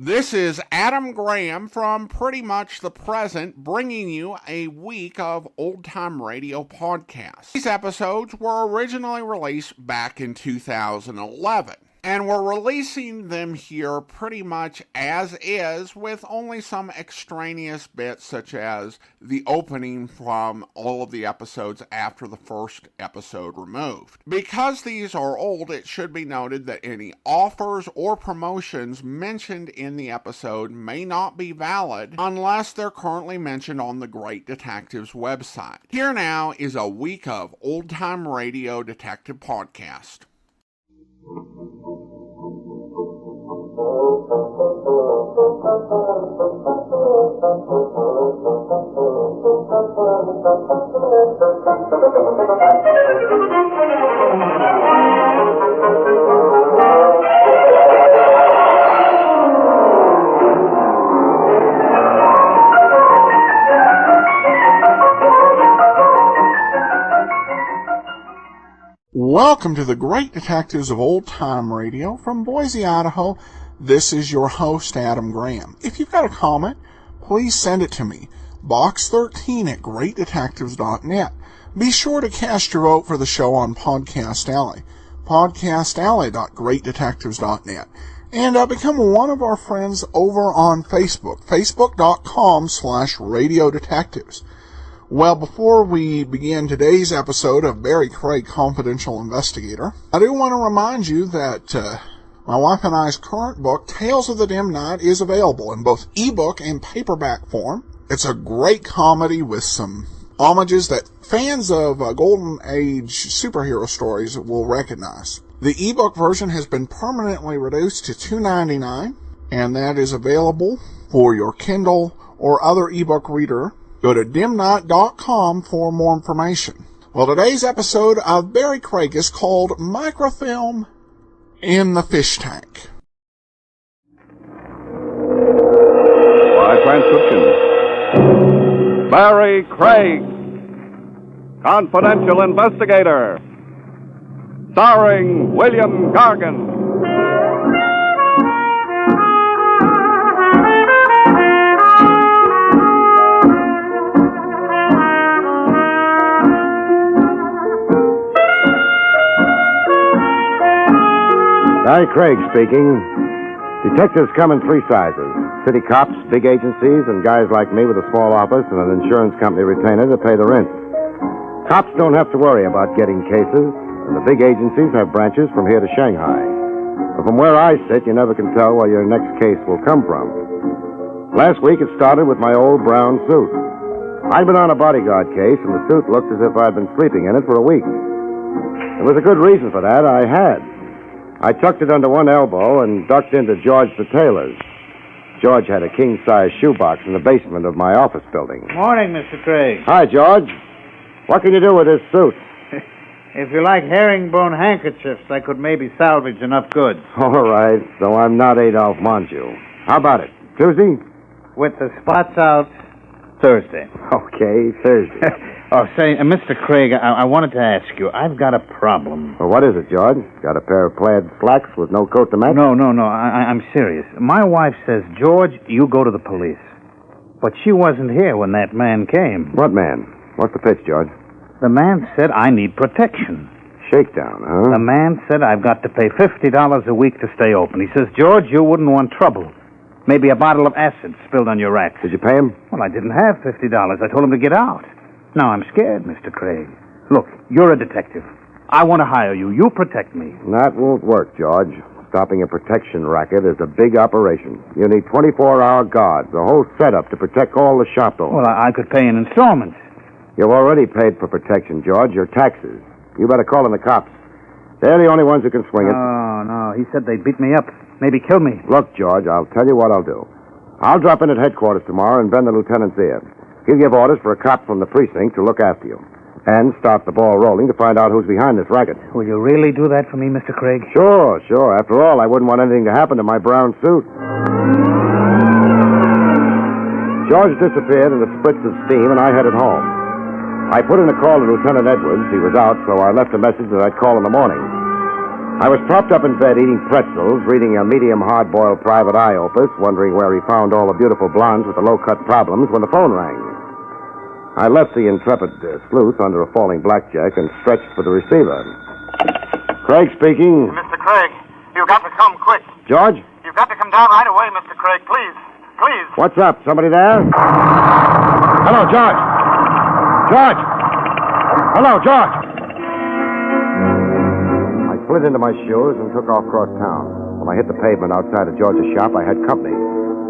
This is Adam Graham from Pretty Much the Present, bringing you a week of old-time radio podcasts. These episodes were originally released back in 2011, and we're releasing them here pretty much as is, with only some extraneous bits such as the opening from all of the episodes after the first episode removed. Because these are old, it should be noted that any offers or promotions mentioned in the episode may not be valid unless they're currently mentioned on the Great Detectives website. Here now is a week of old-time radio detective podcast. Welcome to the Great Detectives of Old Time Radio from Boise, Idaho. This is your host, Adam Graham. If you've got a comment, please send it to me. Box 13 at greatdetectives.net. Be sure to cast your vote for the show on Podcast Alley. podcastalley.greatdetectives.net. And become one of our friends over on Facebook. Facebook.com/radiodetectives. Well, before we begin today's episode of Barrie Craig Confidential Investigator, I do want to remind you that my wife and I's current book, Tales of the Dim Night, is available in both ebook and paperback form. It's a great comedy with some homages that fans of Golden Age superhero stories will recognize. The ebook version has been permanently reduced to $2.99, and that is available for your Kindle or other ebook reader. Go to dimnight.com for more information. Well, today's episode of Barrie Craig is called Microfilm in the Fishtank. By transcription, Barrie Craig, Confidential Investigator, starring William Gargan. Barrie Craig speaking. Detectives come in three sizes. City cops, big agencies, and guys like me with a small office and an insurance company retainer to pay the rent. Cops don't have to worry about getting cases, and the big agencies have branches from here to Shanghai. But from where I sit, you never can tell where your next case will come from. Last week it started with my old brown suit. I'd been on a bodyguard case, and the suit looked as if I'd been sleeping in it for a week. There was a good reason for that. I had. I tucked it under one elbow and ducked into George the tailor's. George had a king-size shoebox in the basement of my office building. Morning, Mr. Craig. Hi, George. What can you do with this suit? If you like herringbone handkerchiefs, I could maybe salvage enough goods. All right, so I'm not Adolphe Monju. How about it? Tuesday? With the spots out, Thursday. Okay, Thursday. Say, Mr. Craig, I wanted to ask you, I've got a problem. Well, what is it, George? Got a pair of plaid slacks with no coat to match? No, I'm serious. My wife says, George, you go to the police. But she wasn't here when that man came. What man? What's the pitch, George? The man said I need protection. Shakedown, huh? The man said I've got to pay $50 a week to stay open. He says, George, you wouldn't want trouble. Maybe a bottle of acid spilled on your rack. Did you pay him? Well, I didn't have $50. I told him to get out. Now I'm scared, Mr. Craig. Look, you're a detective. I want to hire you. You protect me. That won't work, George. Stopping a protection racket is a big operation. You need 24-hour guards, a whole setup to protect all the shop owners. Well, I could pay in installments. You've already paid for protection, George. Your taxes. You better call in the cops. They're the only ones who can swing it. Oh, no. He said they'd beat me up. Maybe kill me. Look, George, I'll tell you what I'll do. I'll drop in at headquarters tomorrow and bend the lieutenant's ear. He'll give orders for a cop from the precinct to look after you. And start the ball rolling to find out who's behind this racket. Will you really do that for me, Mr. Craig? Sure. After all, I wouldn't want anything to happen to my brown suit. George disappeared in a spritz of steam, and I headed home. I put in a call to Lieutenant Edwards. He was out, so I left a message that I'd call in the morning. I was propped up in bed eating pretzels, reading a medium hard-boiled private eye opus, wondering where he found all the beautiful blondes with the low-cut problems when the phone rang. I left the intrepid sleuth under a falling blackjack and stretched for the receiver. Craig speaking. Mr. Craig, you've got to come quick. George? You've got to come down right away, Mr. Craig, please. Please. What's up? Somebody there? Hello, George. George! Hello, George! I slid into my shoes and took off across town. When I hit the pavement outside of George's shop, I had company.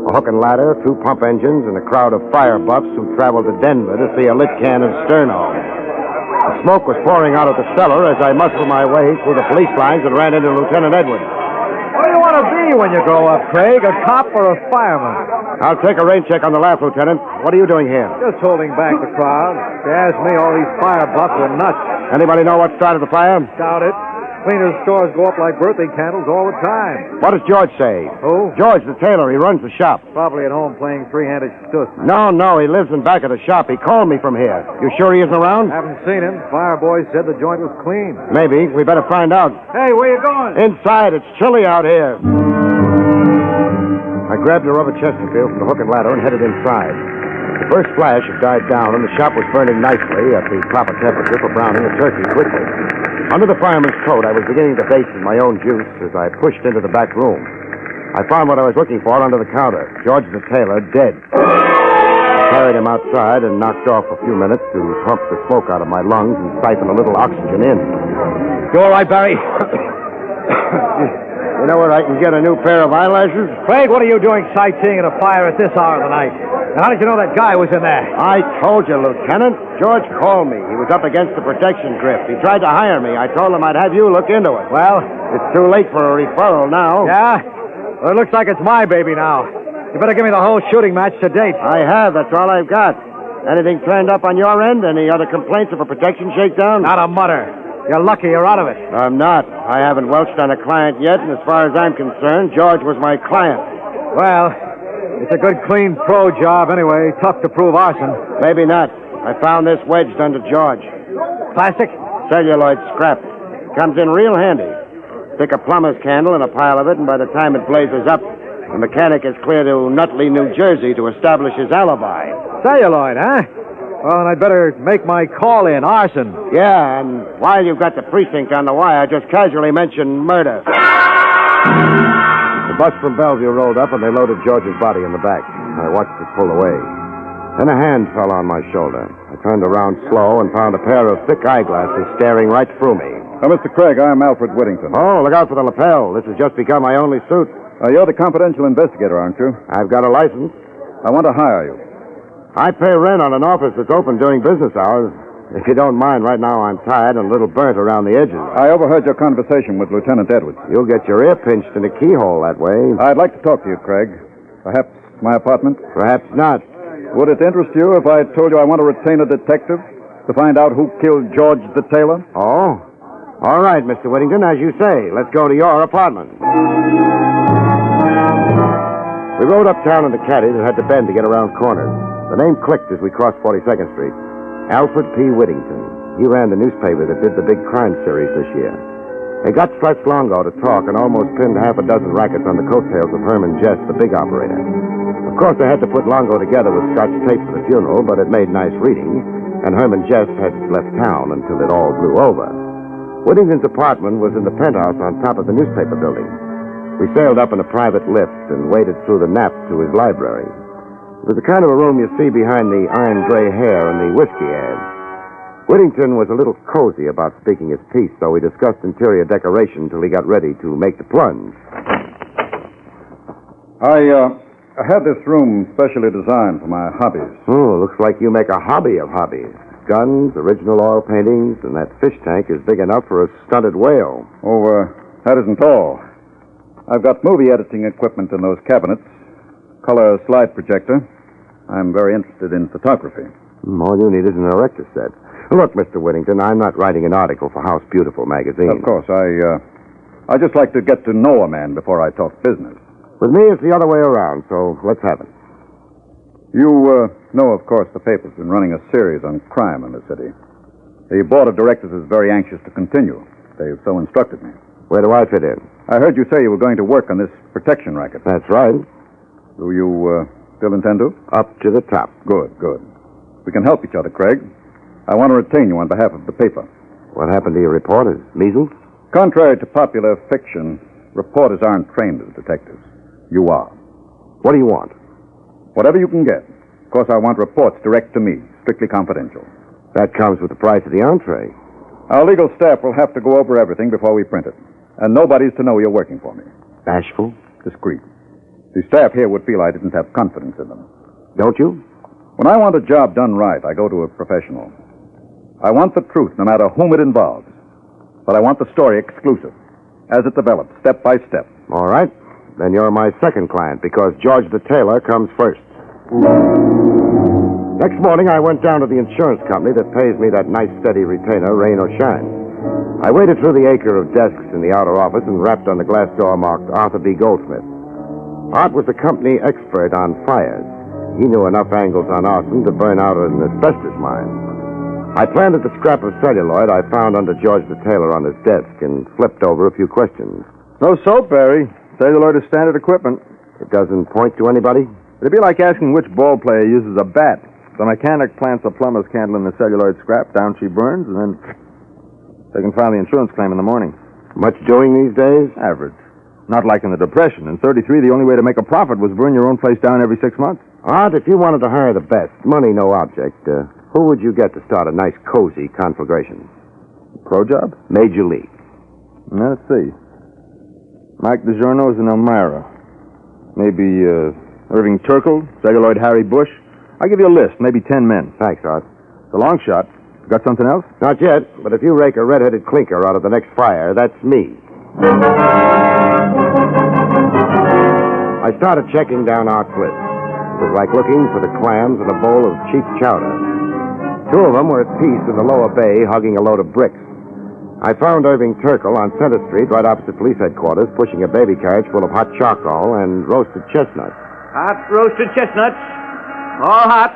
A hook and ladder, 2 pump engines, and a crowd of fire buffs who traveled to Denver to see a lit can of Sterno. The smoke was pouring out of the cellar as I muscled my way through the police lines and ran into Lieutenant Edwards. What do you want to be when you grow up, Craig? A cop or a fireman? I'll take a rain check on the laugh, Lieutenant. What are you doing here? Just holding back the crowd. If you ask me, all these fire buffs are nuts. Anybody know what started the fire? Doubt it. Cleaners' stores go up like birthday candles all the time. What does George say? Who? George, the tailor. He runs the shop. Probably at home playing three-handed stuss. No, he lives in back of the shop. He called me from here. You sure he isn't around? Haven't seen him. Fire boys said the joint was clean. Maybe. We better find out. Hey, where you going? Inside. It's chilly out here. I grabbed a rubber Chesterfield from the hook and ladder and headed inside. The first flash had died down, and the shop was burning nicely at the proper temperature for browning a turkey quickly. Under the fireman's coat, I was beginning to baste in my own juice as I pushed into the back room. I found what I was looking for under the counter, George the tailor, dead. I carried him outside and knocked off a few minutes to pump the smoke out of my lungs and siphon a little oxygen in. You all right, Barrie? You know where I can get a new pair of eyelashes? Craig, what are you doing sightseeing at a fire at this hour of the night? And how did you know that guy was in there? I told you, Lieutenant. George called me. He was up against the protection drift. He tried to hire me. I told him I'd have you look into it. Well? It's too late for a referral now. Yeah? Well, it looks like it's my baby now. You better give me the whole shooting match to date. I have. That's all I've got. Anything turned up on your end? Any other complaints of a protection shakedown? Not a mutter. You're lucky you're out of it. I'm not. I haven't welched on a client yet, and as far as I'm concerned, George was my client. Well, it's a good, clean pro job anyway. Tough to prove arson. Maybe not. I found this wedged under George. Plastic? Celluloid scrap. Comes in real handy. Stick a plumber's candle in a pile of it, and by the time it blazes up, the mechanic is clear to Nutley, New Jersey to establish his alibi. Celluloid, huh? Well, then I'd better make my call in. Arson. Yeah, and while you've got the precinct on the wire, just casually mention murder. The bus from Bellevue rolled up, and they loaded George's body in the back. I watched it pull away. Then a hand fell on my shoulder. I turned around slow and found a pair of thick eyeglasses staring right through me. Mr. Craig, I'm Alfred Whittington. Oh, look out for the lapel. This has just become my only suit. You're the confidential investigator, aren't you? I've got a license. I want to hire you. I pay rent on an office that's open during business hours. If you don't mind, right now I'm tired and a little burnt around the edges. I overheard your conversation with Lieutenant Edwards. You'll get your ear pinched in a keyhole that way. I'd like to talk to you, Craig. Perhaps my apartment? Perhaps not. Would it interest you if I told you I want to retain a detective to find out who killed George the tailor? Oh? All right, Mr. Whittington, as you say. Let's go to your apartment. We rode uptown in the caddy that had to bend to get around corners. The name clicked as we crossed 42nd Street. Alfred P. Whittington. He ran the newspaper that did the big crime series this year. They got Stretch Longo to talk and almost pinned half a dozen rackets on the coattails of Herman Jess, the big operator. Of course, they had to put Longo together with Scotch tape for the funeral, but it made nice reading, and Herman Jess had left town until it all blew over. Whittington's apartment was in the penthouse on top of the newspaper building. We sailed up in a private lift and waded through the nap to his library. It was the kind of a room you see behind the iron gray hair and the whiskey ads. Whittington was a little cozy about speaking his piece, so we discussed interior decoration till he got ready to make the plunge. I had this room specially designed for my hobbies. Oh, looks like you make a hobby of hobbies. Guns, original oil paintings, and that fish tank is big enough for a stunted whale. Oh, that isn't all. I've got movie editing equipment in those cabinets. Color slide projector. I'm very interested in photography. All you need is an erector set. Look, Mr. Whittington, I'm not writing an article for House Beautiful magazine. Of course, I just like to get to know a man before I talk business. With me, it's the other way around, so let's have it. You know, of course, the paper's been running a series on crime in the city. The board of directors is very anxious to continue. They've so instructed me. Where do I fit in? I heard you say you were going to work on this protection racket. That's right. Do you still intend to? Up to the top. Good. We can help each other, Craig. I want to retain you on behalf of the paper. What happened to your reporters? Measles? Contrary to popular fiction, reporters aren't trained as detectives. You are. What do you want? Whatever you can get. Of course, I want reports direct to me, strictly confidential. That comes with the price of the entree. Our legal staff will have to go over everything before we print it. And nobody's to know you're working for me. Bashful? Discreet. The staff here would feel I didn't have confidence in them. Don't you? When I want a job done right, I go to a professional. I want the truth, no matter whom it involves. But I want the story exclusive, as it develops, step by step. All right. Then you're my second client, because George the tailor comes first. Next morning, I went down to the insurance company that pays me that nice, steady retainer, rain or shine. I waded through the acre of desks in the outer office and rapped on the glass door marked Arthur B. Goldsmith. Art was the company expert on fires. He knew enough angles on arson to burn out an asbestos mine. I planted the scrap of celluloid I found under George the tailor on his desk and flipped over a few questions. No soap, Barrie. Celluloid is standard equipment. It doesn't point to anybody? It'd be like asking which ball player uses a bat. The mechanic plants a plumber's candle in the celluloid scrap, down she burns, and then they can file the insurance claim in the morning. Much doing these days? Average. Not like in the Depression. In 33, the only way to make a profit was burn your own place down every 6 months. Art, if you wanted to hire the best, money no object, who would you get to start a nice, cozy conflagration? Pro job? Major League. Let's see. Mike DiGiorno's in Elmira. Maybe Irving Turkle, celluloid Harry Bush. I'll give you a list, maybe 10 men. Thanks, Art. It's a long shot. Got something else? Not yet, but if you rake a red-headed clinker out of the next fire, that's me. I started checking down Art's list. It was like looking for the clams in a bowl of cheap chowder. 2 of them were at peace in the lower bay, hugging a load of bricks. I found Irving Turkle on Center Street, right opposite police headquarters, pushing a baby carriage full of hot charcoal and roasted chestnuts. Hot roasted chestnuts. All hot.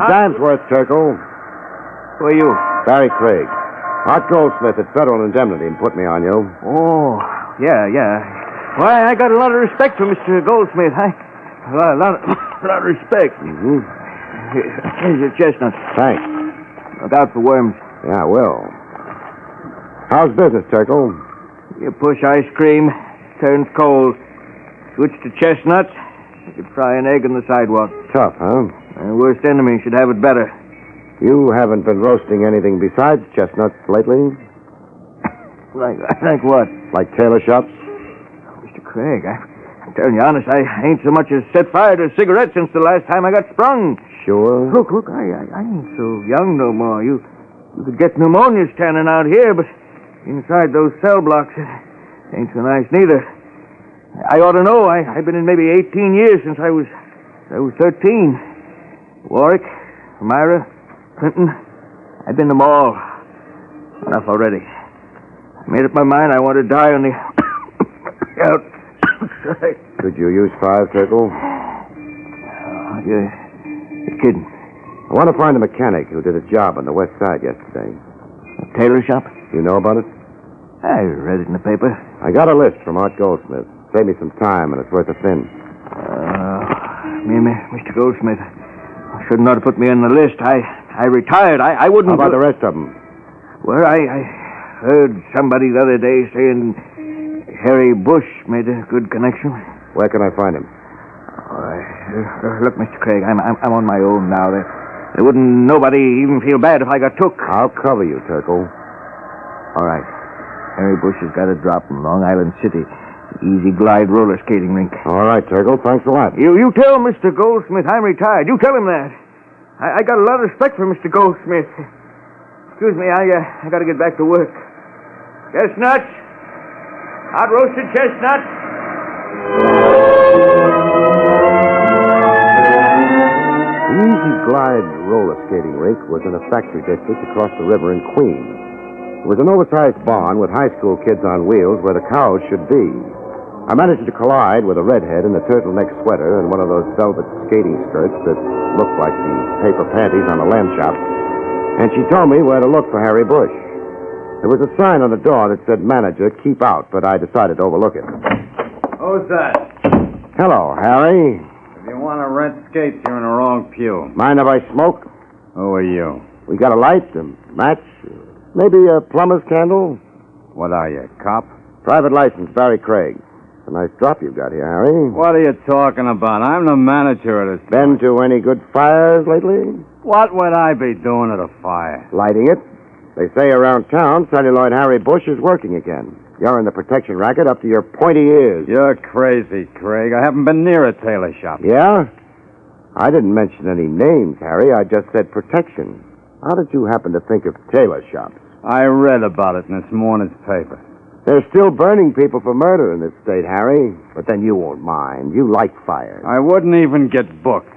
Dime's worth, Turkle. Who are you? Barrie Craig. Art Goldsmith at Federal Indemnity put me on you. Oh, yeah. Why, I got a lot of respect for Mr. Goldsmith. A lot of respect. Mm-hmm. Here's your chestnuts. Thanks. Look out for worms. Yeah, I will. How's business, Turkle? You push ice cream, turns cold. Switch to chestnuts, you could fry an egg on the sidewalk. Tough, huh? Worst enemy should have it better. You haven't been roasting anything besides chestnuts lately? Like what? Like tailor shops? Mr. Craig, I'm telling you honest, I ain't so much as set fire to a cigarette since the last time I got sprung. Sure. Look, I ain't so young no more. You could get pneumonia standing out here, but inside those cell blocks, it ain't so nice neither. I ought to know. I've been in maybe 18 years since I was 13. Warwick, Elmira, Clinton, I've been them all. Enough already. I made up my mind I want to die on the outside. Could you use 5, Turkle? You're kidding. I want to find a mechanic who did a job on the west side yesterday. A tailor shop? You know about it? I read it in the paper. I got a list from Art Goldsmith. Save me some time, and it's worth a thin. Mr. Goldsmith, shouldn't ought to put me on the list. I retired. I wouldn't... How about the rest of them? Well, I heard somebody the other day saying Harry Bush made a good connection. Where can I find him? Look, Mr. Craig, I'm on my own now. There wouldn't nobody even feel bad if I got took. I'll cover you, Turkle. All right. Harry Bush has got a drop from Long Island City. Easy glide roller skating rink. All right, Turkle. Thanks a lot. You tell Mr. Goldsmith I'm retired. You tell him that. I got a lot of respect for Mr. Goldsmith. Excuse me, I got to get back to work. Chestnuts. Hot roasted chestnuts. The Easy Glide roller skating rink was in a factory district across the river in Queens. It was an oversized barn with high school kids on wheels where the cows should be. I managed to collide with a redhead in a turtleneck sweater and one of those velvet skating skirts that looked like the paper panties on a lamb chop, and she told me where to look for Harry Bush. There was a sign on the door that said manager, keep out, but I decided to overlook it. Who's that? Hello, Harry. If you want to rent skates, you're in the wrong pew. Mind if I smoke? Who are you? We got a light, a match, maybe a plumber's candle? What are you, cop? Private license, Barrie Craig. It's a nice drop you've got here, Harry. What are you talking about? I'm the manager of this. Been to any good fires lately? What would I be doing at a fire? Lighting it. They say around town, celluloid Harry Bush is working again. You're in the protection racket up to your pointy ears. You're crazy, Craig. I haven't been near a tailor shop. Yeah? I didn't mention any names, Harry. I just said protection. How did you happen to think of tailor shops? I read about it in this morning's paper. They're still burning people for murder in this state, Harry. But then you won't mind. You like fires. I wouldn't even get booked.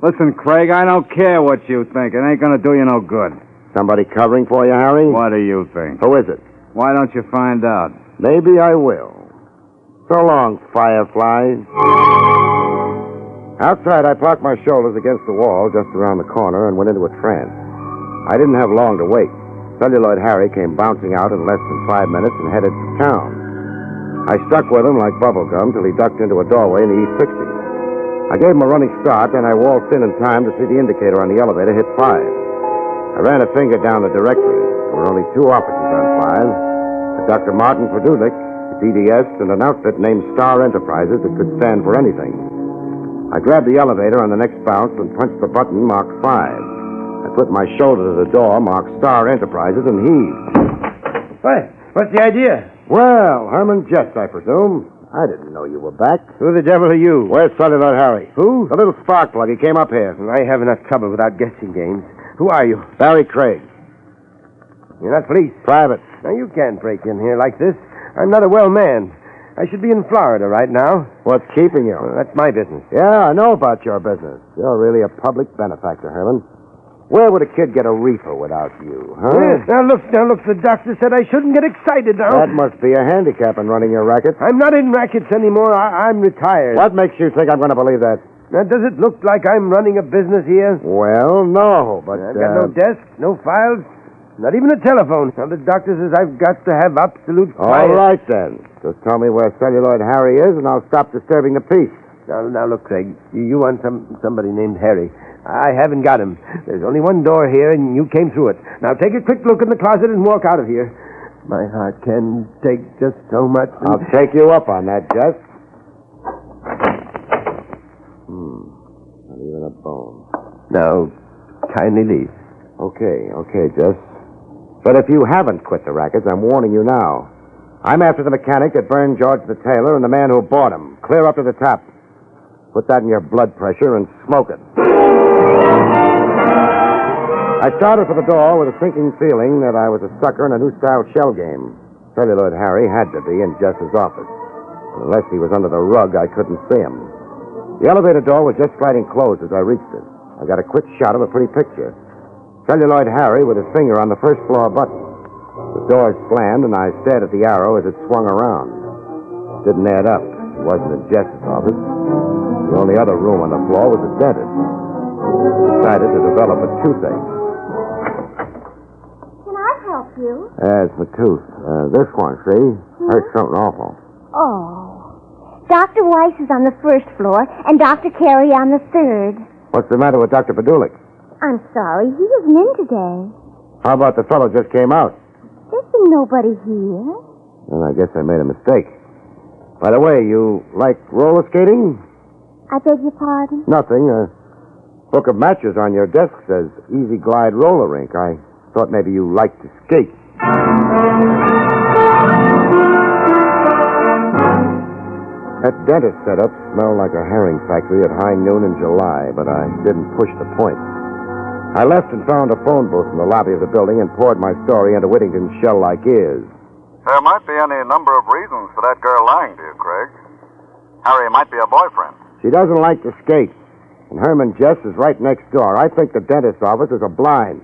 Listen, Craig, I don't care what you think. It ain't gonna do you no good. Somebody covering for you, Harry? What do you think? Who is it? Why don't you find out? Maybe I will. So long, fireflies. Outside, I parked my shoulders against the wall just around the corner and went into a trance. I didn't have long to wait. Celluloid Harry came bouncing out in less than 5 minutes and headed to town. I stuck with him like bubblegum till he ducked into a doorway in the East 60s. I gave him a running start, then I waltzed in time to see the indicator on the elevator hit 5. I ran a finger down the directory. There were only 2 officers on file. Dr. Martin Produlik, DDS, and an outfit named Star Enterprises that could stand for anything. I grabbed the elevator on the next bounce and punched the button marked 5. I put my shoulder to the door marked Star Enterprises and heaved. What? What's the idea? Well, Herman Jess, I presume. I didn't know you were back. Who the devil are you? Where's Celluloid Harry? Who? The little spark plug. He came up here. I have enough trouble without guessing games. Who are you? Barrie Craig. You're not police. Private. Now, you can't break in here like this. I'm not a well man. I should be in Florida right now. What's keeping you? Well, that's my business. Yeah, I know about your business. You're really a public benefactor, Herman. Where would a kid get a reefer without you, huh? Yes, now look. The doctor said I shouldn't get excited now. That must be a handicap in running your racket. I'm not in rackets anymore. I'm retired. What makes you think I'm going to believe that? Now, does it look like I'm running a business here? Well, no, but... I've got no desk, no files, not even a telephone. Now, the doctor says I've got to have absolute quiet. All right, then. Just tell me where Celluloid Harry is, and I'll stop disturbing the peace. Now, look, Craig. You want somebody named Harry. I haven't got him. There's only one door here, and you came through it. Now, take a quick look in the closet and walk out of here. My heart can take just so much. I'll take you up on that, Jess. Not even a bone. Now, kindly leave. Okay, Jess. But if you haven't quit the rackets, I'm warning you now. I'm after the mechanic that burned George the tailor and the man who bought him. Clear up to the top. Put that in your blood pressure and smoke it. I started for the door with a sinking feeling that I was a sucker in a new-style shell game. Celluloid Harry had to be in Jess's office. Unless he was under the rug, I couldn't see him. The elevator door was just sliding closed as I reached it. I got a quick shot of a pretty picture. Celluloid Harry with his finger on the first floor button. The door slammed, and I stared at the arrow as it swung around. It didn't add up. It wasn't in Jess's office. The only other room on the floor was the dentist. Decided to develop a toothache. Can I help you? It's my tooth. This one, see? Hurts something awful. Oh. Dr. Weiss is on the first floor, and Dr. Carey on the third. What's the matter with Dr. Padulik? I'm sorry, he isn't in today. How about the fellow just came out? There's been nobody here. Well, I guess I made a mistake. By the way, you like roller skating? I beg your pardon? Nothing. A book of matches on your desk says Easy Glide Roller Rink. I thought maybe you liked to skate. That dentist setup smelled like a herring factory at high noon in July, but I didn't push the point. I left and found a phone booth in the lobby of the building and poured my story into Whittington's shell-like ears. There might be any number of reasons for that girl lying to you, Craig. Harry might be a boyfriend. She doesn't like to skate, and Herman Jess is right next door. I think the dentist's office is a blind.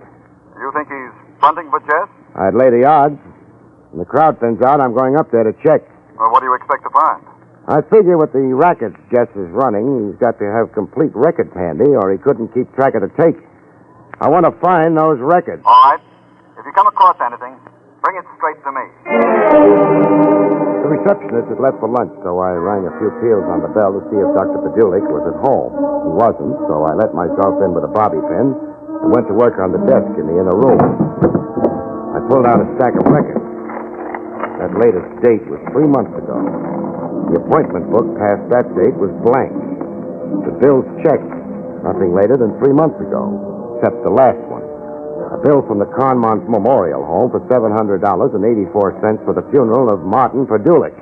You think he's fronting for Jess? I'd lay the odds. When the crowd thins out, I'm going up there to check. Well, what do you expect to find? I figure with the rackets Jess is running, he's got to have complete records handy, or he couldn't keep track of the take. I want to find those records. All right. If you come across anything, bring it straight to me. The receptionist had left for lunch, so I rang a few peals on the bell to see if Dr. Padulik was at home. He wasn't, so I let myself in with a bobby pin and went to work on the desk in the inner room. I pulled out a stack of records. That latest date was 3 months ago. The appointment book past that date was blank. The bills checked. Nothing later than 3 months ago, except the last one. A bill from the Conmont Memorial Home for $700.84 for the funeral of Martin Padulik.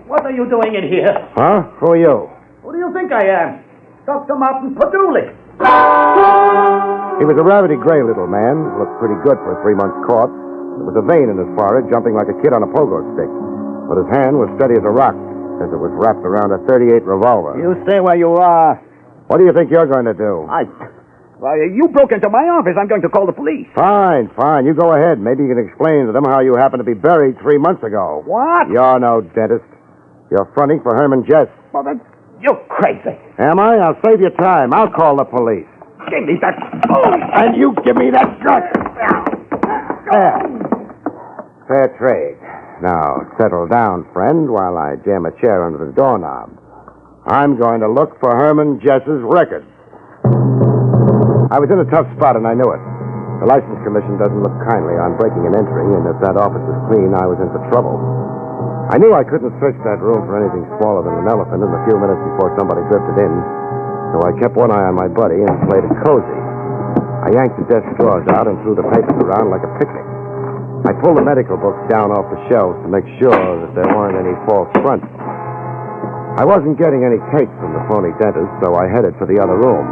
What are you doing in here? Huh? Who are you? Who do you think I am? Dr. Martin Padulik. He was a rabbity gray little man, looked pretty good for a 3-month corpse. There was a vein in his forehead, jumping like a kid on a pogo stick. But his hand was steady as a rock, as it was wrapped around a .38 revolver. You stay where you are. What do you think you're going to do? You broke into my office. I'm going to call the police. Fine. You go ahead. Maybe you can explain to them how you happened to be buried 3 months ago. What? You're no dentist. You're fronting for Herman Jess. Well, you're crazy. Am I? I'll save you time. I'll call the police. Give me that phone. And you give me that gun. There. Fair trade. Now, settle down, friend, while I jam a chair under the doorknob. I'm going to look for Herman Jess's records. I was in a tough spot, and I knew it. The license commission doesn't look kindly on breaking and entering, and if that office was clean, I was in for trouble. I knew I couldn't search that room for anything smaller than an elephant in the few minutes before somebody drifted in, so I kept one eye on my buddy and played it cozy. I yanked the desk drawers out and threw the papers around like a picnic. I pulled the medical books down off the shelves to make sure that there weren't any false fronts. I wasn't getting any takes from the phony dentist, so I headed for the other room.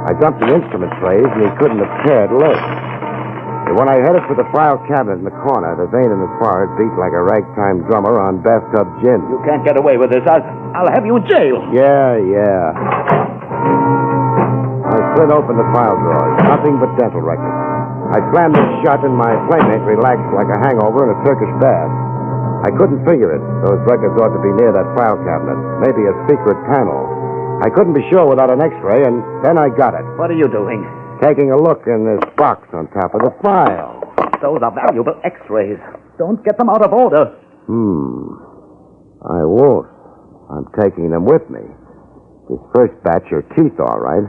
I dumped the instrument trays, and he couldn't have cared less. And when I headed for the file cabinet in the corner, the vein in his forehead beat like a ragtime drummer on bathtub gin. You can't get away with this. I'll have you in jail. Yeah. I slid open the file drawers. Nothing but dental records. I slammed them shut, and my playmate relaxed like a hangover in a Turkish bath. I couldn't figure it. Those records ought to be near that file cabinet. Maybe a secret panel. I couldn't be sure without an X-ray, and then I got it. What are you doing? Taking a look in this box on top of the file. Those are valuable X-rays. Don't get them out of order. I won't. I'm taking them with me. This first batch are teeth, all right.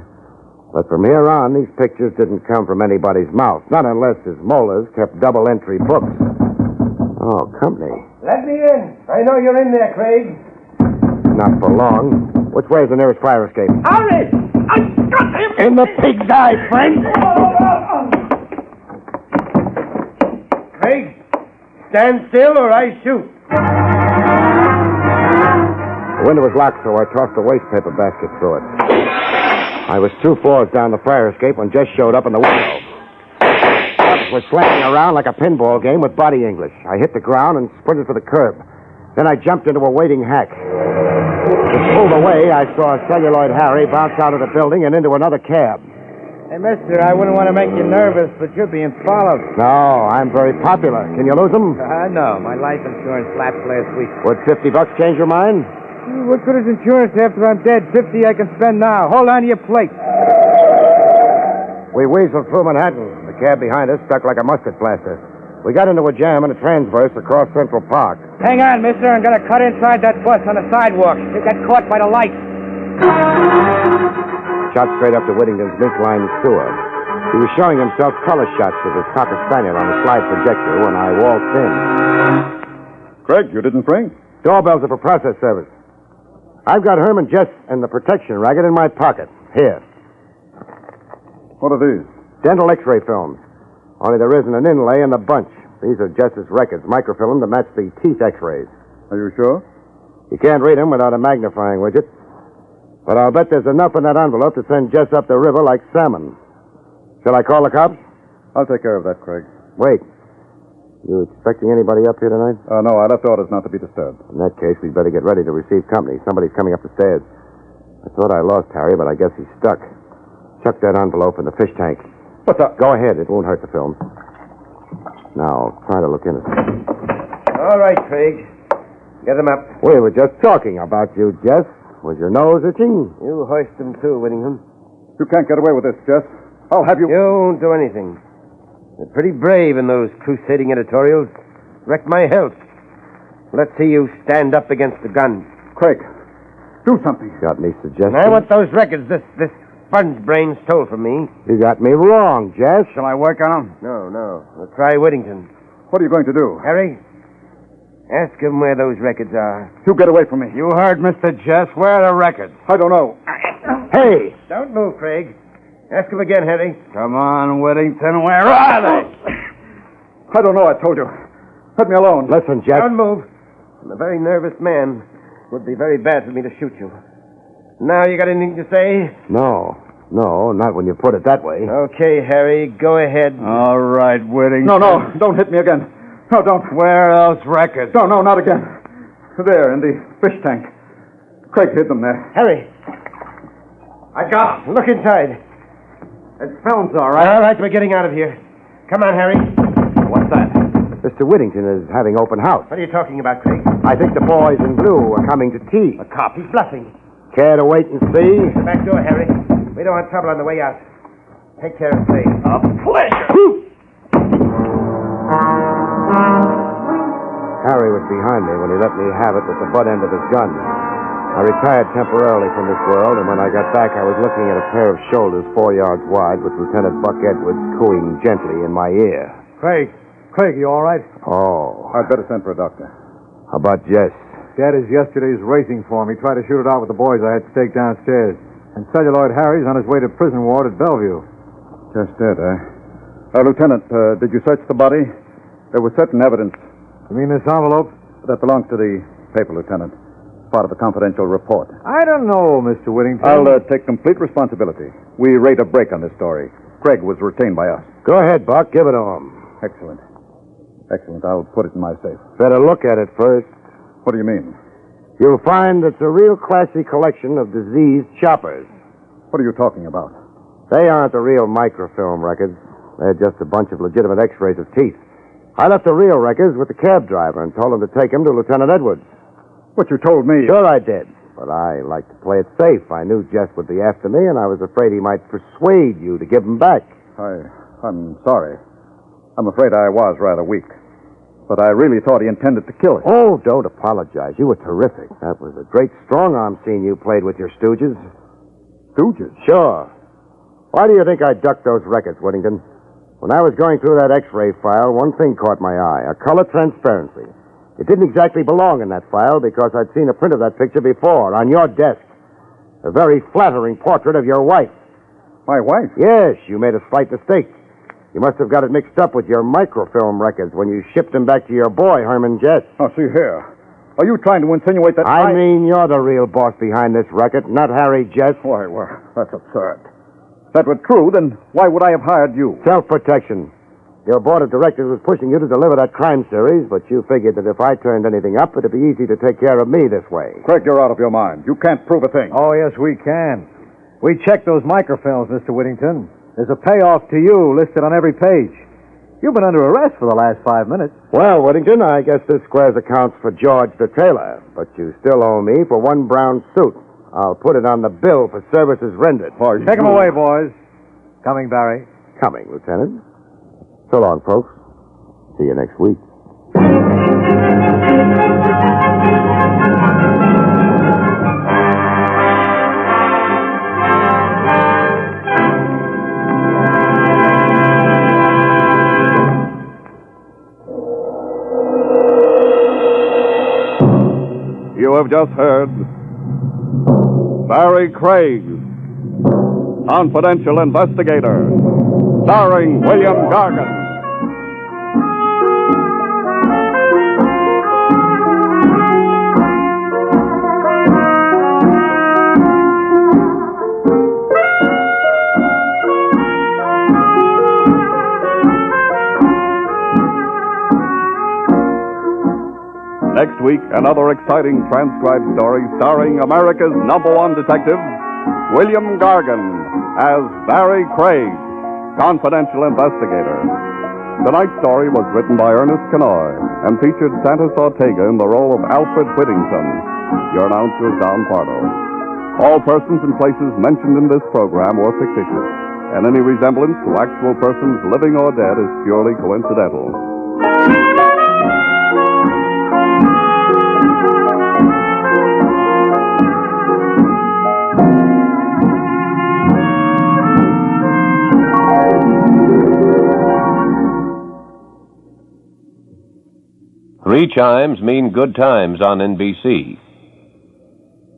But from here on, these pictures didn't come from anybody's mouth. Not unless his molars kept double-entry books. Oh, company. Let me in. I know you're in there, Craig. Not for long. Which way is the nearest fire escape? Hurry! I got him! In the pig's eye, friend! Craig, stand still or I shoot. The window was locked, so I tossed a wastepaper basket through it. I was 2 floors down the fire escape when Jess showed up in the window. It was slamming around like a pinball game with body English. I hit the ground and sprinted for the curb. Then I jumped into a waiting hack. As it pulled away, I saw Celluloid Harry bounce out of the building and into another cab. Hey, mister, I wouldn't want to make you nervous, but you're being followed. No, I'm very popular. Can you lose them? No. My life insurance lapsed last week. Would $50 change your mind? What good is insurance after I'm dead? 50 I can spend now. Hold on to your plate. We weaseled through Manhattan. The cab behind us stuck like a musket blaster. We got into a jam and a transverse across Central Park. Hang on, mister. I'm going to cut inside that bus on the sidewalk. You got caught by the light. Shot straight up to Whittington's mink-lined sewer. He was showing himself color shots with his Cocker Spaniel on the slide projector when I waltzed in. Craig, you didn't ring? Doorbells are for process service. I've got Herman Jess and the protection racket in my pocket. Here. What are these? Dental X-ray films. Only there isn't an inlay in the bunch. These are Jess's records, microfilm to match the teeth X-rays. Are you sure? You can't read them without a magnifying widget. But I'll bet there's enough in that envelope to send Jess up the river like salmon. Shall I call the cops? I'll take care of that, Craig. Wait. You expecting anybody up here tonight? No, I left orders not to be disturbed. In that case, we'd better get ready to receive company. Somebody's coming up the stairs. I thought I lost Harry, but I guess he's stuck. Chuck that envelope in the fish tank. What's up? Go ahead. It won't hurt the film. Now, try to look innocent. All right, Craig. Get him up. We were just talking about you, Jess. Was your nose itching? You hoist him, too, Whittingham. You can't get away with this, Jess. I'll have you... You won't do anything. You're pretty brave in those crusading editorials. Wrecked my health. Let's see you stand up against the gun. Craig, do something. Got any suggestions? I want those records this fun's brain stole from me. You got me wrong, Jess. Shall I work on them? No. We'll try Whittington. What are you going to do? Harry, ask him where those records are. You get away from me. You heard Mr. Jess. Where are the records? I don't know. Hey! Don't move, Craig. Ask him again, Harry. Come on, Whittington. Where are they? I don't know, I told you. Let me alone. Listen, Jess. Don't move. I'm a very nervous man. It would be very bad for me to shoot you. Now you got anything to say? No, not when you put it that way. Okay, Harry, go ahead. All right, Whittington. No, don't hit me again. No, don't. Where are those records? No, not again. There, in the fish tank. Craig hid them there. Harry. I got them. Look inside. It smells all right. All right, we're getting out of here. Come on, Harry. What's that? Mr. Whittington is having open house. What are you talking about, Craig? I think the boys in blue are coming to tea. A cop. He's bluffing. Care to wait and see? The back door, Harry. We don't want trouble on the way out. Take care of Craig. A pleasure. Harry was behind me when he let me have it with the butt end of his gun. I retired temporarily from this world, and when I got back, I was looking at a pair of shoulders 4 yards wide with Lieutenant Buck Edwards cooing gently in my ear. Craig, you all right? Oh. I'd better send for a doctor. How about Jess? Dad is yesterday's racing form. He tried to shoot it out with the boys I had staked downstairs. And Celluloid Harry's on his way to prison ward at Bellevue. Just dead, eh? Lieutenant, did you search the body? There was certain evidence. You mean this envelope? That belongs to the paper, Lieutenant. Part of the confidential report. I don't know, Mr. Whittington. I'll take complete responsibility. We rate a break on this story. Craig was retained by us. Go ahead, Buck. Give it to him. Excellent. I'll put it in my safe. Better look at it first. What do you mean? You'll find it's a real classy collection of diseased choppers. What are you talking about? They aren't the real microfilm records. They're just a bunch of legitimate x-rays of teeth. I left the real records with the cab driver and told him to take them to Lieutenant Edwards. What you told me... Sure I did. But I like to play it safe. I knew Jess would be after me, and I was afraid he might persuade you to give them back. I'm sorry. I'm afraid I was rather weak. But I really thought he intended to kill us. Oh, don't apologize. You were terrific. That was a great strong-arm scene you played with your stooges. Stooges? Sure. Why do you think I ducked those records, Whittington? When I was going through that X-ray file, one thing caught my eye, a color transparency. It didn't exactly belong in that file because I'd seen a print of that picture before, on your desk. A very flattering portrait of your wife. My wife? Yes, you made a slight mistake. You must have got it mixed up with your microfilm records when you shipped them back to your boy, Herman Jess. Oh, see here. Are you trying to insinuate that I mean, you're the real boss behind this racket, not Harry Jess. Why, well, that's absurd. If that were true, then why would I have hired you? Self-protection. Your board of directors was pushing you to deliver that crime series, but you figured that if I turned anything up, it'd be easy to take care of me this way. Craig, you're out of your mind. You can't prove a thing. Oh, yes, we can. We checked those microfilms, Mr. Whittington. There's a payoff to you listed on every page. You've been under arrest for the last 5 minutes. Well, Whittington, I guess this squares accounts for George the tailor, but you still owe me for one brown suit. I'll put it on the bill for services rendered. Take them away, boys. Coming, Barrie. Coming, Lieutenant. So long, folks. See you next week. You have just heard Barrie Craig, Confidential Investigator, starring William Gargan. Next week, another exciting transcribed story starring America's #1 detective, William Gargan, as Barrie Craig, Confidential Investigator. Tonight's story was written by Ernest Kenoy and featured Santos Ortega in the role of Alfred Whittington. Your announcer is Don Pardo. All persons and places mentioned in this program were fictitious. and any resemblance to actual persons living or dead is purely coincidental. Three chimes mean good times on NBC.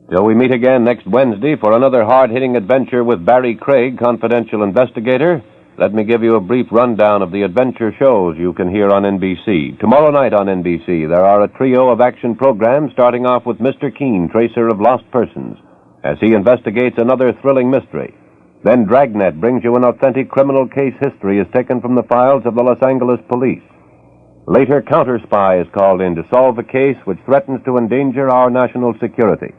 Till we meet again next Wednesday for another hard-hitting adventure with Barrie Craig, confidential investigator, let me give you a brief rundown of the adventure shows you can hear on NBC. Tomorrow night on NBC, there are a trio of action programs starting off with Mr. Keene, tracer of lost persons, as he investigates another thrilling mystery. Then Dragnet brings you an authentic criminal case history as taken from the files of the Los Angeles police. Later, Counter Spy is called in to solve a case which threatens to endanger our national security.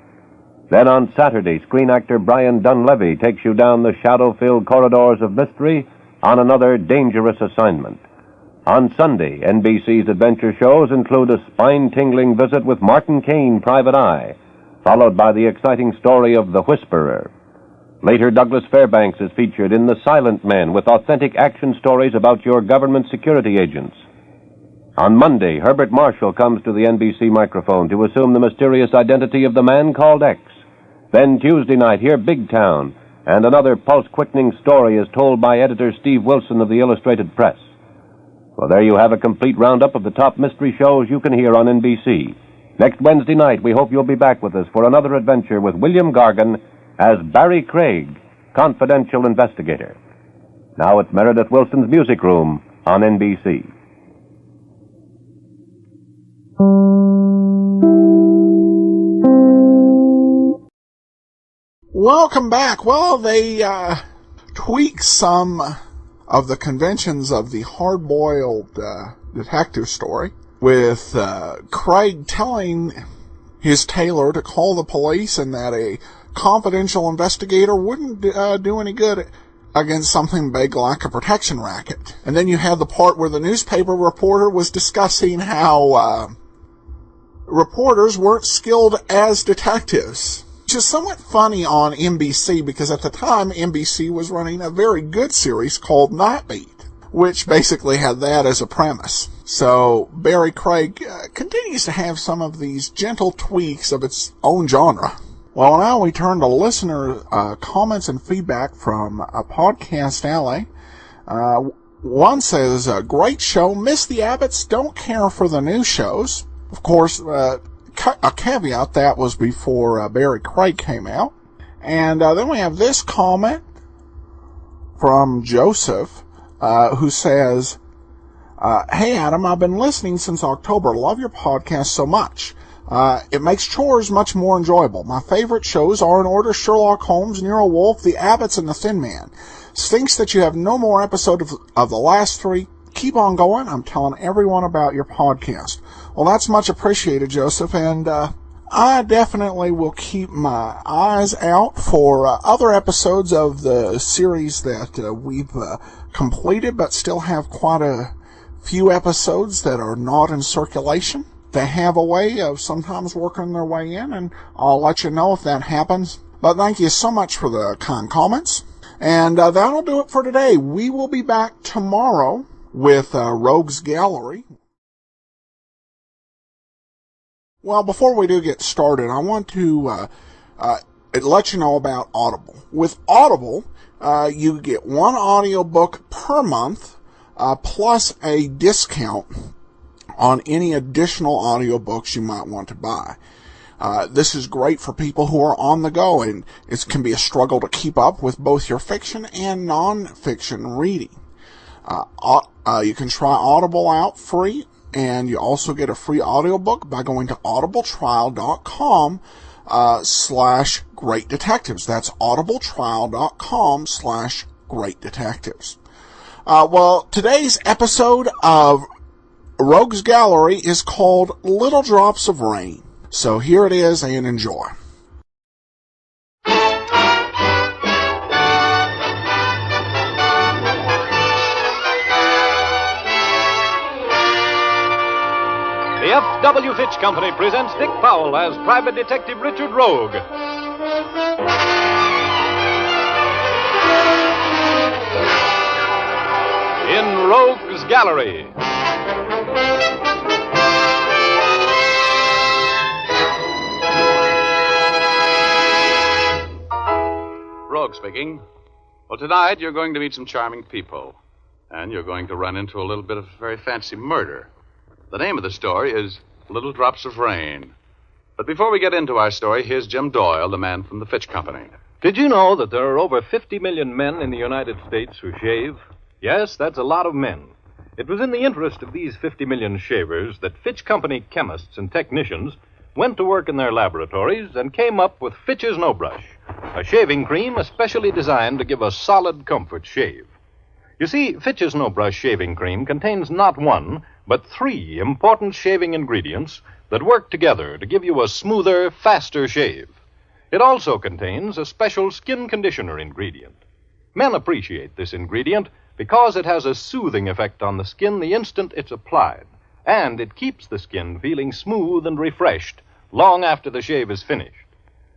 Then on Saturday, screen actor Brian Dunleavy takes you down the shadow-filled corridors of mystery on another dangerous assignment. On Sunday, NBC's adventure shows include a spine-tingling visit with Martin Caine, Private Eye, followed by the exciting story of The Whisperer. Later, Douglas Fairbanks is featured in The Silent Men with authentic action stories about your government security agents. On Monday, Herbert Marshall comes to the NBC microphone to assume the mysterious identity of the man called X. Then Tuesday night, hear Big Town, and another pulse-quickening story is told by editor Steve Wilson of the Illustrated Press. Well, there you have a complete roundup of the top mystery shows you can hear on NBC. Next Wednesday night, we hope you'll be back with us for another adventure with William Gargan as Barrie Craig, confidential investigator. Now it's Meredith Wilson's Music Room on NBC. Welcome back. Well, they tweaked some of the conventions of the hard-boiled detective story with Craig telling his tailor to call the police and that a confidential investigator wouldn't do any good against something big like a protection racket. And then you had the part where the newspaper reporter was discussing how reporters weren't skilled as detectives. Which is somewhat funny on NBC because at the time NBC was running a very good series called Nightbeat, which basically had that as a premise. So Barrie Craig continues to have some of these gentle tweaks of its own genre. Well, now we turn to listener comments and feedback from Podcast Alley. One says, great show, miss the Abbotts, don't care for the new shows. Of course, a caveat, that was before Barrie Craig came out. And then we have this comment from Joseph, who says, hey Adam, I've been listening since October. Love your podcast so much. It makes chores much more enjoyable. My favorite shows are in order: Sherlock Holmes, Nero Wolfe, The Abbotts, and The Thin Man. Stinks that you have no more episodes of the last three. Keep on going. I'm telling everyone about your podcast. Well, that's much appreciated, Joseph, and I definitely will keep my eyes out for other episodes of the series that we've completed, but still have quite a few episodes that are not in circulation. They have a way of sometimes working their way in, and I'll let you know if that happens. But thank you so much for the kind comments. And that'll do it for today. We will be back tomorrow with Rogues Gallery. Well, before we do get started, I want to let you know about Audible. With Audible, you get one audiobook per month, plus a discount on any additional audiobooks you might want to buy. This is great for people who are on the go, and it can be a struggle to keep up with both your fiction and non-fiction reading. You can try Audible out free, and you also get a free audiobook by going to audibletrial.com/greatdetectives. That's audibletrial.com/greatdetectives. Well, today's episode of Rogues Gallery is called Little Drops of Rain. So here it is, and enjoy. The F.W. Fitch Company presents Dick Powell as Private Detective Richard Rogue. Gallery. Rogue speaking. Well, tonight you're going to meet some charming people. And you're going to run into a little bit of very fancy murder. The name of the story is Little Drops of Rain. But before we get into our story, here's Jim Doyle, the man from the Fitch Company. Did you know that there are over 50 million men in the United States who shave? Yes, that's a lot of men. It was in the interest of these 50 million shavers that Fitch Company chemists and technicians went to work in their laboratories and came up with Fitch's No Brush, a shaving cream especially designed to give a solid comfort shave. You see, Fitch's No Brush shaving cream contains not one, but 3 important shaving ingredients that work together to give you a smoother, faster shave. It also contains a special skin conditioner ingredient. Men appreciate this ingredient because it has a soothing effect on the skin the instant it's applied, and it keeps the skin feeling smooth and refreshed long after the shave is finished.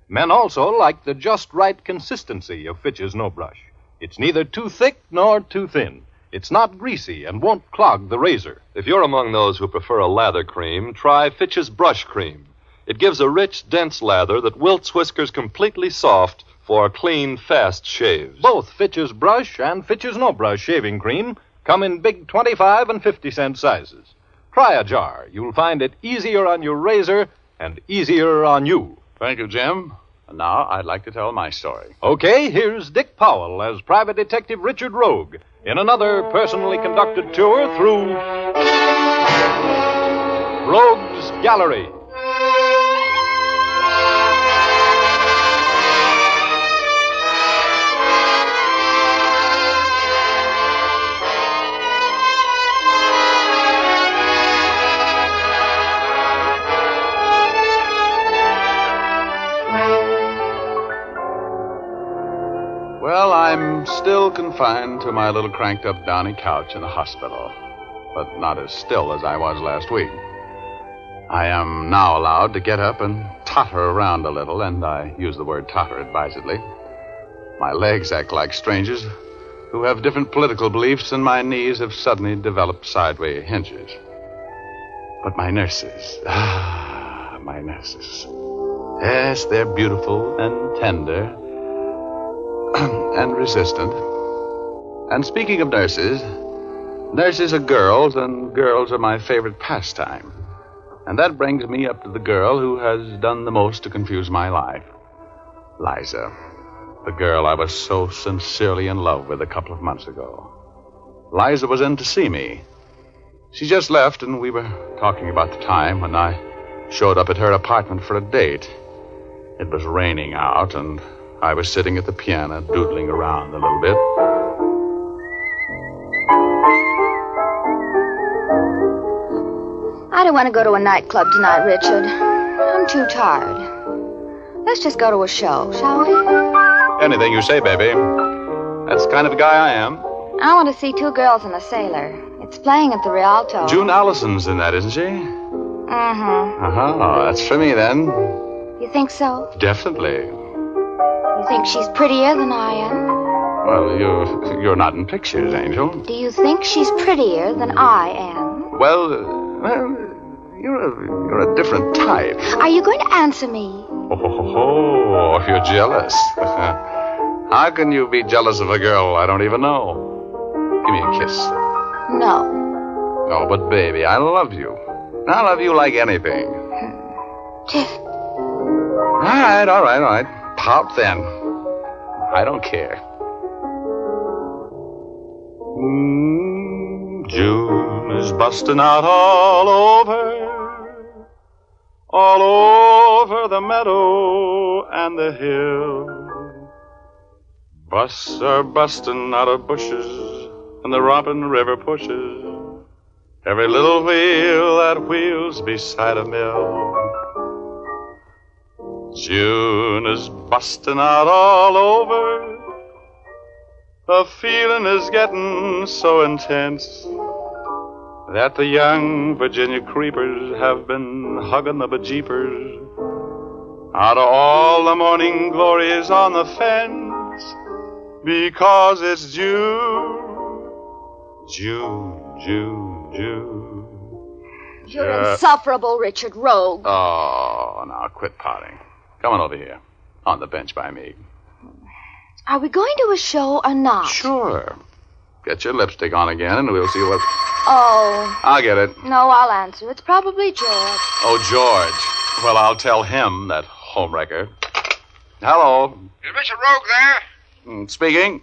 Men also like the just right consistency of Fitch's No Brush. It's neither too thick nor too thin. It's not greasy and won't clog the razor. If you're among those who prefer a lather cream, try Fitch's Brush Cream. It gives a rich, dense lather that wilts whiskers completely soft for clean, fast shaves. Both Fitch's Brush and Fitch's No Brush shaving cream come in big 25 and 50-cent sizes. Try a jar. You'll find it easier on your razor and easier on you. Thank you, Jim. And now I'd like to tell my story. Okay, here's Dick Powell as Private Detective Richard Rogue in another personally conducted tour through Rogue's Gallery. Well, I'm still confined to my little cranked-up downy couch in the hospital, but not as still as I was last week. I am now allowed to get up and totter around a little, and I use the word totter advisedly. My legs act like strangers who have different political beliefs, and my knees have suddenly developed sideways hinges. But my nurses, my nurses. Yes, they're beautiful and tender and resistant. And speaking of nurses, nurses are girls, and girls are my favorite pastime. And that brings me up to the girl who has done the most to confuse my life. Liza, the girl I was so sincerely in love with a couple of months ago. Liza was in to see me. She just left, and we were talking about the time when I showed up at her apartment for a date. It was raining out, and I was sitting at the piano, doodling around a little bit. I don't want to go to a nightclub tonight, Richard. I'm too tired. Let's just go to a show, shall we? Anything you say, baby. That's the kind of a guy I am. I want to see Two Girls and a Sailor. It's playing at the Rialto. June Allison's in that, isn't she? Uh-huh. Uh-huh. That's for me, then. You think so? Definitely. You think she's prettier than I am? Well, you're not in pictures, Angel. Do you think she's prettier than I am? Well, you're a different type. Are you going to answer me? Oh, you're jealous. How can you be jealous of a girl I don't even know? Give me a kiss. No. Oh, but baby, I love you. I love you like anything. Tiff. All right. Pout then. I don't care. June is busting out all over the meadow and the hill. Busts are busting out of bushes, and the romping river pushes every little wheel that wheels beside a mill. June is busting out all over. The feeling is getting so intense that the young Virginia creepers have been hugging the bejeepers out of all the morning glories on the fence, because it's June. Jew. You're insufferable, Richard Rogue. Oh, now quit pouting. Come on over here. On the bench by me. Are we going to a show or not? Sure. Get your lipstick on again and we'll see what... Oh. I'll get it. No, I'll answer. It's probably George. Oh, George. Well, I'll tell him, that homewrecker. Hello. Is Mr. Rogue there? Speaking.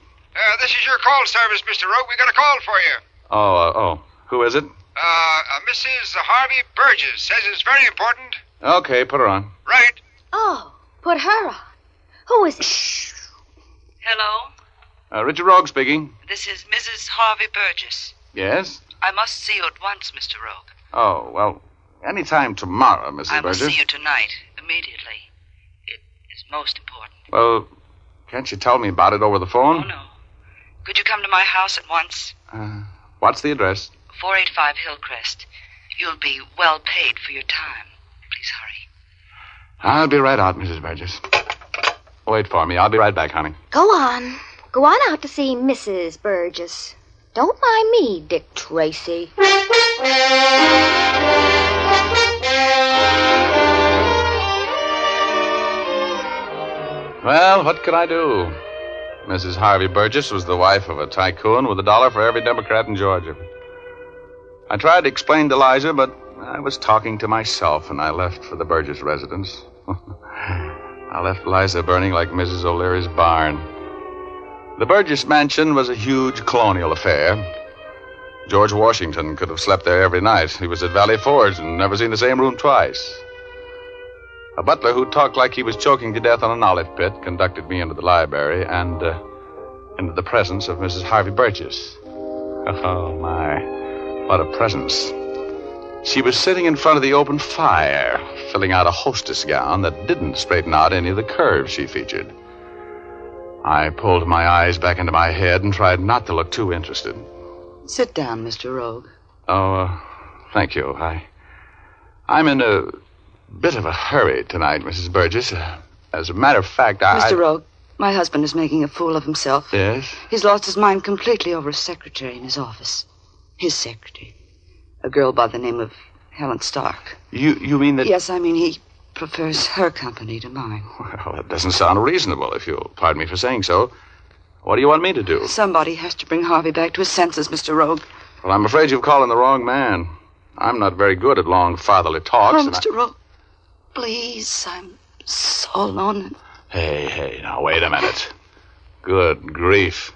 This is your call service, Mr. Rogue. We got a call for you. Oh. Who is it? Mrs. Harvey Burgess. Says it's very important. Okay, put her on. Right. Oh, put her on. Who is it? Shh. Hello? Richard Rogue speaking. This is Mrs. Harvey Burgess. Yes? I must see you at once, Mr. Rogue. Oh, well, anytime tomorrow, Mrs. I Burgess. must see you tonight, immediately. It is most important. Well, can't you tell me about it over the phone? Oh, no. Could you come to my house at once? What's the address? 485 Hillcrest. You'll be well paid for your time. Please hurry. I'll be right out, Mrs. Burgess. Wait for me. I'll be right back, honey. Go on. Go on out to see Mrs. Burgess. Don't mind me, Dick Tracy. Well, what could I do? Mrs. Harvey Burgess was the wife of a tycoon with $1 for every Democrat in Georgia. I tried to explain to Liza, but I was talking to myself, and I left for the Burgess residence. I left Liza burning like Mrs. O'Leary's barn. The Burgess mansion was a huge colonial affair. George Washington could have slept there every night. He was at Valley Forge and never seen the same room twice. A butler who talked like he was choking to death on an olive pit conducted me into the library and into the presence of Mrs. Harvey Burgess. Oh, my. What a presence. She was sitting in front of the open fire, filling out a hostess gown that didn't straighten out any of the curves she featured. I pulled my eyes back into my head and tried not to look too interested. Sit down, Mr. Rogue. Oh, thank you. I'm in a bit of a hurry tonight, Mrs. Burgess. As a matter of fact, Mr. Rogue, my husband is making a fool of himself. Yes? He's lost his mind completely over a secretary in his office. His secretary. A girl by the name of Helen Stark. You mean that... Yes, I mean he prefers her company to mine. Well, that doesn't sound reasonable, if you'll pardon me for saying so. What do you want me to do? Somebody has to bring Harvey back to his senses, Mr. Rogue. Well, I'm afraid you've called on the wrong man. I'm not very good at long fatherly talks. Oh, Mr. Rogue, please, I'm so alone. Hey, now, wait a minute. Good grief.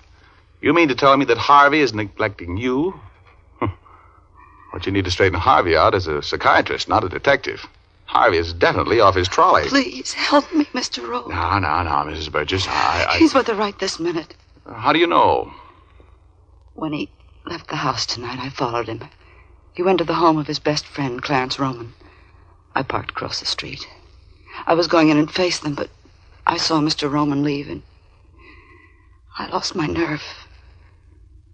You mean to tell me that Harvey is neglecting you? What you need to straighten Harvey out is a psychiatrist, not a detective. Harvey is definitely off his trolley. Please, help me, Mr. Rogue. No, Mrs. Burgess. He's with her right this minute. How do you know? When he left the house tonight, I followed him. He went to the home of his best friend, Clarence Roman. I parked across the street. I was going in and face them, but I saw Mr. Roman leave, and I lost my nerve.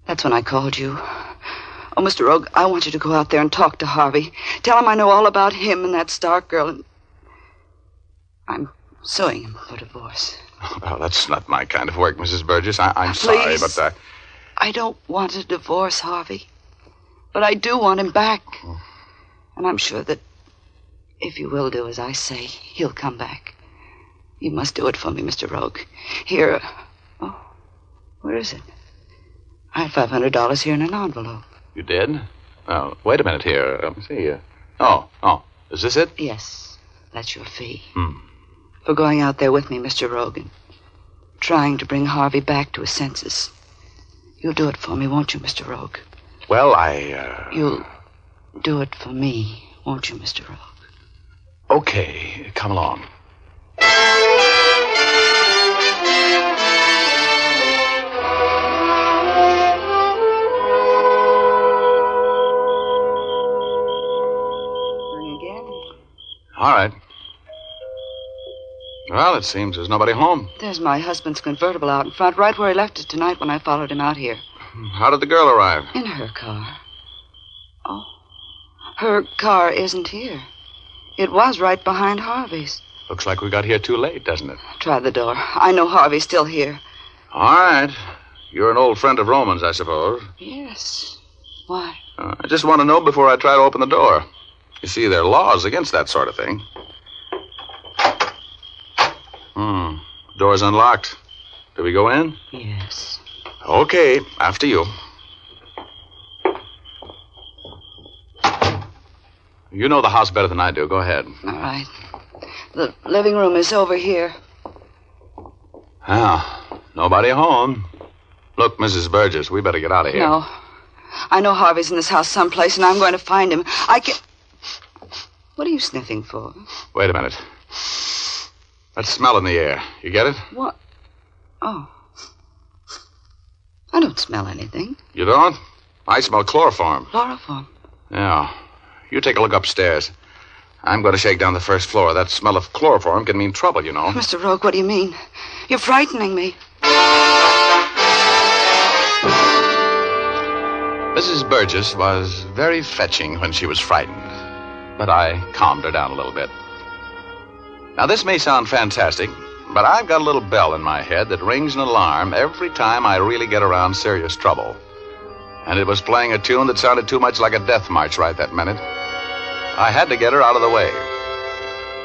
That's when I called you. Oh, Mr. Rogue, I want you to go out there and talk to Harvey. Tell him I know all about him and that Stark girl, and I'm suing him for divorce. Well, that's not my kind of work, Mrs. Burgess. I'm sorry, but... I don't want a divorce, Harvey. But I do want him back. And I'm sure that if you will do as I say, he'll come back. You must do it for me, Mr. Rogue. Here... Oh, where is it? I had $500 here in an envelope. You did? Oh, wait a minute here. Let me see. Oh, is this it? Yes, that's your fee. For going out there with me, Mr. Rogan. Trying to bring Harvey back to his senses. You'll do it for me, won't you, Mr. Rogue? Well, You'll do it for me, won't you, Mr. Rogue? Okay, come along. All right. Well, it seems there's nobody home. There's my husband's convertible out in front, right where he left it tonight when I followed him out here. How did the girl arrive? In her car. Oh. Her car isn't here. It was right behind Harvey's. Looks like we got here too late, doesn't it? Try the door. I know Harvey's still here. All right. You're an old friend of Roman's, I suppose. Yes. Why? I just want to know before I try to open the door. You see, there are laws against that sort of thing. Door's unlocked. Do we go in? Yes. Okay, after you. You know the house better than I do. Go ahead. All right. The living room is over here. Nobody home. Look, Mrs. Burgess, we better get out of here. No. I know Harvey's in this house someplace, and I'm going to find him. I can... What are you sniffing for? Wait a minute. That smell in the air. You get it? What? Oh. I don't smell anything. You don't? I smell chloroform. Chloroform? Yeah. You take a look upstairs. I'm going to shake down the first floor. That smell of chloroform can mean trouble, you know. Mr. Rogue, what do you mean? You're frightening me. Mrs. Burgess was very fetching when she was frightened, but I calmed her down a little bit. Now, this may sound fantastic, but I've got a little bell in my head that rings an alarm every time I really get around serious trouble. And it was playing a tune that sounded too much like a death march right that minute. I had to get her out of the way.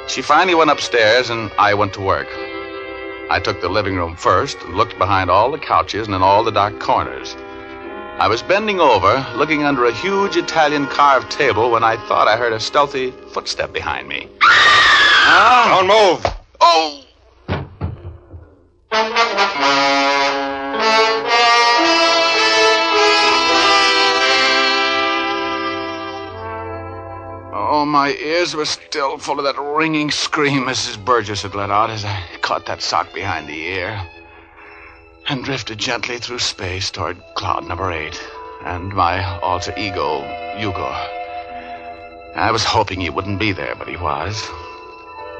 She finally went upstairs, and I went to work. I took the living room first and looked behind all the couches and in all the dark corners. I was bending over, looking under a huge Italian carved table when I thought I heard a stealthy footstep behind me. Don't move. Oh! Oh, my ears were still full of that ringing scream Mrs. Burgess had let out as I caught that sock behind the ear and drifted gently through space toward cloud number 8 and my alter ego, Igor. I was hoping he wouldn't be there, but he was.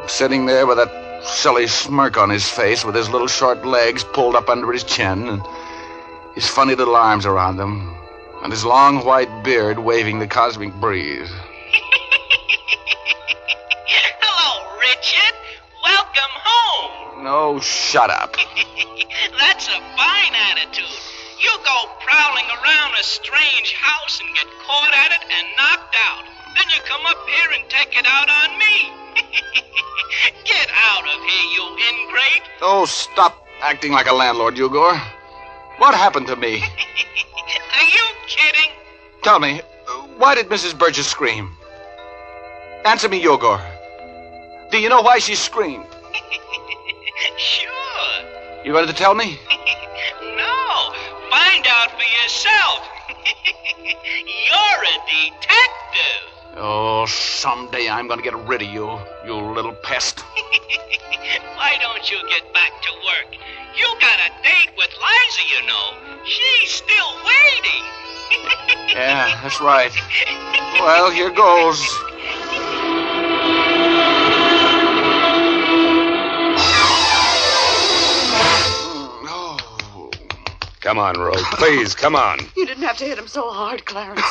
Sitting there with that silly smirk on his face with his little short legs pulled up under his chin and his funny little arms around them and his long white beard waving the cosmic breeze. Hello, Richard. Welcome home. No, shut up. That's a fine attitude. You go prowling around a strange house and get caught at it and knocked out. Then you come up here and take it out on me. Get out of here, you ingrate. Oh, stop acting like a landlord, Igor. What happened to me? Are you kidding? Tell me, why did Mrs. Burgess scream? Answer me, Igor. Do you know why she screamed? Sure. You ready to tell me? No, find out for yourself. You're a detective. Oh, someday I'm going to get rid of you, you little pest. Why don't you get back to work? You got a date with Liza, you know. She's still waiting. Yeah, that's right. Well, here goes. Come on, Rogue. Please, come on. You didn't have to hit him so hard, Clarence.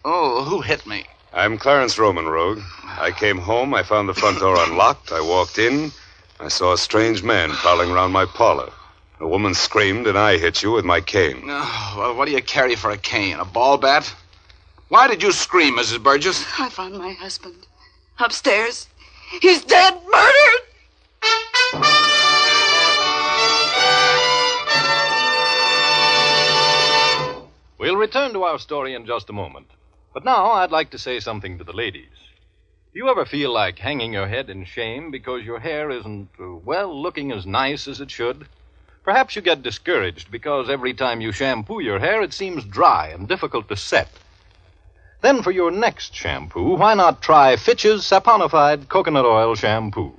Oh, who hit me? I'm Clarence Roman, Rogue. I came home, I found the front door unlocked, I walked in, I saw a strange man prowling around my parlor. A woman screamed, and I hit you with my cane. Oh, well, what do you carry for a cane? A ball bat? Why did you scream, Mrs. Burgess? I found my husband upstairs. He's dead, murdered. We'll return to our story in just a moment. But now I'd like to say something to the ladies. Do you ever feel like hanging your head in shame because your hair isn't, looking as nice as it should? Perhaps you get discouraged because every time you shampoo your hair, it seems dry and difficult to set. Then for your next shampoo, why not try Fitch's Saponified Coconut Oil Shampoo?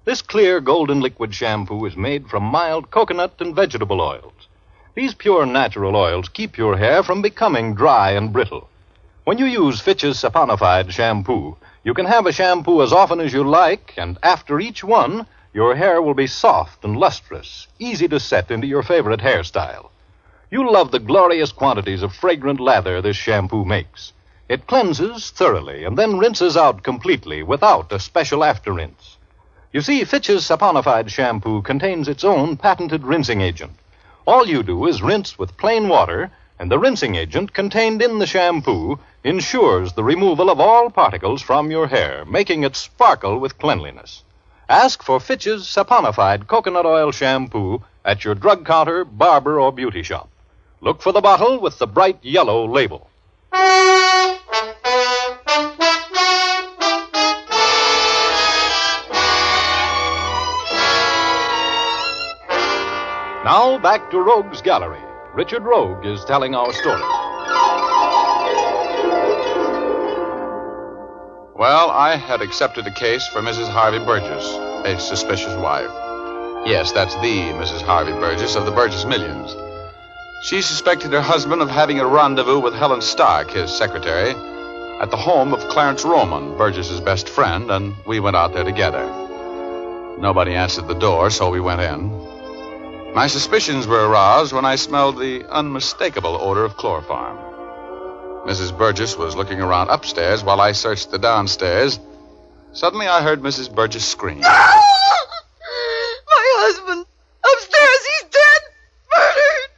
This clear golden liquid shampoo is made from mild coconut and vegetable oils. These pure natural oils keep your hair from becoming dry and brittle. When you use Fitch's Saponified shampoo, you can have a shampoo as often as you like, and after each one, your hair will be soft and lustrous, easy to set into your favorite hairstyle. You'll love the glorious quantities of fragrant lather this shampoo makes. It cleanses thoroughly and then rinses out completely without a special after-rinse. You see, Fitch's Saponified shampoo contains its own patented rinsing agent. All you do is rinse with plain water, And the rinsing agent contained in the shampoo ensures the removal of all particles from your hair, making it sparkle with cleanliness. Ask for Fitch's saponified coconut oil shampoo at your drug counter, barber, or beauty shop. Look for the bottle with the bright yellow label. Now back to Rogue's Gallery. Richard Rogue is telling our story. Well, I had accepted a case for Mrs. Harvey Burgess, a suspicious wife. Yes, that's the Mrs. Harvey Burgess of the Burgess Millions. She suspected her husband of having a rendezvous with Helen Stark, his secretary, at the home of Clarence Roman, Burgess's best friend, and we went out there together. Nobody answered the door, so we went in. My suspicions were aroused when I smelled the unmistakable odor of chloroform. Mrs. Burgess was looking around upstairs while I searched the downstairs. Suddenly I heard Mrs. Burgess scream. My husband! Upstairs! He's dead! Murdered!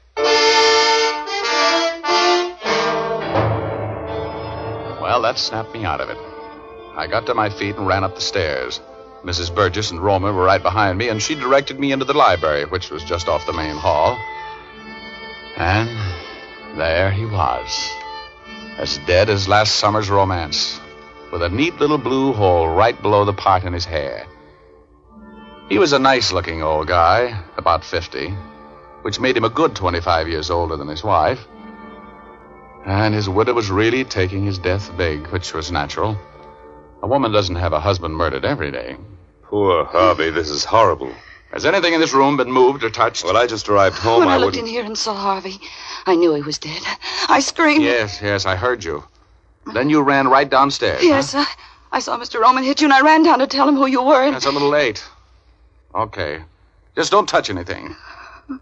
Well, that snapped me out of it. I got to my feet and ran up the stairs. Mrs. Burgess and Roma were right behind me, and she directed me into the library, which was just off the main hall. And there he was, as dead as last summer's romance, with a neat little blue hole right below the part in his hair. He was a nice-looking old guy, about 50, which made him a good 25 years older than his wife. And his widow was really taking his death big, which was natural. A woman doesn't have a husband murdered every day. Poor Harvey, this is horrible. Has anything in this room been moved or touched? Well, I just arrived home. When I looked in here and saw Harvey, I knew he was dead. I screamed. Yes, I heard you. Then you ran right downstairs. Yes, huh? I saw Mr. Roman hit you, and I ran down to tell him who you were. That's a little late. Okay. Just don't touch anything.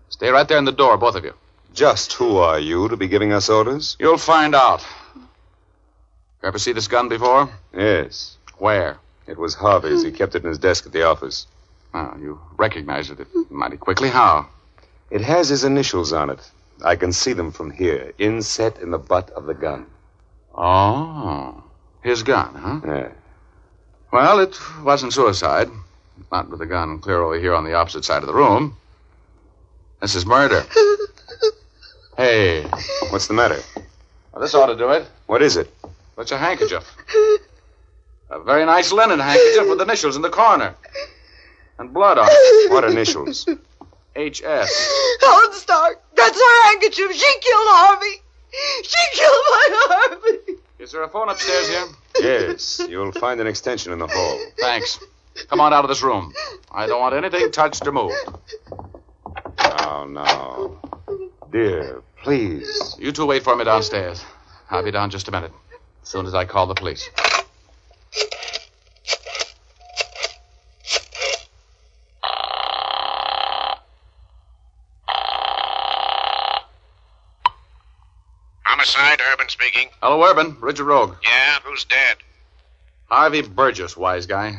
Stay right there in the door, both of you. Just who are you to be giving us orders? You'll find out. You ever see this gun before? Yes. Where? It was Harvey's. He kept it in his desk at the office. Oh, you recognized it mighty quickly. How? It has his initials on it. I can see them from here, inset in the butt of the gun. Oh, his gun, huh? Yeah. Well, it wasn't suicide. Not with the gun clear over here on the opposite side of the room. This is murder. Hey. What's the matter? Well, this ought to do it. What is it? It's a handkerchief. A very nice linen handkerchief with initials in the corner. And blood on it. What initials? H.S. Helen Stark. That's her handkerchief. She killed Harvey. She killed my Harvey. Is there a phone upstairs here? Yes. You'll find an extension in the hall. Thanks. Come on out of this room. I don't want anything touched or moved. No. Dear, please. You two wait for me downstairs. I'll be down just a minute. As soon as I call the police. Homicide, Urban speaking. Hello, Urban. Richard Rogue. Yeah, who's dead? Harvey Burgess, wise guy.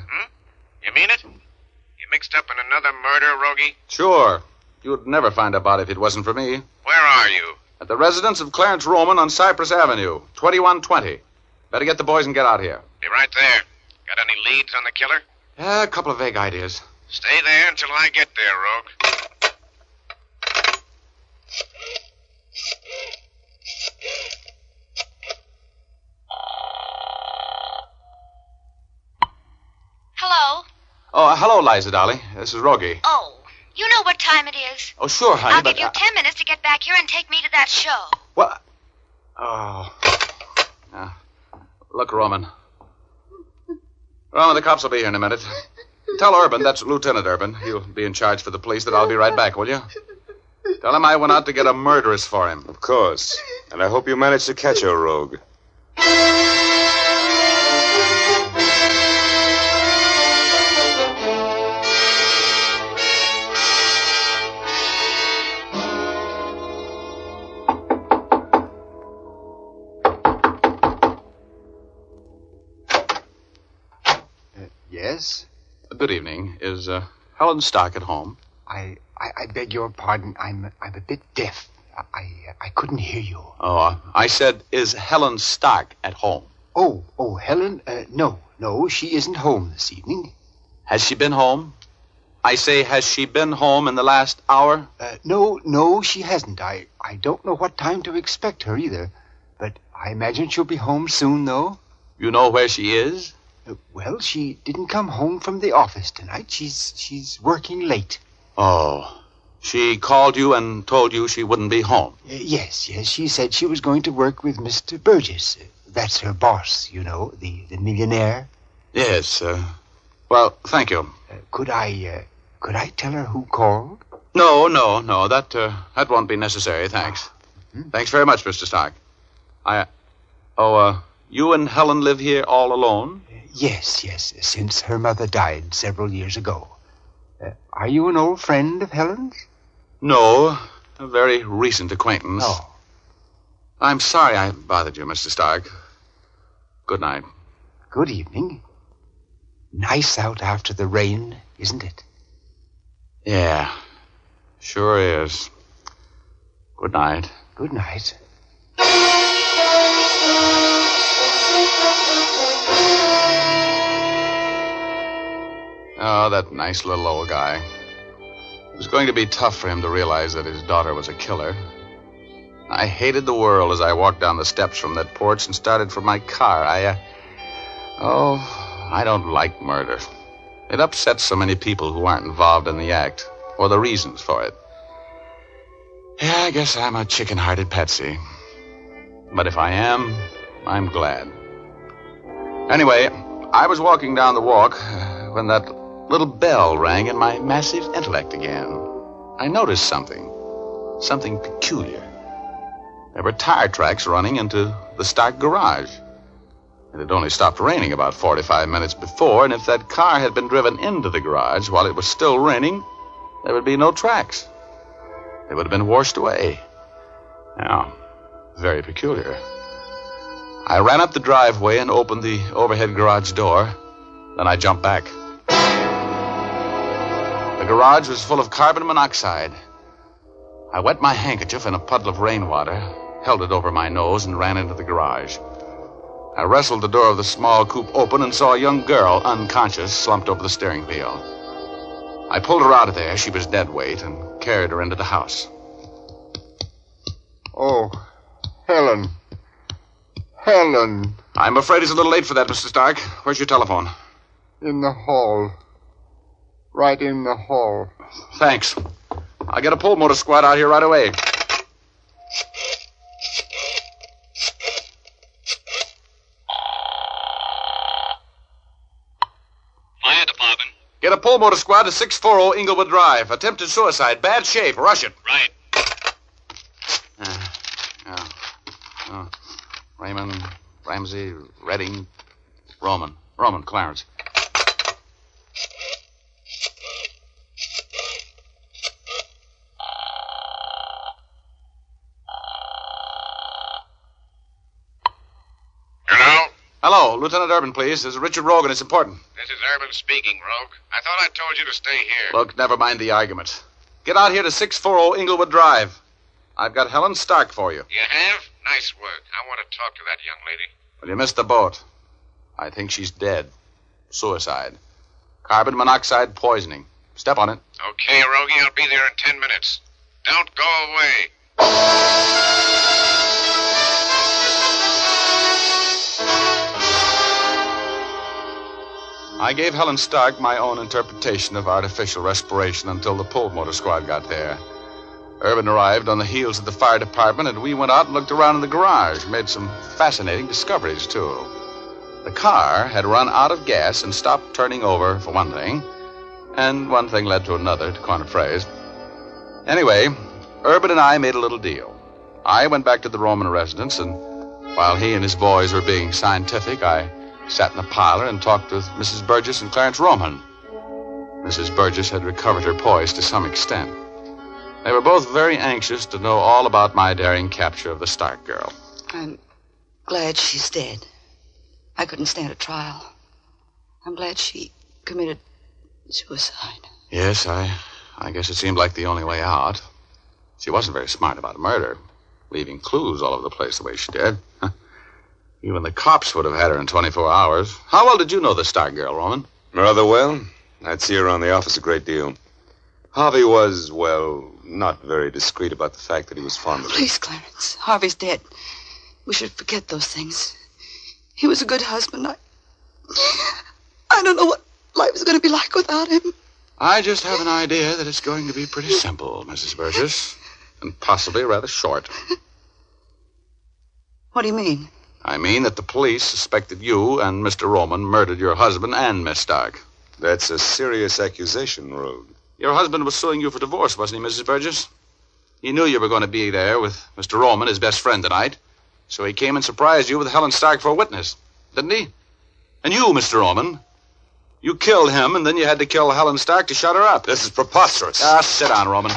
You mean it? You mixed up in another murder, Rogie? Sure. You'd never find a body if it wasn't for me. Where are you? At the residence of Clarence Roman on Cypress Avenue, 2120. Better get the boys and get out here. Be right there. Got any leads on the killer? Yeah, a couple of vague ideas. Stay there until I get there, Rogue. Hello? Oh, hello, Liza, Dolly. This is Rogie. Oh, you know what time it is. Oh, sure, honey, I'll but... give you 10 minutes to get back here and take me to that show. What? Oh. Look, Roman. Roman, the cops will be here in a minute. Tell Urban, that's Lieutenant Urban. He'll be in charge for the police, that I'll be right back, will you? Tell him I went out to get a murderess for him. Of course. And I hope you managed to catch her, Rogue. Yes? Good evening. Is Helen Stark at home? I beg your pardon. I'm a bit deaf. I couldn't hear you. Oh, I said, is Helen Stark at home? Oh, Helen? No, she isn't home this evening. Has she been home? I say, has she been home in the last hour? No, she hasn't. I don't know what time to expect her either. But I imagine she'll be home soon, though. You know where she is? Well, she didn't come home from the office tonight. She's working late. Oh, she called you and told you she wouldn't be home? Yes. She said she was going to work with Mr. Burgess. That's her boss, you know, the millionaire. Yes, well, thank you. Could I tell her who called? No, that won't be necessary, thanks. Thanks very much, Mr. Stark. You and Helen live here all alone? Yes, since her mother died several years ago. Are you an old friend of Helen's? No, a very recent acquaintance. Oh. I'm sorry I bothered you, Mr. Stark. Good night. Good evening. Nice out after the rain, isn't it? Yeah, sure is. Good night. Good night. Oh, that nice little old guy. It was going to be tough for him to realize that his daughter was a killer. I hated the world as I walked down the steps from that porch and started for my car. I don't like murder. It upsets so many people who aren't involved in the act, or the reasons for it. Yeah, I guess I'm a chicken-hearted patsy. But if I am, I'm glad. Anyway, I was walking down the walk when that little bell rang in my massive intellect again. I noticed something peculiar. There were tire tracks running into the Stark garage. It had only stopped raining about 45 minutes before, and if that car had been driven into the garage while it was still raining, there would be no tracks. They would have been washed away. Now, very peculiar. I ran up the driveway and opened the overhead garage door. Then I jumped back. The garage was full of carbon monoxide. I wet my handkerchief in a puddle of rainwater, held it over my nose, and ran into the garage. I wrestled the door of the small coupe open and saw a young girl, unconscious, slumped over the steering wheel. I pulled her out of there. She was dead weight, and carried her into the house. Oh, Helen. Helen. I'm afraid it's a little late for that, Mr. Stark. Where's your telephone? In the hall. Right in the hall. Thanks. I'll get a pull motor squad out here right away. Fire department. Get a pull motor squad to 640 Inglewood Drive. Attempted suicide. Bad shape. Rush it. Right. Raymond, Ramsey, Redding, Roman, Clarence. Hello, Lieutenant Urban, please. This is Richard Rogan. It's important. This is Urban speaking, Rogue. I thought I told you to stay here. Look, never mind the argument. Get out here to 640 Inglewood Drive. I've got Helen Stark for you. You have? Nice work. I want to talk to that young lady. Well, you missed the boat. I think she's dead. Suicide. Carbon monoxide poisoning. Step on it. Okay, Rogie, I'll be there in 10 minutes. Don't go away. I gave Helen Stark my own interpretation of artificial respiration until the pull motor squad got there. Urban arrived on the heels of the fire department, and we went out and looked around in the garage. Made some fascinating discoveries, too. The car had run out of gas and stopped turning over, for one thing. And one thing led to another, to coin a phrase. Anyway, Urban and I made a little deal. I went back to the Roman residence, and while he and his boys were being scientific, I sat in the parlor and talked with Mrs. Burgess and Clarence Roman. Mrs. Burgess had recovered her poise to some extent. They were both very anxious to know all about my daring capture of the Stark girl. I'm glad she's dead. I couldn't stand a trial. I'm glad she committed suicide. Yes, I guess it seemed like the only way out. She wasn't very smart about murder, leaving clues all over the place the way she did. Even the cops would have had her in 24 hours. How well did you know the Stark girl, Roman? Rather well. I'd see her around the office a great deal. Harvey was, well, not very discreet about the fact that he was fond of her. Please, Clarence. Harvey's dead. We should forget those things. He was a good husband. I don't know what life is going to be like without him. I just have an idea that it's going to be pretty simple, Mrs. Burgess, and possibly rather short. What do you mean? I mean that the police suspected you and Mr. Roman murdered your husband and Miss Stark. That's a serious accusation, Rogue. Your husband was suing you for divorce, wasn't he, Mrs. Burgess? He knew you were going to be there with Mr. Roman, his best friend, tonight. So he came and surprised you with Helen Stark for a witness, didn't he? And you, Mr. Roman, you killed him, and then you had to kill Helen Stark to shut her up. This is preposterous. Sit down, Roman.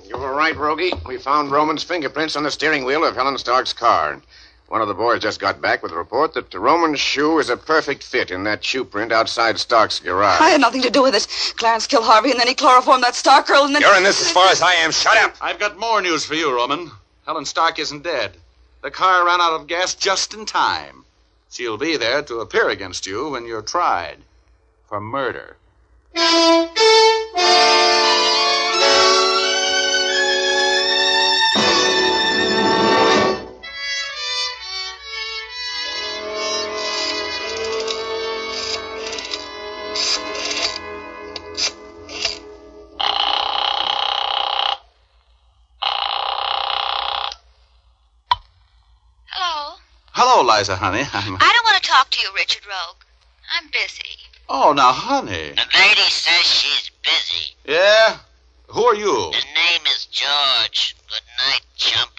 You were right, Rogie. We found Roman's fingerprints on the steering wheel of Helen Stark's car. One of the boys just got back with a report that Roman's shoe is a perfect fit in that shoe print outside Stark's garage. I had nothing to do with it. Clarence killed Harvey, and then he chloroformed that Stark girl, and then... You're in this as far as I am. Shut up! I've got more news for you, Roman. Helen Stark isn't dead. The car ran out of gas just in time. She'll be there to appear against you when you're tried for murder. Hello, Liza, honey. I don't want to talk to you, Richard Rogue. I'm busy. Oh, now, honey. The lady says she's busy. Yeah? Who are you? His name is George. Good night, chump.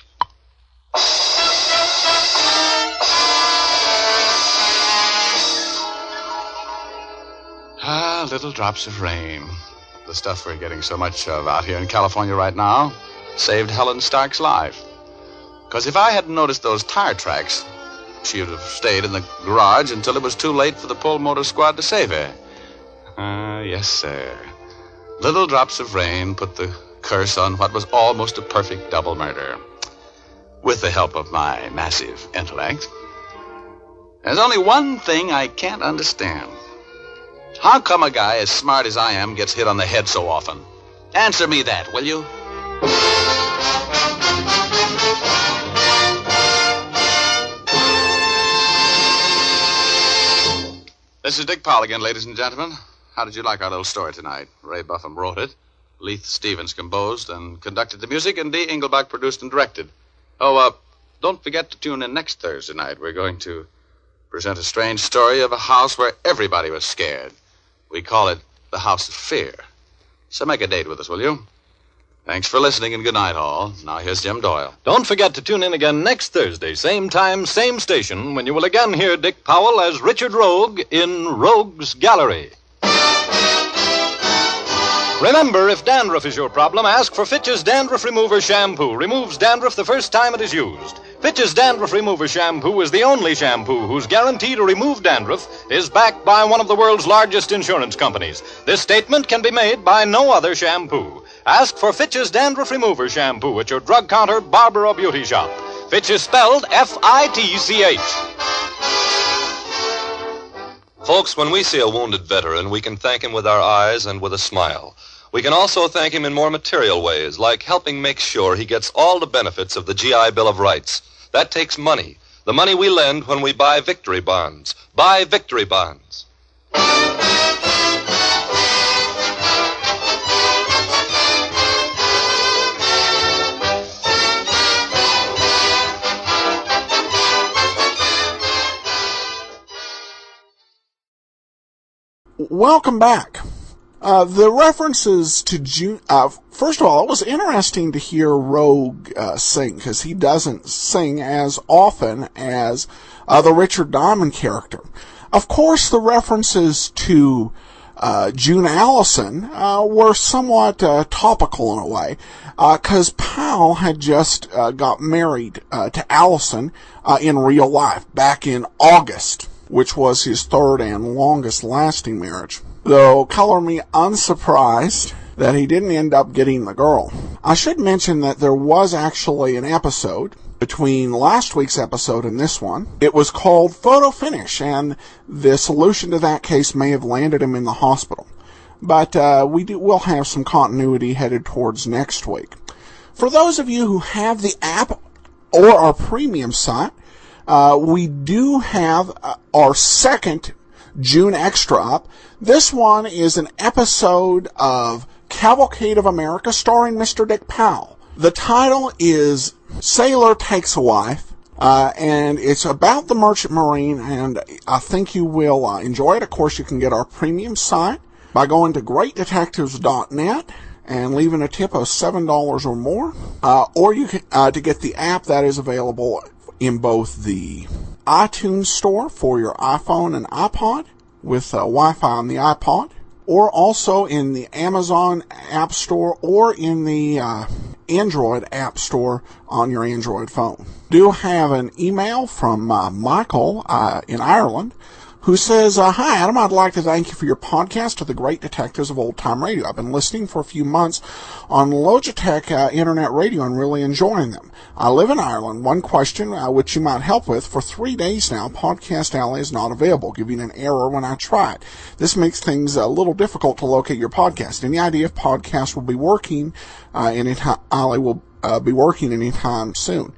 Little drops of rain. The stuff we're getting so much of out here in California right now saved Helen Stark's life. Because if I hadn't noticed those tire tracks, she would have stayed in the garage until it was too late for the pull motor squad to save her. Yes, sir. Little drops of rain put the curse on what was almost a perfect double murder. With the help of my massive intellect. There's only one thing I can't understand. How come a guy as smart as I am gets hit on the head so often? Answer me that, will you? This is Dick Powell again, ladies and gentlemen. How did you like our little story tonight? Ray Buffum wrote it, Leith Stevens composed and conducted the music, and Dee Engelbach produced and directed. Don't forget to tune in next Thursday night. We're going to present a strange story of a house where everybody was scared. We call it the House of Fear. So make a date with us, will you? Thanks for listening, and good night, all. Now here's Jim Doyle. Don't forget to tune in again next Thursday, same time, same station, when you will again hear Dick Powell as Richard Rogue in Rogue's Gallery. Remember, if dandruff is your problem, ask for Fitch's Dandruff Remover Shampoo. Removes dandruff the first time it is used. Fitch's Dandruff Remover Shampoo is the only shampoo whose guarantee to remove dandruff is backed by one of the world's largest insurance companies. This statement can be made by no other shampoo. Ask for Fitch's Dandruff Remover Shampoo at your drug counter, barber, or beauty shop. Fitch is spelled F-I-T-C-H. Folks, when we see a wounded veteran, we can thank him with our eyes and with a smile. We can also thank him in more material ways, like helping make sure he gets all the benefits of the GI Bill of Rights. That takes money. The money we lend when we buy victory bonds. Buy victory bonds. Welcome back. The references to June, first of all, it was interesting to hear Rogue sing, because he doesn't sing as often as the Richard Diamond character. Of course, the references to June Allison were somewhat topical in a way, because Powell had just got married to Allison in real life back in August, which was his third and longest lasting marriage. Though, color me unsurprised that he didn't end up getting the girl. I should mention that there was actually an episode between last week's episode and this one. It was called Photo Finish, and the solution to that case may have landed him in the hospital. But we'll have some continuity headed towards next week. For those of you who have the app or our premium site, we do have our second June Extra up. This one is an episode of Cavalcade of America starring Mr. Dick Powell. The title is Sailor Takes a Wife, and it's about the Merchant Marine, and I think you will enjoy it. Of course, you can get our premium site by going to greatdetectives.net and leaving a tip of $7 or more, or you can to get the app that is available in both the iTunes store for your iPhone and iPod with Wi-Fi on the iPod, or also in the Amazon App Store or in the Android App Store on your Android phone. Do have an email from Michael in Ireland, who says, Hi, Adam, I'd like to thank you for your podcast to the Great Detectives of Old Time Radio. I've been listening for a few months on Logitech Internet Radio and really enjoying them. I live in Ireland. One question which you might help with. For 3 days now, Podcast Alley is not available, giving an error when I try it. This makes things a little difficult to locate your podcast. Any idea if podcast will be working, Alley will be working anytime soon?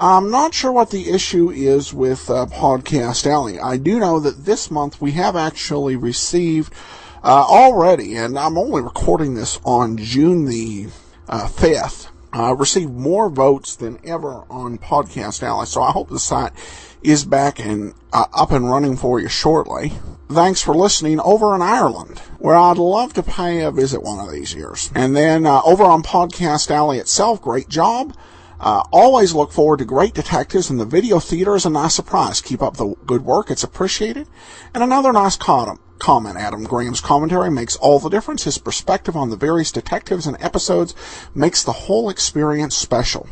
I'm not sure what the issue is with Podcast Alley. I do know that this month we have actually received already, and I'm only recording this on June the 5th, received more votes than ever on Podcast Alley. So I hope the site is back and up and running for you shortly. Thanks for listening over in Ireland, where I'd love to pay a visit one of these years. And then over on Podcast Alley itself, great job. Always look forward to Great Detectives, and the video theater is a nice surprise. Keep up the good work. It's appreciated. And another nice comment. Adam Graham's commentary makes all the difference. His perspective on the various detectives and episodes makes the whole experience special.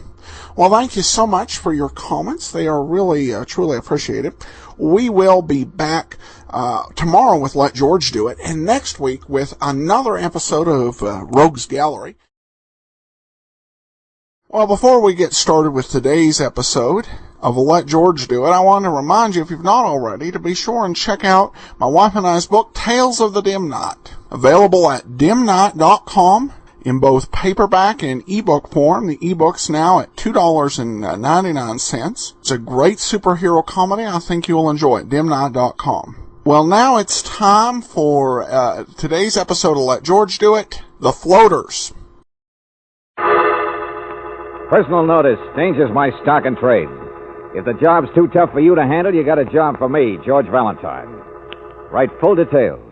Well, thank you so much for your comments. They are really, truly appreciated. We will be back tomorrow with Let George Do It, and next week with another episode of Rogues Gallery. Well, before we get started with today's episode of Let George Do It, I want to remind you, if you've not already, to be sure and check out my wife and I's book, Tales of the Dim Night, available at dimnight.com in both paperback and ebook form. The ebook's now at $2.99. It's a great superhero comedy. I think you'll enjoy it. dimnight.com. Well, now it's time for today's episode of Let George Do It, The Floaters. Personal notice, changes my stock and trade. If the job's too tough for you to handle, you got a job for me, George Valentine. Write full details.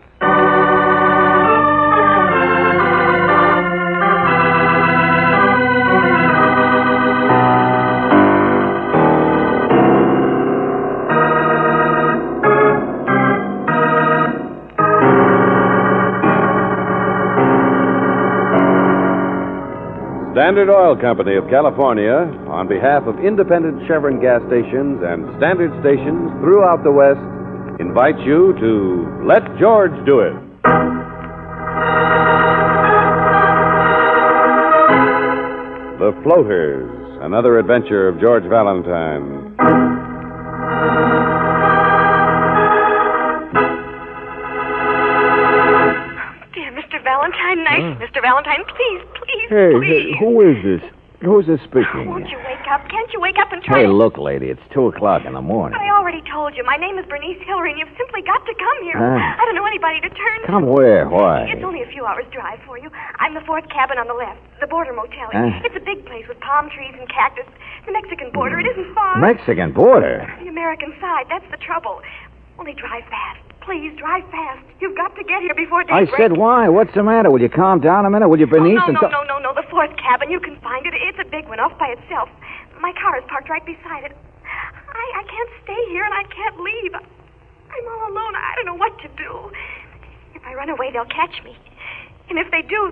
Standard Oil Company of California, on behalf of independent Chevron gas stations and standard stations throughout the West, invites you to Let George Do It. The Floaters, another adventure of George Valentine. Dear Mr. Valentine, nice Mr. Valentine, please. Hey, who is this? Who's this speaking? Won't you wake up? Can't you wake up and try Hey, look, lady, it's 2 o'clock in the morning. I already told you. My name is Bernice Hillary, and you've simply got to come here. I don't know anybody to turn to. Come where? Why? It's only a few hours' drive for you. I'm the 4th cabin on the left, the border motel. It's a big place with palm trees and cactus. The Mexican border. It isn't far. Mexican border? The American side. That's the trouble. Only drive fast. Please, drive fast. You've got to get here before daybreak. I said why? What's the matter? Will you calm down a minute? Will you, Bernice? No. The 4th cabin. You can find it. It's a big one off by itself. My car is parked right beside it. I can't stay here, and I can't leave. I'm all alone. I don't know what to do. If I run away, they'll catch me. And if they do,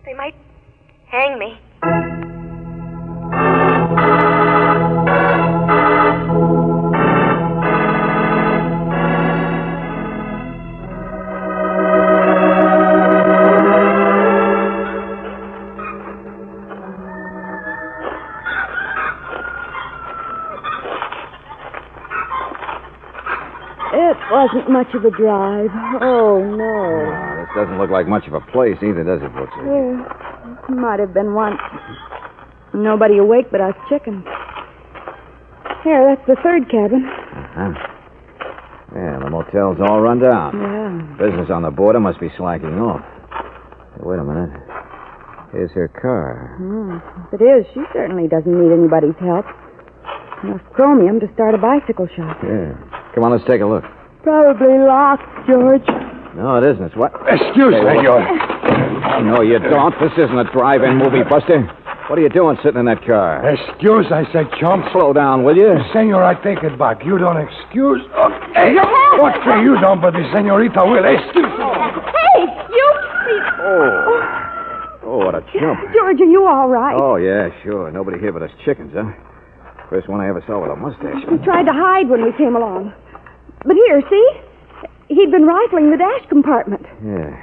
they might hang me. wasn't much of a drive. Oh, no. This doesn't look like much of a place either, does it, Brooksie? Yeah, might have been once. Nobody awake but us chickens. Here, that's the third cabin. Uh-huh. Yeah, the motel's all run down. Yeah. Business on the border must be slacking off. Hey, wait a minute. Here's her car. If it is, she certainly doesn't need anybody's help. Enough chromium to start a bicycle shop. Yeah. Come on, let's take a look. Probably locked, George. No, it isn't. It's what? Excuse me, senor. No, you don't. This isn't a drive-in movie, Buster. What are you doing sitting in that car? Excuse, I said, chump. Slow down, will you? Senor, I take it back. You don't excuse. Oh, hey, what can you don't, but the senorita will. Excuse me. Hey, you... Oh, what a chump. George, are you all right? Oh, yeah, sure. Nobody here but us chickens, huh? First one I ever saw with a mustache. He tried to hide when we came along. But here, see? He'd been rifling the dash compartment. Yeah.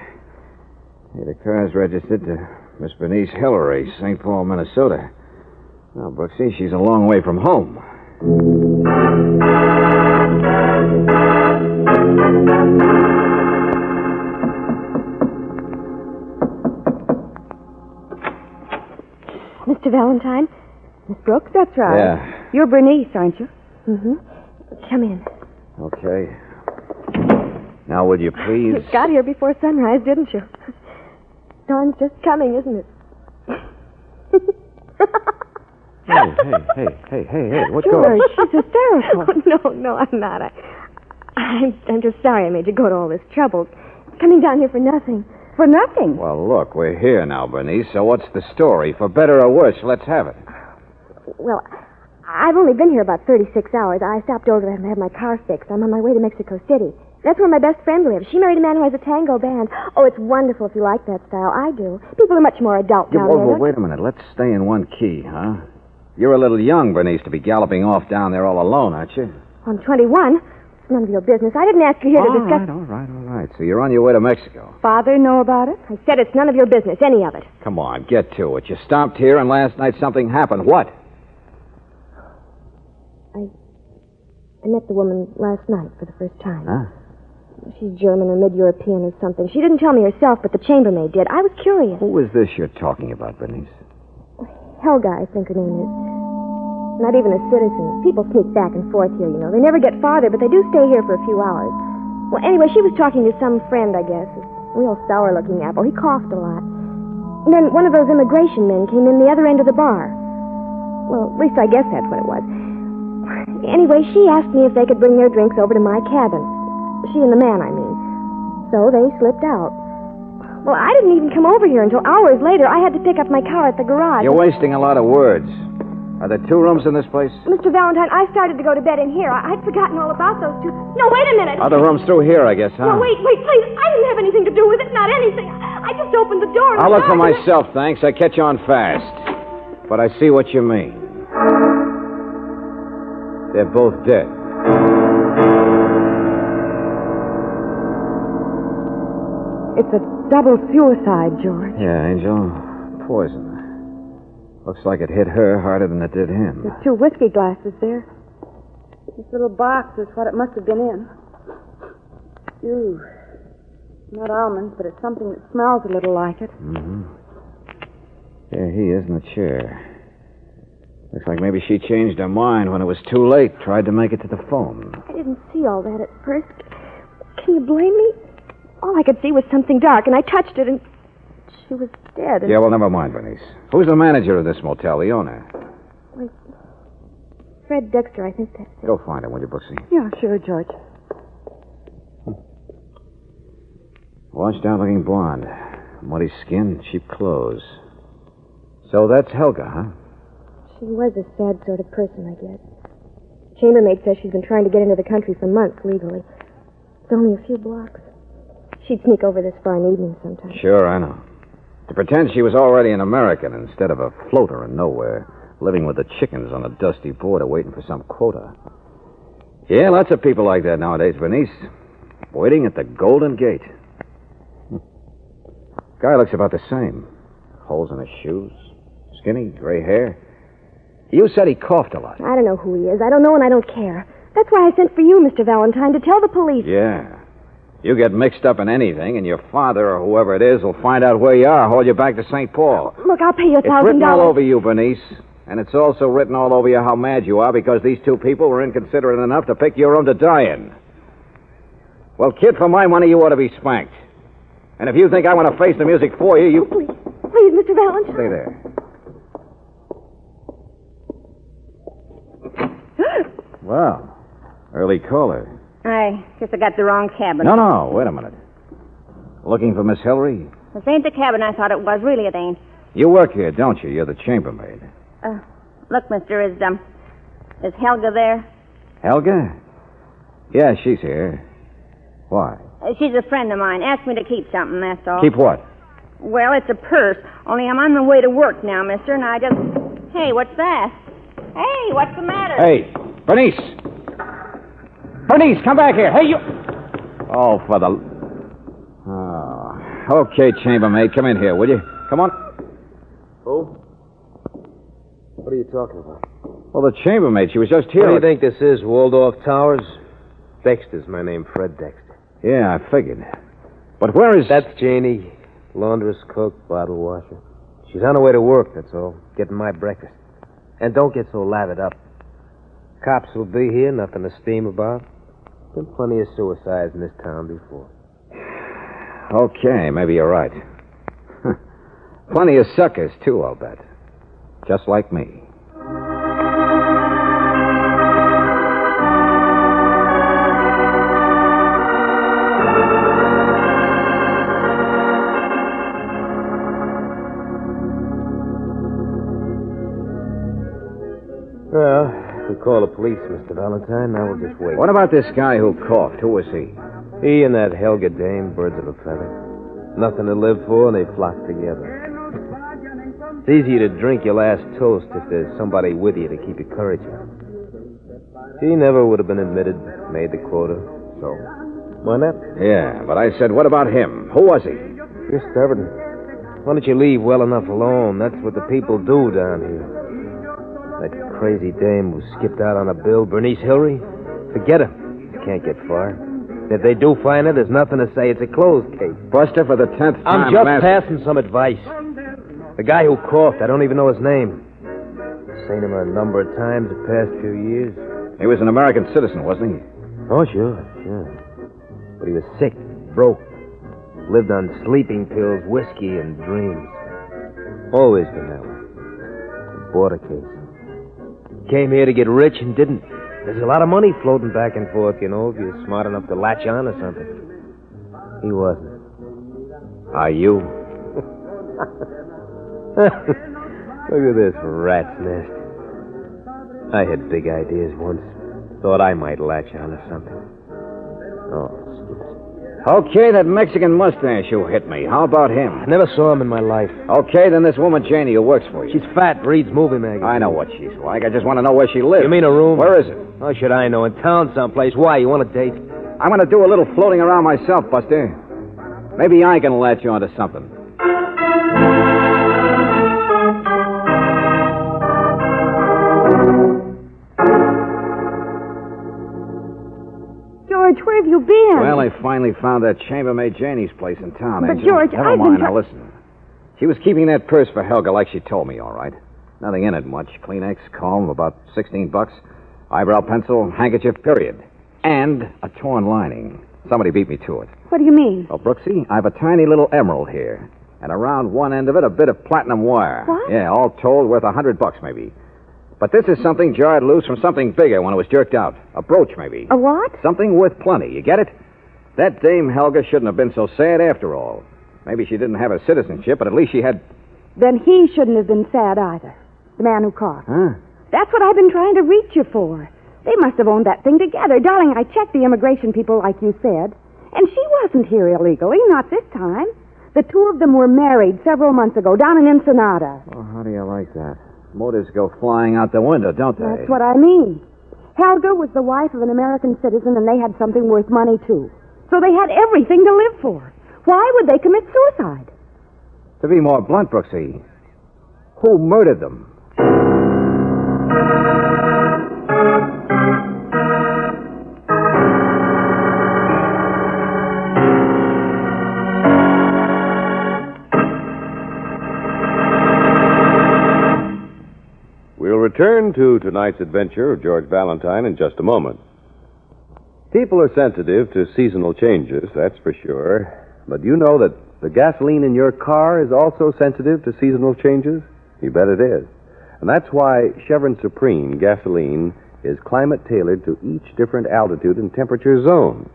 Hey, the car's registered to Miss Bernice Hillary, St. Paul, Minnesota. Well, Brooksie, she's a long way from home. Mr. Valentine? Miss Brooks, that's right. Yeah. You're Bernice, aren't you? Mm-hmm. Come in. Okay. Now, would you please... You got here before sunrise, didn't you? Dawn's just coming, isn't it? Hey, what's George, going on? she's hysterical. No, I'm not. I'm just sorry I made you go to all this trouble. Coming down here for nothing. For nothing? Well, look, we're here now, Bernice, so what's the story? For better or worse, let's have it. Well, I've only been here about 36 hours. I stopped over to have my car fixed. I'm on my way to Mexico City. That's where my best friend lives. She married a man who has a tango band. Oh, it's wonderful if you like that style. I do. People are much more adult down there. Wait a minute. Let's stay in one key, huh? You're a little young, Bernice, to be galloping off down there all alone, aren't you? I'm 21. It's none of your business. I didn't ask you here to discuss... All right. So you're on your way to Mexico. Father know about it? I said it's none of your business, any of it. Come on, get to it. You stopped here, and last night something happened. What? I met the woman last night for the first time. Huh? She's German or mid-European or something. She didn't tell me herself, but the chambermaid did. I was curious. Who is this you're talking about, Bernice? Helga, I think her name is. Not even a citizen. People sneak back and forth here, you know. They never get farther, but they do stay here for a few hours. Well, anyway, she was talking to some friend, I guess. A real sour-looking apple. He coughed a lot. And then one of those immigration men came in the other end of the bar. Well, at least I guess that's what it was. Anyway, she asked me if they could bring their drinks over to my cabin. She and the man, I mean. So they slipped out. Well, I didn't even come over here until hours later. I had to pick up my car at the garage. You're wasting a lot of words. Are there 2 rooms in this place? Mr. Valentine, I started to go to bed in here. I'd forgotten all about those 2. No, wait a minute. Other rooms through here, I guess, huh? No, wait, please. I didn't have anything to do with it. Not anything. I just opened the door. I'll look for myself, thanks. I catch on fast. But I see what you mean. They're both dead. It's a double suicide, George. Yeah, Angel. Poison. Looks like it hit her harder than it did him. There's 2 whiskey glasses there. This little box is what it must have been in. Ooh. Not almonds, but it's something that smells a little like it. Mm-hmm. There he is in the chair. Looks like maybe she changed her mind when it was too late. Tried to make it to the phone. I didn't see all that at first. Can you blame me? All I could see was something dark, and I touched it, and she was dead. Yeah, well, never mind, Bernice. Who's the manager of this motel, the owner? Wait. Fred Dexter, I think that's it. Go find him, will you, Brooksie? Yeah, sure, George. Washed out looking blonde. Muddy skin, cheap clothes. So that's Helga, huh? She was a sad sort of person, I guess. Chambermaid says she's been trying to get into the country for months legally. It's only a few blocks. She'd sneak over this far in evenings sometimes. Sure, I know. To pretend she was already an American instead of a floater in nowhere, living with the chickens on a dusty border waiting for some quota. Yeah, lots of people like that nowadays, Bernice. Waiting at the Golden Gate. Guy looks about the same. Holes in his shoes. Skinny, gray hair. You said he coughed a lot. I don't know who he is. I don't know and I don't care. That's why I sent for you, Mr. Valentine, to tell the police. Yeah. You get mixed up in anything, and your father or whoever it is will find out where you are, haul you back to St. Paul. Look, I'll pay you $1,000. It's written all over you, Bernice. And it's also written all over you how mad you are because these two people were inconsiderate enough to pick your room to die in. Well, kid, for my money, you ought to be spanked. And if you think I want to face the music for you, Please, Mr. Valentine. Stay there. Well, early caller. I guess I got the wrong cabin. No, wait a minute. Looking for Miss Hillary? This ain't the cabin I thought it was. Really, it ain't. You work here, don't you? You're the chambermaid. Look, mister, is Helga there? Helga? Yeah, she's here. Why? She's a friend of mine. Asked me to keep something, that's all. Keep what? Well, it's a purse. Only I'm on the way to work now, mister, and I just... Hey, what's that? Hey, what's the matter? Hey, Bernice! Bernice, come back here. Hey, you... Oh, for the... Oh. Okay, chambermaid, come in here, will you? Come on. Who? What are you talking about? Well, the chambermaid, she was just here. What do you think this is, Waldorf Towers? Dexter's my name, Fred Dexter. Yeah, I figured. But where is... That's Janie, laundress, cook, bottle washer. She's on her way to work, that's all. Getting my breakfast. And don't get so lathered up. Cops will be here, nothing to steam about. Been plenty of suicides in this town before. Okay, maybe you're right. Plenty of suckers, too, I'll bet. Just like me. Well, we call the police, Mr. Valentine. Now we'll just wait. What about this guy who coughed? Who was he? He and that Helga dame, birds of a feather. Nothing to live for, and they flock together. It's easier to drink your last toast if there's somebody with you to keep your courage up. He never would have been admitted, made the quota, so why not? Yeah, but I said, what about him? Who was he? You're stubborn. Why don't you leave well enough alone? That's what the people do down here. That crazy dame who skipped out on a bill, Bernice Hillary, forget her. You can't get far. If they do find her, there's nothing to say. It's a closed case. Buster, for the 10th time... I'm just passing some advice. The guy who coughed, I don't even know his name. Seen him a number of times the past few years. He was an American citizen, wasn't he? Oh, sure. But he was sick, broke. Lived on sleeping pills, whiskey, and dreams. Always been that way. A border case. Came here to get rich and didn't. There's a lot of money floating back and forth, you know, if you're smart enough to latch on to something. He wasn't. Are you? Look at this rat's nest. I had big ideas once. Thought I might latch on to something. Oh, Okay, that Mexican mustache who hit me. How about him? I never saw him in my life. Okay, then this woman Janie who works for you. She's fat, reads movie magazines. I know what she's like. I just want to know where she lives. You mean a room? Where is it? How should I know? In town someplace. Why? You want a date? I'm going to do a little floating around myself, Buster. Maybe I can latch you onto something. George, where have you been? Well, I finally found that chambermaid Janie's place in town, But, Angel. George, Never I've been mind, now listen. She was keeping that purse for Helga like she told me, all right. Nothing in it much. Kleenex, comb, about $16. Eyebrow pencil, handkerchief, period. And a torn lining. Somebody beat me to it. What do you mean? Well, Brooksie, I have a tiny little emerald here. And around one end of it, a bit of platinum wire. What? Yeah, all told, worth $100 maybe. But this is something jarred loose from something bigger when it was jerked out. A brooch, maybe. A what? Something worth plenty. You get it? That dame Helga shouldn't have been so sad after all. Maybe she didn't have a citizenship, but at least she had... Then he shouldn't have been sad either. The man who caught. Huh? That's what I've been trying to reach you for. They must have owned that thing together. Darling, I checked the immigration people like you said. And she wasn't here illegally, not this time. The two of them were married several months ago down in Ensenada. Well, how do you like that? Motives go flying out the window, don't they? That's what I mean. Helga was the wife of an American citizen, and they had something worth money, too. So they had everything to live for. Why would they commit suicide? To be more blunt, Brooksie, who murdered them? return to tonight's adventure of George Valentine in just a moment. People are sensitive to seasonal changes, that's for sure. But you know that the gasoline in your car is also sensitive to seasonal changes? You bet it is. And that's why Chevron Supreme gasoline is climate tailored to each different altitude and temperature zone.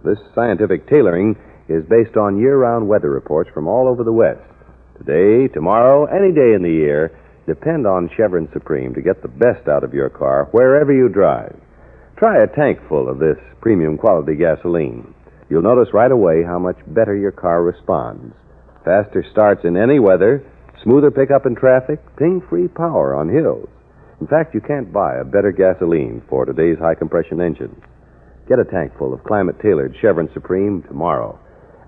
This scientific tailoring is based on year-round weather reports from all over the West. Today, tomorrow, any day in the year, depend on Chevron Supreme to get the best out of your car wherever you drive. Try a tank full of this premium quality gasoline. You'll notice right away how much better your car responds. Faster starts in any weather, smoother pickup in traffic, ping-free power on hills. In fact, you can't buy a better gasoline for today's high-compression engines. Get a tank full of climate-tailored Chevron Supreme tomorrow.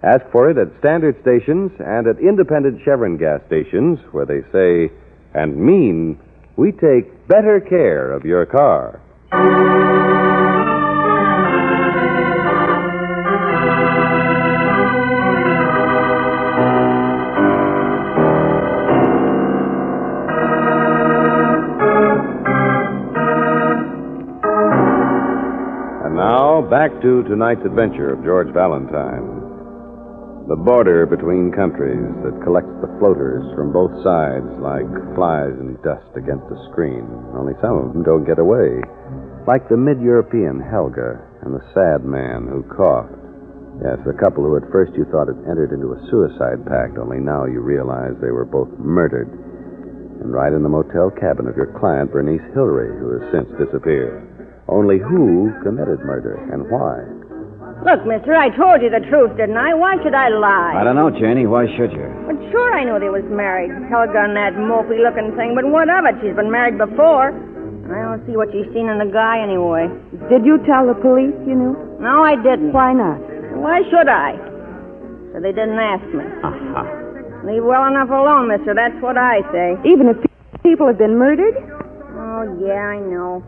Ask for it at standard stations and at independent Chevron gas stations where they say and mean we take better care of your car. Back to tonight's adventure of George Valentine. The border between countries that collects the floaters from both sides like flies in dust against a screen. Only some of them don't get away. Like the mid-European Helga and the sad man who coughed. Yes, the couple who at first you thought had entered into a suicide pact, only now you realize they were both murdered. And right in the motel cabin of your client, Bernice Hillary, who has since disappeared. Only who committed murder and why? Look, mister, I told you the truth, didn't I? Why should I lie? I don't know, Janie. Why should you? But sure I knew they was married. Helga and that mopey-looking thing, but what of it? She's been married before. I don't see what she's seen in the guy anyway. Did you tell the police you knew? No, I didn't. Why not? Why should I? So they didn't ask me. Uh-huh. Leave well enough alone, mister. That's what I say. Even if people have been murdered? Oh, yeah, I know.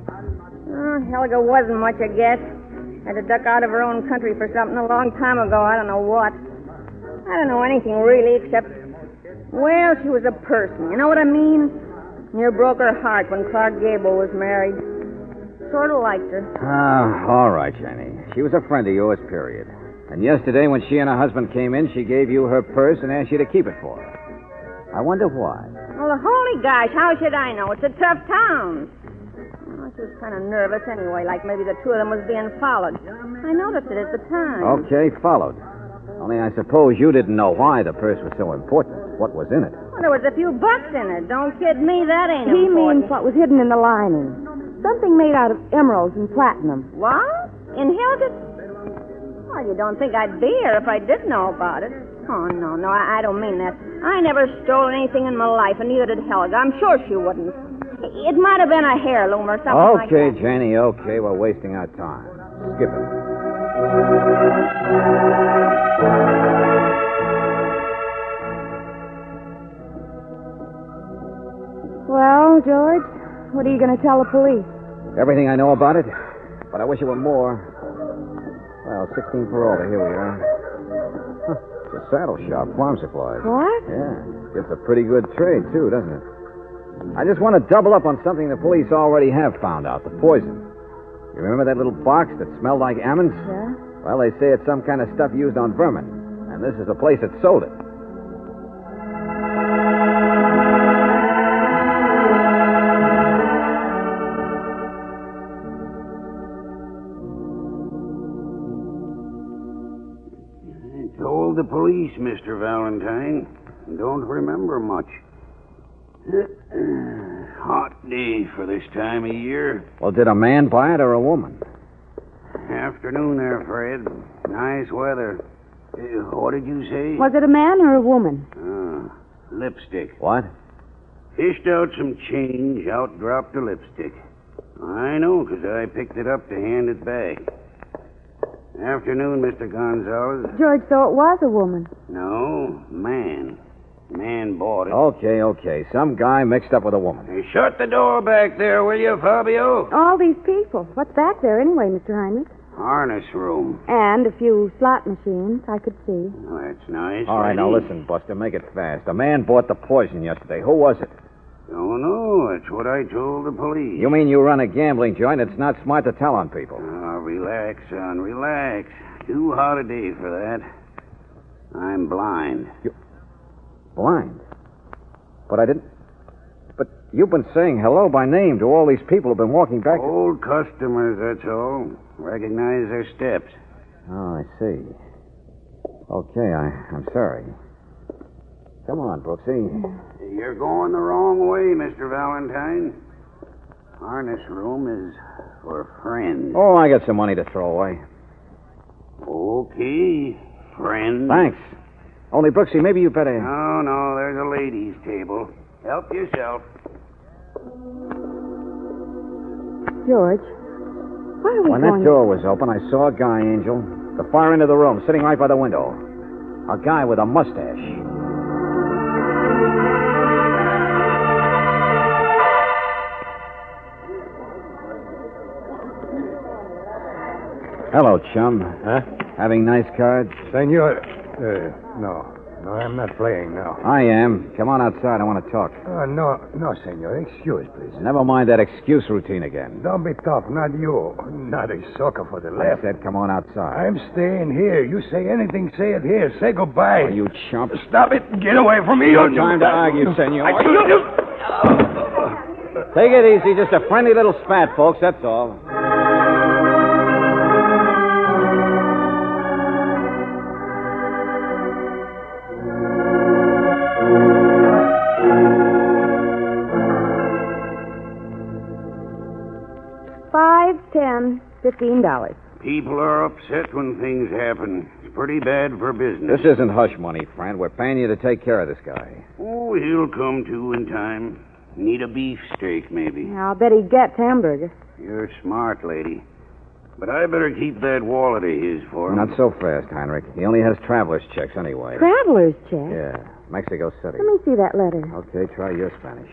Helga wasn't much, I guess. Had to duck out of her own country for something a long time ago. I don't know what. I don't know anything really except, well, she was a person. You know what I mean? Near broke her heart when Clark Gable was married. Sort of liked her. All right, Jenny. She was a friend of yours, period. And yesterday when she and her husband came in, she gave you her purse and asked you to keep it for her. I wonder why. Well, holy gosh, how should I know? It's a tough town. Well, she was kind of nervous anyway, like maybe the two of them was being followed. I noticed it at the time. Okay, followed. Only I suppose you didn't know why the purse was so important. What was in it? Well, there was a few bucks in it. Don't kid me, that ain't He important. means what was hidden in the lining. Something made out of emeralds and platinum. What? In Hilda? Well, you don't think I'd be here if I did know about it. Oh, no, I don't mean that. I never stole anything in my life, and neither did Helga. I'm sure she wouldn't. It might have been a heirloom or something like that. Okay, Janie, okay. We're wasting our time. Skip it. Well, George, what are you going to tell the police? Everything I know about it, but I wish it were more. Well, 16 per order. Here we are. It's a saddle shop, farm supplies. What? Yeah. Gets a pretty good trade, too, doesn't it? I just want to double up on something the police already have found out, the poison. You remember that little box that smelled like almonds? Yeah. Well, they say it's some kind of stuff used on vermin, and this is the place that sold it. I told the police, Mr. Valentine. Don't remember much. Hot day for this time of year. Well, did a man buy it or a woman? Afternoon there, Fred. Nice weather. What did you say? Was it a man or a woman? Lipstick. What? Fished out some change, out dropped a lipstick. I know, 'cause I picked it up to hand it back. Afternoon, Mr. Gonzalez. George, so it was a woman. No, man. Man bought it. Okay. Some guy mixed up with a woman. Hey, shut the door back there, will you, Fabio? All these people. What's back there anyway, Mr. Heinrich? Harness room. And a few slot machines, I could see. Oh, that's nice. All right, now listen, Buster, make it fast. A man bought the poison yesterday. Who was it? Oh, no, that's what I told the police. You mean you run a gambling joint? It's not smart to tell on people. Oh, relax, son, relax. Too hot a day for that. I'm blind. Blind? But I didn't... But you've been saying hello by name to all these people who've been walking back... Old customers, that's all. Recognize their steps. Oh, I see. Okay, I'm sorry. Come on, Brooksie. You're going the wrong way, Mr. Valentine. Harness room is for friends. Oh, I got some money to throw away. Okay, friends. Thanks. Only, Brooksie, maybe you better... No, there's a ladies' table. Help yourself. George, why are we When going... that door was open, I saw a guy, Angel. The far end of the room, sitting right by the window. A guy with a mustache. Hello, chum. Huh? Having nice cards? Senor, no, I'm not playing now. I am. Come on outside. I want to talk. No, senor. Excuse, please. Never mind that excuse routine again. Don't be tough. Not you. Not a sucker for the I left. said come on outside. I'm staying here. You say anything, say it here. Say goodbye. Oh, you chump. Stop it. Get away from me. No time to argue, senor. I told you. Take it easy. Just a friendly little spat, folks. That's all. $5, $10, $15. People are upset when things happen. It's pretty bad for business. This isn't hush money, friend. We're paying you to take care of this guy. Oh, he'll come to in time. Need a beefsteak, maybe. I'll bet he gets hamburger. You're smart, lady. But I better keep that wallet of his for him. Not so fast, Heinrich. He only has traveler's checks anyway. Traveler's check? Yeah, Mexico City. Let me see that letter. Okay, try your Spanish.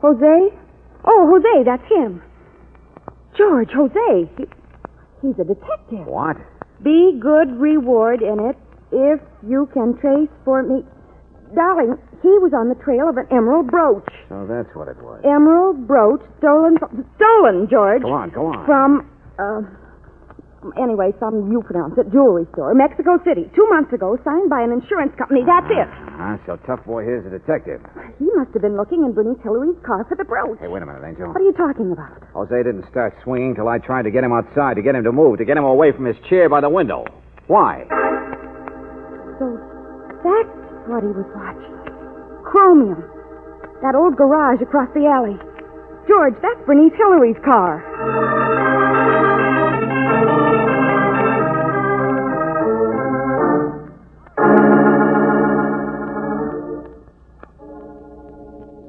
Jose? Oh, Jose, that's him. George, Jose. He's a detective. What? Be good reward in it if you can trace for me. Darling, he was on the trail of an emerald brooch. So that's what it was. Emerald brooch stolen, George. Go on. From, anyway, you pronounce it, jewelry store, Mexico City, 2 months ago, signed by an insurance company. That's it. So Tough Boy here's a detective. He must have been looking in Bernice Hillary's car for the brooch. Hey, wait a minute, Angel. What are you talking about? Jose didn't start swinging till I tried to get him outside, to get him to move, to get him away from his chair by the window. Why? So that's what he was watching. Chromium. That old garage across the alley. George, that's Bernice Hillary's car.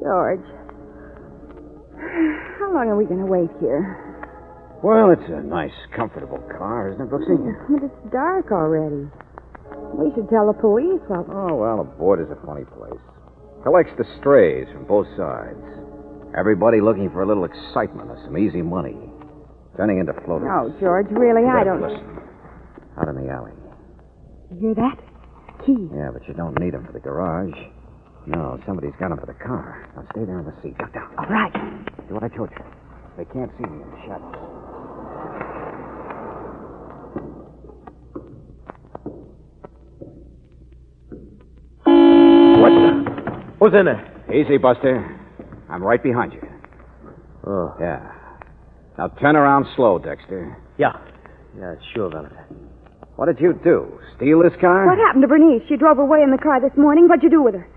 George, how long are we going to wait here? Well, it's a nice, comfortable car, isn't it, Brooksie? But it's dark already. We should tell the police. Oh, well, a border's a funny place. Collects the strays from both sides. Everybody looking for a little excitement or some easy money. Turning into floaters. No, George, really, I don't... Listen. Out in the alley. You hear that? Key. Yeah, but you don't need them for the garage. No, somebody's got them for the car. Now stay there in the seat. Duck down. All right. Do what I told you. They can't see me in the shadows. What the? Who's in there? Easy, Buster. I'm right behind you. Oh. Yeah. Now turn around slow, Dexter. Yeah, sure, Valentine. What did you do? Steal this car? What happened to Bernice? She drove away in the car this morning. What'd you do with her?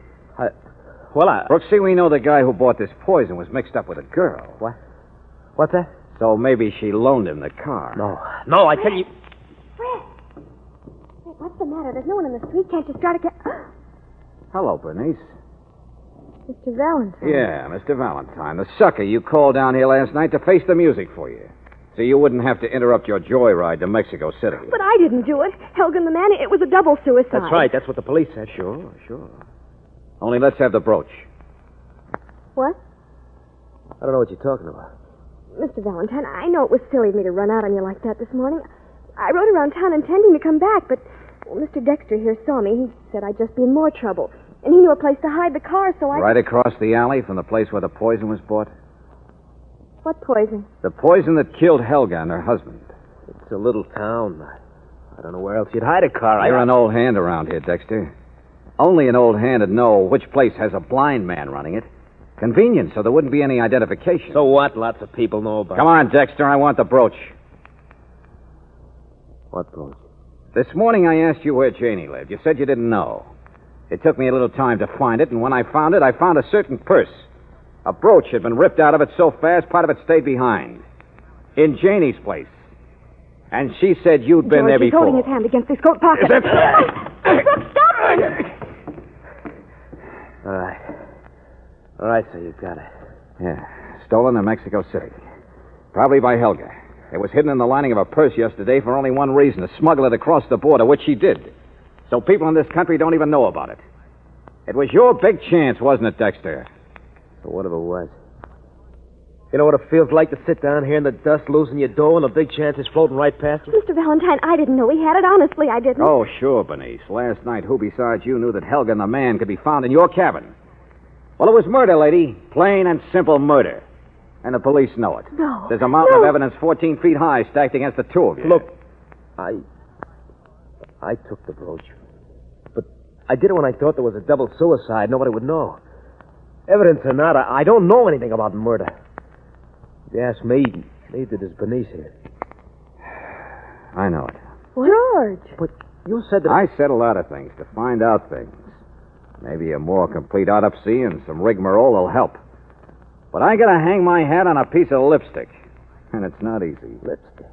Brooksie, we know the guy who bought this poison was mixed up with a girl. What? What's that? So maybe she loaned him the car. No, I tell you... Fred! Hey, what's the matter? There's no one in the street. Can't you start a Hello, Bernice. Mr. Valentine. Yeah, Mr. Valentine, the sucker you called down here last night to face the music for you. So you wouldn't have to interrupt your joyride to Mexico City. But I didn't do it. Helgen the man, it was a double suicide. That's right. That's what the police said. Sure. Only let's have the brooch. What? I don't know what you're talking about. Mr. Valentine, I know it was silly of me to run out on you like that this morning. I rode around town intending to come back, but Mr. Dexter here saw me. He said I'd just be in more trouble. And he knew a place to hide the car, so I... Right across the alley from the place where the poison was bought? What poison? The poison that killed Helga and her husband. It's a little town. I don't know where else you'd hide a car. You're an old hand around here, Dexter. Only an old hand would know which place has a blind man running it. Convenient, so there wouldn't be any identification. So what? Lots of people know about it. Come on, Dexter, I want the brooch. What brooch? This morning I asked you where Janie lived. You said you didn't know. It took me a little time to find it, and when I found it, I found a certain purse. A brooch had been ripped out of it so fast, part of it stayed behind. In Janie's place. And she said you'd been there before. He's holding his hand against his coat pocket. Is it? Stop it! All right. All right, so you've got it. Yeah. Stolen in Mexico City. Probably by Helga. It was hidden in the lining of a purse yesterday for only one reason, to smuggle it across the border, which she did. So people in this country don't even know about it. It was your big chance, wasn't it, Dexter? So what if it was? You know what it feels like to sit down here in the dust, losing your dough, and a big chance is floating right past you? Mr. Valentine, I didn't know he had it. Honestly, I didn't. Oh, sure, Bernice. Last night, who besides you knew that Helga and the man could be found in your cabin? Well, it was murder, lady. Plain and simple murder. And the police know it. No. There's a mountain of evidence 14 feet high stacked against the two of you. Look, I took the brooch. But I did it when I thought there was a double suicide. Nobody would know. Evidence or not, I don't know anything about murder. If you ask me, neither does Bernice here. I know it. George! But you said that... I said a lot of things to find out things. Maybe a more complete autopsy and some rigmarole will help. But I gotta hang my hat on a piece of lipstick. And it's not easy. Lipstick?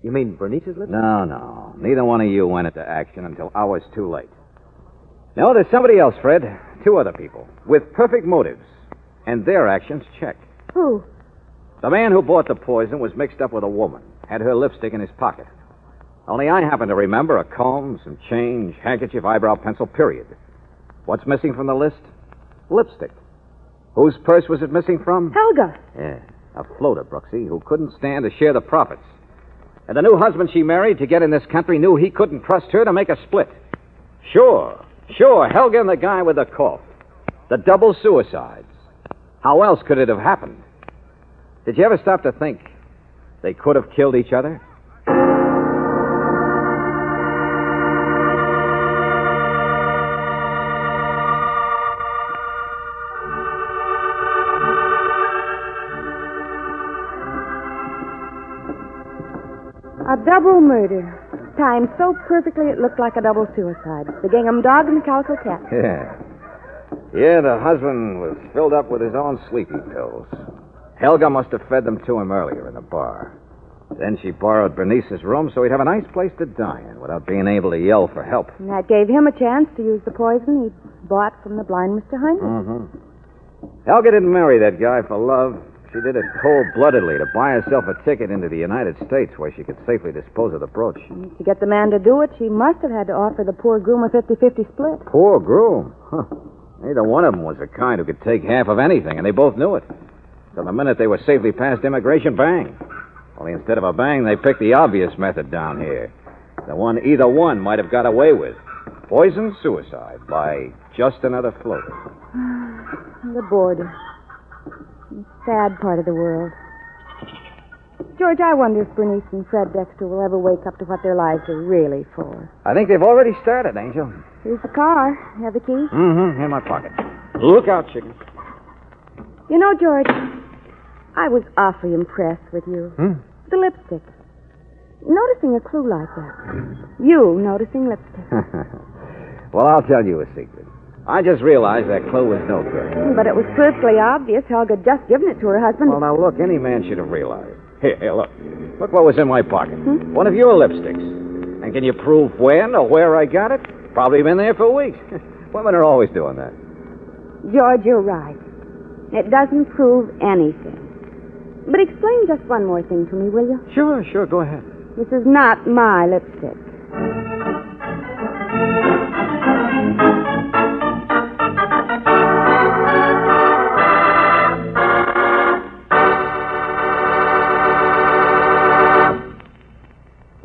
You mean Bernice's lipstick? No. Neither one of you went into action until hours too late. No, there's somebody else, Fred. Two other people. With perfect motives. And their actions checked. Who? The man who bought the poison was mixed up with a woman. Had her lipstick in his pocket. Only I happen to remember a comb, some change, handkerchief, eyebrow pencil, period. What's missing from the list? Lipstick. Whose purse was it missing from? Helga. Yeah, a floater, Brooksie, who couldn't stand to share the profits. And the new husband she married to get in this country knew he couldn't trust her to make a split. Sure, Helga and the guy with the cough. The double suicides. How else could it have happened? Did you ever stop to think they could have killed each other? A double murder. Timed so perfectly it looked like a double suicide. The gingham dog and the calico cat. Yeah, the husband was filled up with his own sleeping pills. Helga must have fed them to him earlier in the bar. Then she borrowed Bernice's room so he'd have a nice place to die in without being able to yell for help. And that gave him a chance to use the poison he bought from the blind Mr. Heinrich. Helga didn't marry that guy for love. She did it cold-bloodedly to buy herself a ticket into the United States where she could safely dispose of the brooch. And to get the man to do it, she must have had to offer the poor groom a 50-50 split. Poor groom? Huh. Neither one of them was the kind who could take half of anything, and they both knew it. So the minute they were safely past immigration, bang. Only instead of a bang, they picked the obvious method down here. The one either one might have got away with. Poison suicide by just another floater. The border. The sad part of the world. George, I wonder if Bernice and Fred Dexter will ever wake up to what their lives are really for. I think they've already started, Angel. Here's the car. You have the key? In my pocket. Look out, chicken. You know, George, I was awfully impressed with you. The lipstick. Noticing a clue like that. You noticing lipstick. Well, I'll tell you a secret. I just realized that clue was no good. But it was perfectly obvious Helga had just given it to her husband. Well, now, look, any man should have realized. Here, look. Look what was in my pocket. One of your lipsticks. And can you prove when or where I got it? Probably been there for weeks. Women are always doing that. George, you're right. It doesn't prove anything. But explain just one more thing to me, will you? Sure, go ahead. This is not my lipstick.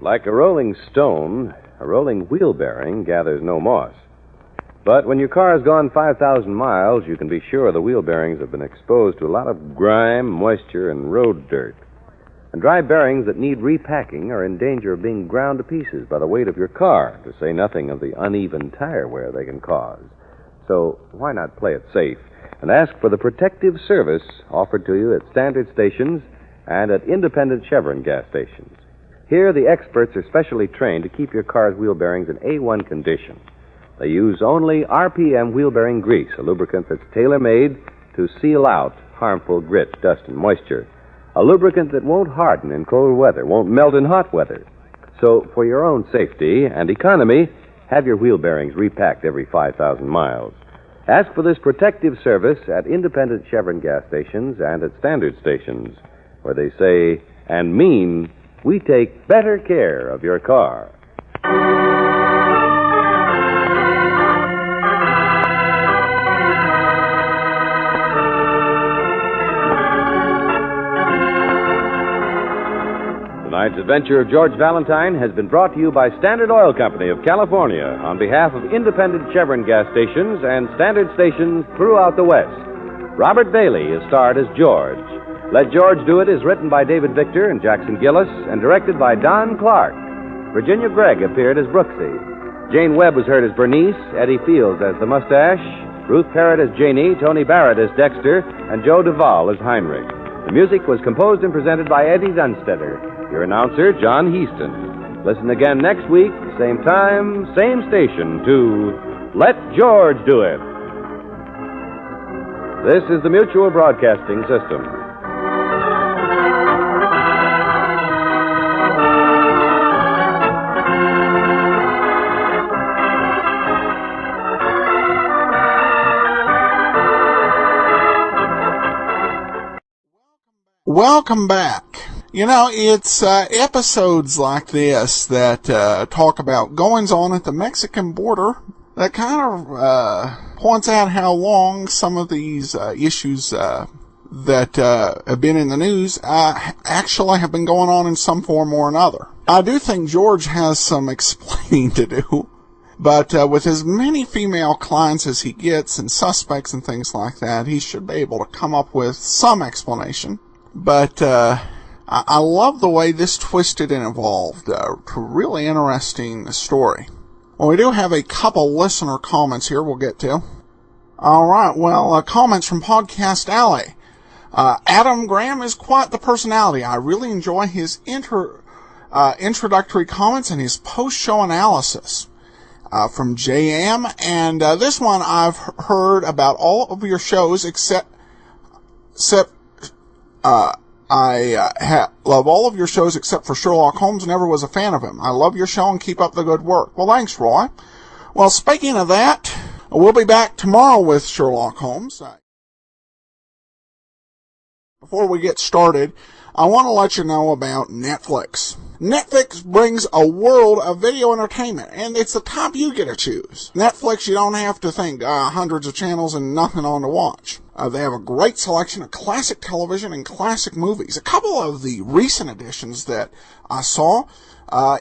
Like a rolling stone, a rolling wheel bearing gathers no moss. But when your car has gone 5,000 miles, you can be sure the wheel bearings have been exposed to a lot of grime, moisture, and road dirt. And dry bearings that need repacking are in danger of being ground to pieces by the weight of your car, to say nothing of the uneven tire wear they can cause. So why not play it safe and ask for the protective service offered to you at standard stations and at independent Chevron gas stations. Here, the experts are specially trained to keep your car's wheel bearings in A1 condition. They use only RPM wheel bearing grease, a lubricant that's tailor-made to seal out harmful grit, dust, and moisture. A lubricant that won't harden in cold weather, won't melt in hot weather. So, for your own safety and economy, have your wheel bearings repacked every 5,000 miles. Ask for this protective service at independent Chevron gas stations and at standard stations, where they say and mean, we take better care of your car. Tonight's adventure of George Valentine has been brought to you by Standard Oil Company of California on behalf of independent Chevron gas stations and standard stations throughout the West. Robert Bailey is starred as George. Let George Do It is written by David Victor and Jackson Gillis and directed by Don Clark. Virginia Gregg appeared as Brooksie. Jane Webb was heard as Bernice, Eddie Fields as the Mustache, Ruth Parrott as Janie, Tony Barrett as Dexter, and Joe Duvall as Heinrich. The music was composed and presented by Eddie Dunstetter. Your announcer, John Heaston. Listen again next week, same time, same station, to Let George Do It. This is the Mutual Broadcasting System. Welcome back. You know, it's episodes like this that talk about goings-on at the Mexican border that kind of points out how long some of these issues that have been in the news actually have been going on in some form or another. I do think George has some explaining to do, but with as many female clients as he gets and suspects and things like that, he should be able to come up with some explanation. But I love the way this twisted and evolved. Really interesting story. Well, we do have a couple listener comments here we'll get to. All right, well, comments from Podcast Alley. Adam Graham is quite the personality. I really enjoy his introductory comments and his post-show analysis. From JM, and this one I've heard about all of your shows except I love all of your shows except for Sherlock Holmes. Never was a fan of him. I love your show and keep up the good work. Well, thanks, Roy. Well, speaking of that, we'll be back tomorrow with Sherlock Holmes. Before we get started, I want to let you know about Netflix. Netflix brings a world of video entertainment, and it's the type you get to choose. Netflix, you don't have to think hundreds of channels and nothing on to watch. They have a great selection of classic television and classic movies. A couple of the recent additions that I saw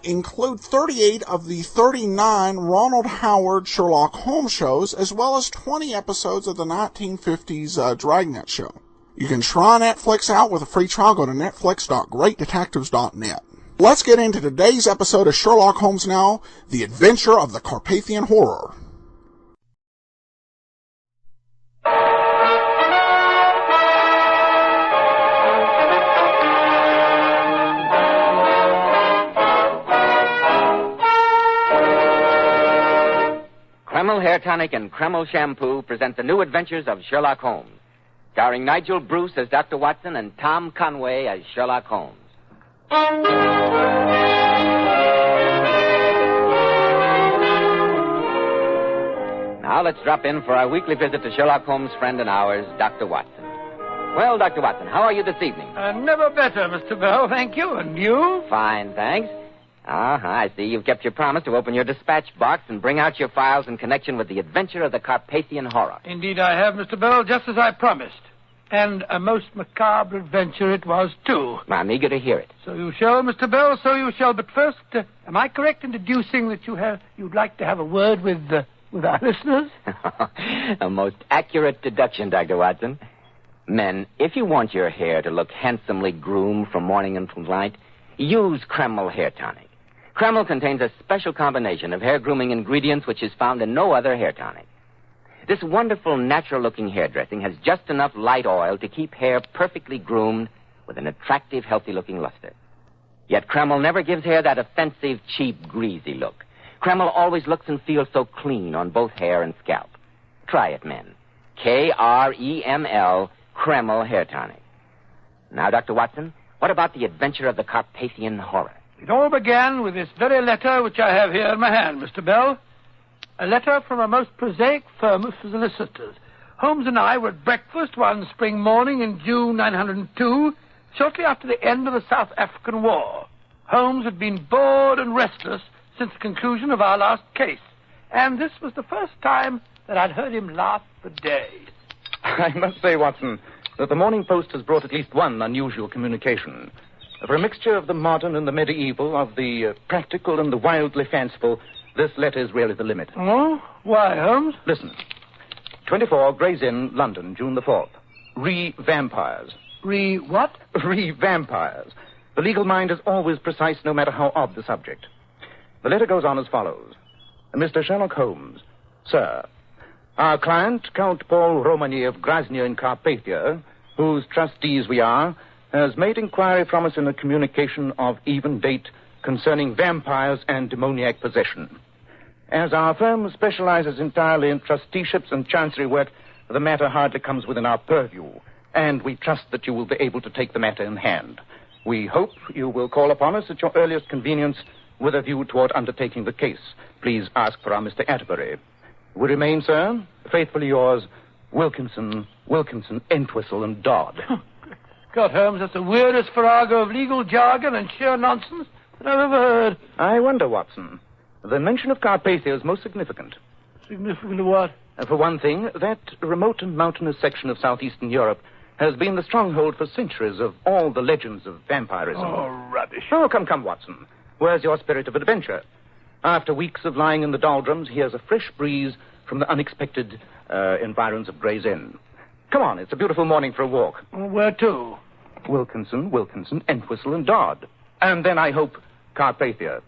include 38 of the 39 Ronald Howard Sherlock Holmes shows, as well as 20 episodes of the 1950s Dragnet show. You can try Netflix out with a free trial. Go to netflix.greatdetectives.net. Let's get into today's episode of Sherlock Holmes now, The Adventure of the Carpathian Horror. Kreml Hair Tonic and Kreml Shampoo present the new adventures of Sherlock Holmes, starring Nigel Bruce as Dr. Watson and Tom Conway as Sherlock Holmes. Now let's drop in for our weekly visit to Sherlock Holmes' friend and ours, Dr. Watson. Well, Dr. Watson, how are you this evening? Never better, Mr. Bell, thank you. And you? Fine, thanks. I see you've kept your promise to open your dispatch box and bring out your files in connection with the adventure of the Carpathian Horror. Indeed I have, Mr. Bell, just as I promised. And a most macabre adventure it was, too. I'm eager to hear it. So you shall, Mr. Bell, so you shall. But first, am I correct in deducing that you'd like to have a word with With our listeners? A most accurate deduction, Dr. Watson. Men, if you want your hair to look handsomely groomed from morning until night, use Kreml Hair Tonic. Kreml contains a special combination of hair grooming ingredients which is found in no other hair tonic. This wonderful, natural-looking hair dressing has just enough light oil to keep hair perfectly groomed with an attractive, healthy-looking luster. Yet Kreml never gives hair that offensive, cheap, greasy look. Kreml always looks and feels so clean on both hair and scalp. Try it, men. Kreml, Kreml Hair Tonic. Now, Dr. Watson, what about the adventure of the Carpathian horror? It all began with this very letter which I have here in my hand, Mr. Bell. A letter from a most prosaic firm of solicitors. Holmes and I were at breakfast one spring morning in June 902, shortly after the end of the South African War. Holmes had been bored and restless since the conclusion of our last case, and this was the first time that I'd heard him laugh for days. I must say, Watson, that the Morning Post has brought at least one unusual communication. For a mixture of the modern and the medieval, of the practical and the wildly fanciful, this letter is really the limit. Oh? Why, Holmes? Listen. 24 Gray's Inn, London, June the 4th. Re-vampires. Re-what? Re-vampires. The legal mind is always precise, no matter how odd the subject. The letter goes on as follows. Mr. Sherlock Holmes. Sir, our client, Count Paul Romany of Grozny in Carpathia, whose trustees we are, has made inquiry from us in a communication of even date concerning vampires and demoniac possession. As our firm specializes entirely in trusteeships and chancery work, the matter hardly comes within our purview, and we trust that you will be able to take the matter in hand. We hope you will call upon us at your earliest convenience with a view toward undertaking the case. Please ask for our Mr. Atterbury. We remain, sir, faithfully yours, Wilkinson, Entwistle, and Dodd. God, Holmes, that's the weirdest farrago of legal jargon and sheer nonsense that I've ever heard. I wonder, Watson. The mention of Carpathia is most significant. Significant of what? For one thing, that remote and mountainous section of southeastern Europe has been the stronghold for centuries of all the legends of vampirism. Oh, rubbish. Oh, come, Watson. Where's your spirit of adventure? After weeks of lying in the doldrums, here's a fresh breeze from the unexpected environs of Gray's Inn. Come on, it's a beautiful morning for a walk. Where to? Wilkinson, Entwistle, and Dodd. And then, I hope, Carpathia.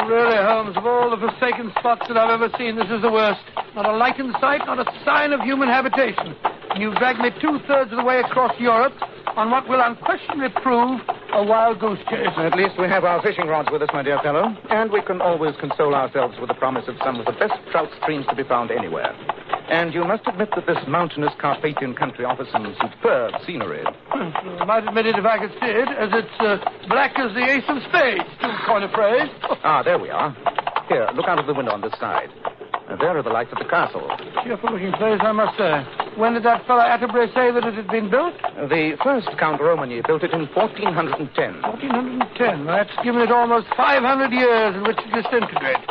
Really, Holmes, of all the forsaken spots that I've ever seen, this is the worst. Not a light in sight, not a sign of human habitation. And you've dragged me 2/3 of the way across Europe on what will unquestionably prove a wild goose chase. At least we have our fishing rods with us, my dear fellow. And we can always console ourselves with the promise of some of the best trout streams to be found anywhere. And you must admit that this mountainous Carpathian country offers some superb scenery. I might admit it if I could see it, as it's black as the ace of spades, to coin a phrase. Ah, there we are. Here, look out of the window on this side. There are the lights of the castle. Cheerful-looking place, I must say. When did that fellow Atterbury say that it had been built? The first Count Romany built it in 1410. 1410? That's given it almost 500 years in which to disintegrate.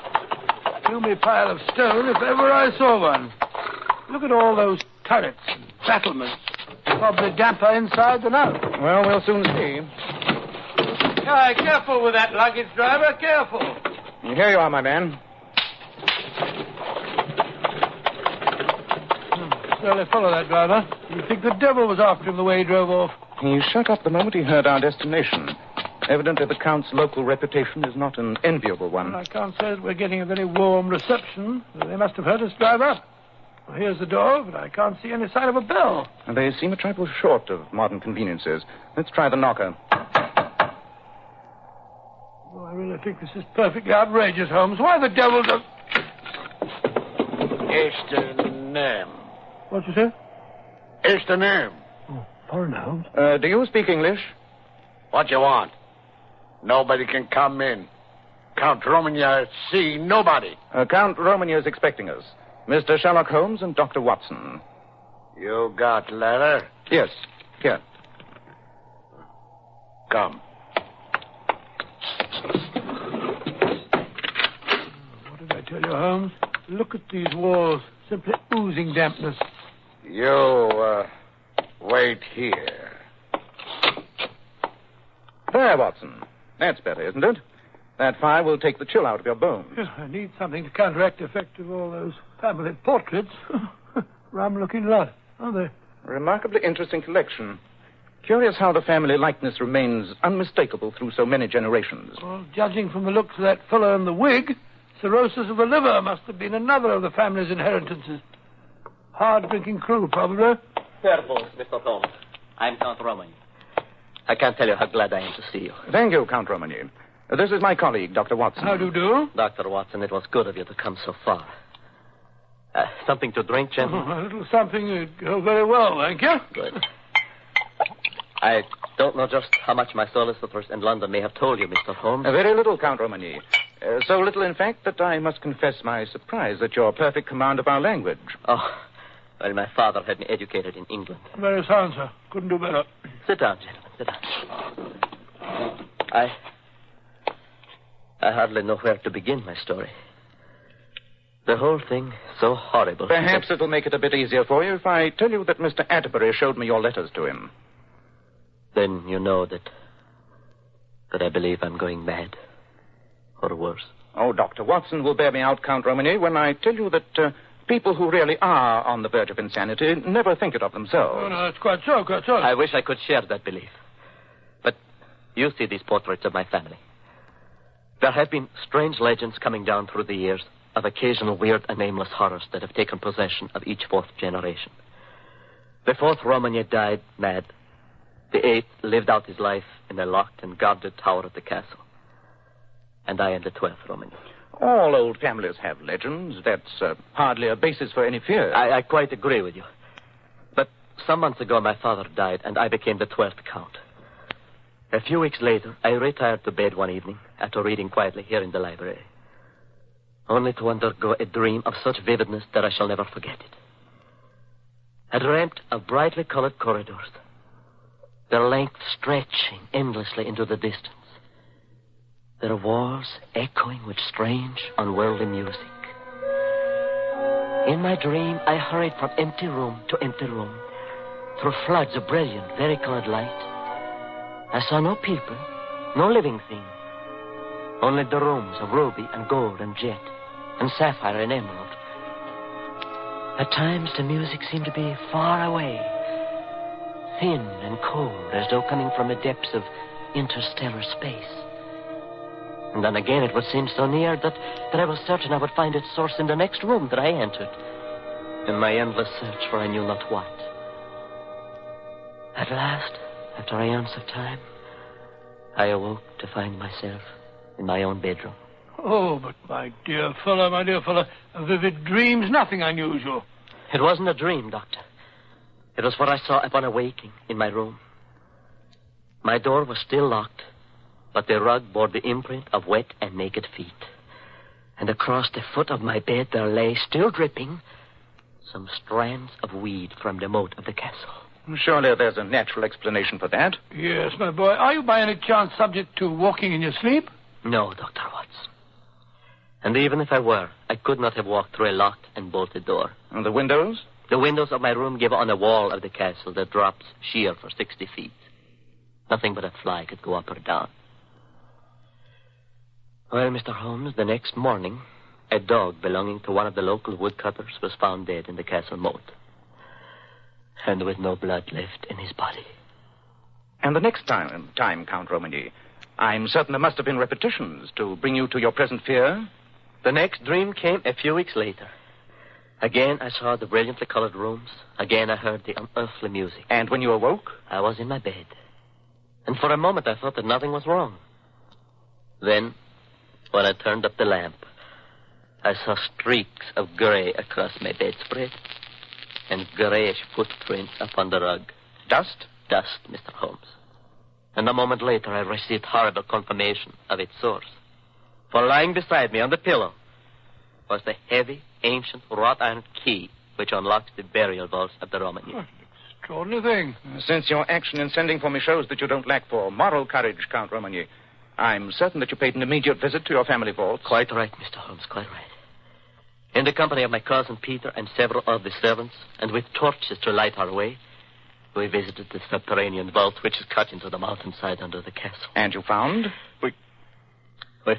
Gloomy pile of stone, if ever I saw one. Look at all those turrets and battlements. Probably damper inside than out. Well, we'll soon see. Aye, careful with that luggage, driver, careful. Here you are, my man. Surely follow that driver. You'd think the devil was after him the way he drove off. He shut up the moment he heard our destination. Evidently, the Count's local reputation is not an enviable one. I can't say that we're getting a very warm reception. They must have heard us drive up. Well, here's the door, but I can't see any sign of a bell. They seem a trifle short of modern conveniences. Let's try the knocker. Oh, I really think this is perfectly outrageous, Holmes. Why the devil do... It's the name. What'd you say? It's the name. Oh, foreigner, Holmes. Do you speak English? What you want? Nobody can come in. Count Romany see nobody. Count Romany is expecting us. Mr. Sherlock Holmes and Dr. Watson. You got letter? Yes. Here. Come. What did I tell you, Holmes? Look at these walls. Simply oozing dampness. You, wait here. There, Watson. That's better, isn't it? That fire will take the chill out of your bones. Yes, I need something to counteract the effect of all those family portraits. Rum-looking lot, aren't they? Remarkably interesting collection. Curious how the family likeness remains unmistakable through so many generations. Well, judging from the looks of that fellow in the wig, cirrhosis of the liver must have been another of the family's inheritances. Hard-drinking crew, probably. Careful, Mr. Holmes. I'm Count Romany. I can't tell you how glad I am to see you. Thank you, Count Romany. This is my colleague, Dr. Watson. How do you do? Dr. Watson, it was good of you to come so far. Something to drink, gentlemen? A little something would go very well, thank you. Good. I don't know just how much my solicitors in London may have told you, Mr. Holmes. Very little, Count Romany. So little, in fact, that I must confess my surprise at your perfect command of our language. Oh, well, my father had me educated in England. Very sound, sir. Couldn't do better. Sit down, gentlemen, sit down. I hardly know where to begin my story. The whole thing so horrible. Perhaps it'll make it a bit easier for you if I tell you that Mr. Atterbury showed me your letters to him. Then you know that I believe I'm going mad. Or worse. Oh, Dr. Watson will bear me out, Count Romany, when I tell you that people who really are on the verge of insanity never think it of themselves. Oh, no, that's quite so, quite so. I wish I could share that belief. But you see these portraits of my family. There have been strange legends coming down through the years of occasional weird and nameless horrors that have taken possession of each fourth generation. The fourth Romany died mad. The eighth lived out his life in a locked and guarded tower of the castle. And I am the 12th Romany. All old families have legends. That's hardly a basis for any fear. I quite agree with you. But some months ago, my father died, and I became the 12th Count. A few weeks later, I retired to bed one evening after reading quietly here in the library, only to undergo a dream of such vividness that I shall never forget it. I dreamt of brightly colored corridors, their length stretching endlessly into the distance, their walls echoing with strange, unworldly music. In my dream, I hurried from empty room to empty room, through floods of brilliant, varicolored light. I saw no people, no living thing, only the rooms of ruby and gold and jet and sapphire and emerald. At times, the music seemed to be far away, thin and cold, as though coming from the depths of interstellar space. And then again, it would seem so near that I was certain I would find its source in the next room that I entered, in my endless search for I knew not what. At last, after eons of time, I awoke to find myself in my own bedroom. Oh, but my dear fellow, a vivid dream's nothing unusual. It wasn't a dream, Doctor. It was what I saw upon awaking in my room. My door was still locked, but the rug bore the imprint of wet and naked feet. And across the foot of my bed there lay, still dripping, some strands of weed from the moat of the castle. Surely there's a natural explanation for that. Yes, my boy. Are you by any chance subject to walking in your sleep? No, Dr. Watson. And even if I were, I could not have walked through a locked and bolted door. And the windows? The windows of my room give on a wall of the castle that drops sheer for 60 feet. Nothing but a fly could go up or down. Well, Mr. Holmes, the next morning, a dog belonging to one of the local woodcutters was found dead in the castle moat, and with no blood left in his body. And the next time, Count Romany, I'm certain there must have been repetitions to bring you to your present fear. The next dream came a few weeks later. Again, I saw the brilliantly colored rooms. Again, I heard the unearthly music. And when you awoke? I was in my bed. And for a moment, I thought that nothing was wrong. Then, when I turned up the lamp, I saw streaks of gray across my bedspread and grayish footprints upon the rug. Dust? Dust, Mr. Holmes. And a moment later, I received horrible confirmation of its source. For lying beside me on the pillow was the heavy, ancient, wrought-iron key which unlocks the burial vaults of the Romany. Extraordinary thing. Since your action in sending for me shows that you don't lack for moral courage, Count Romany, I'm certain that you paid an immediate visit to your family vaults. Quite right, Mr. Holmes, quite right. In the company of my cousin Peter and several of the servants, and with torches to light our way, we visited the subterranean vault which is cut into the mountainside under the castle. And you found? We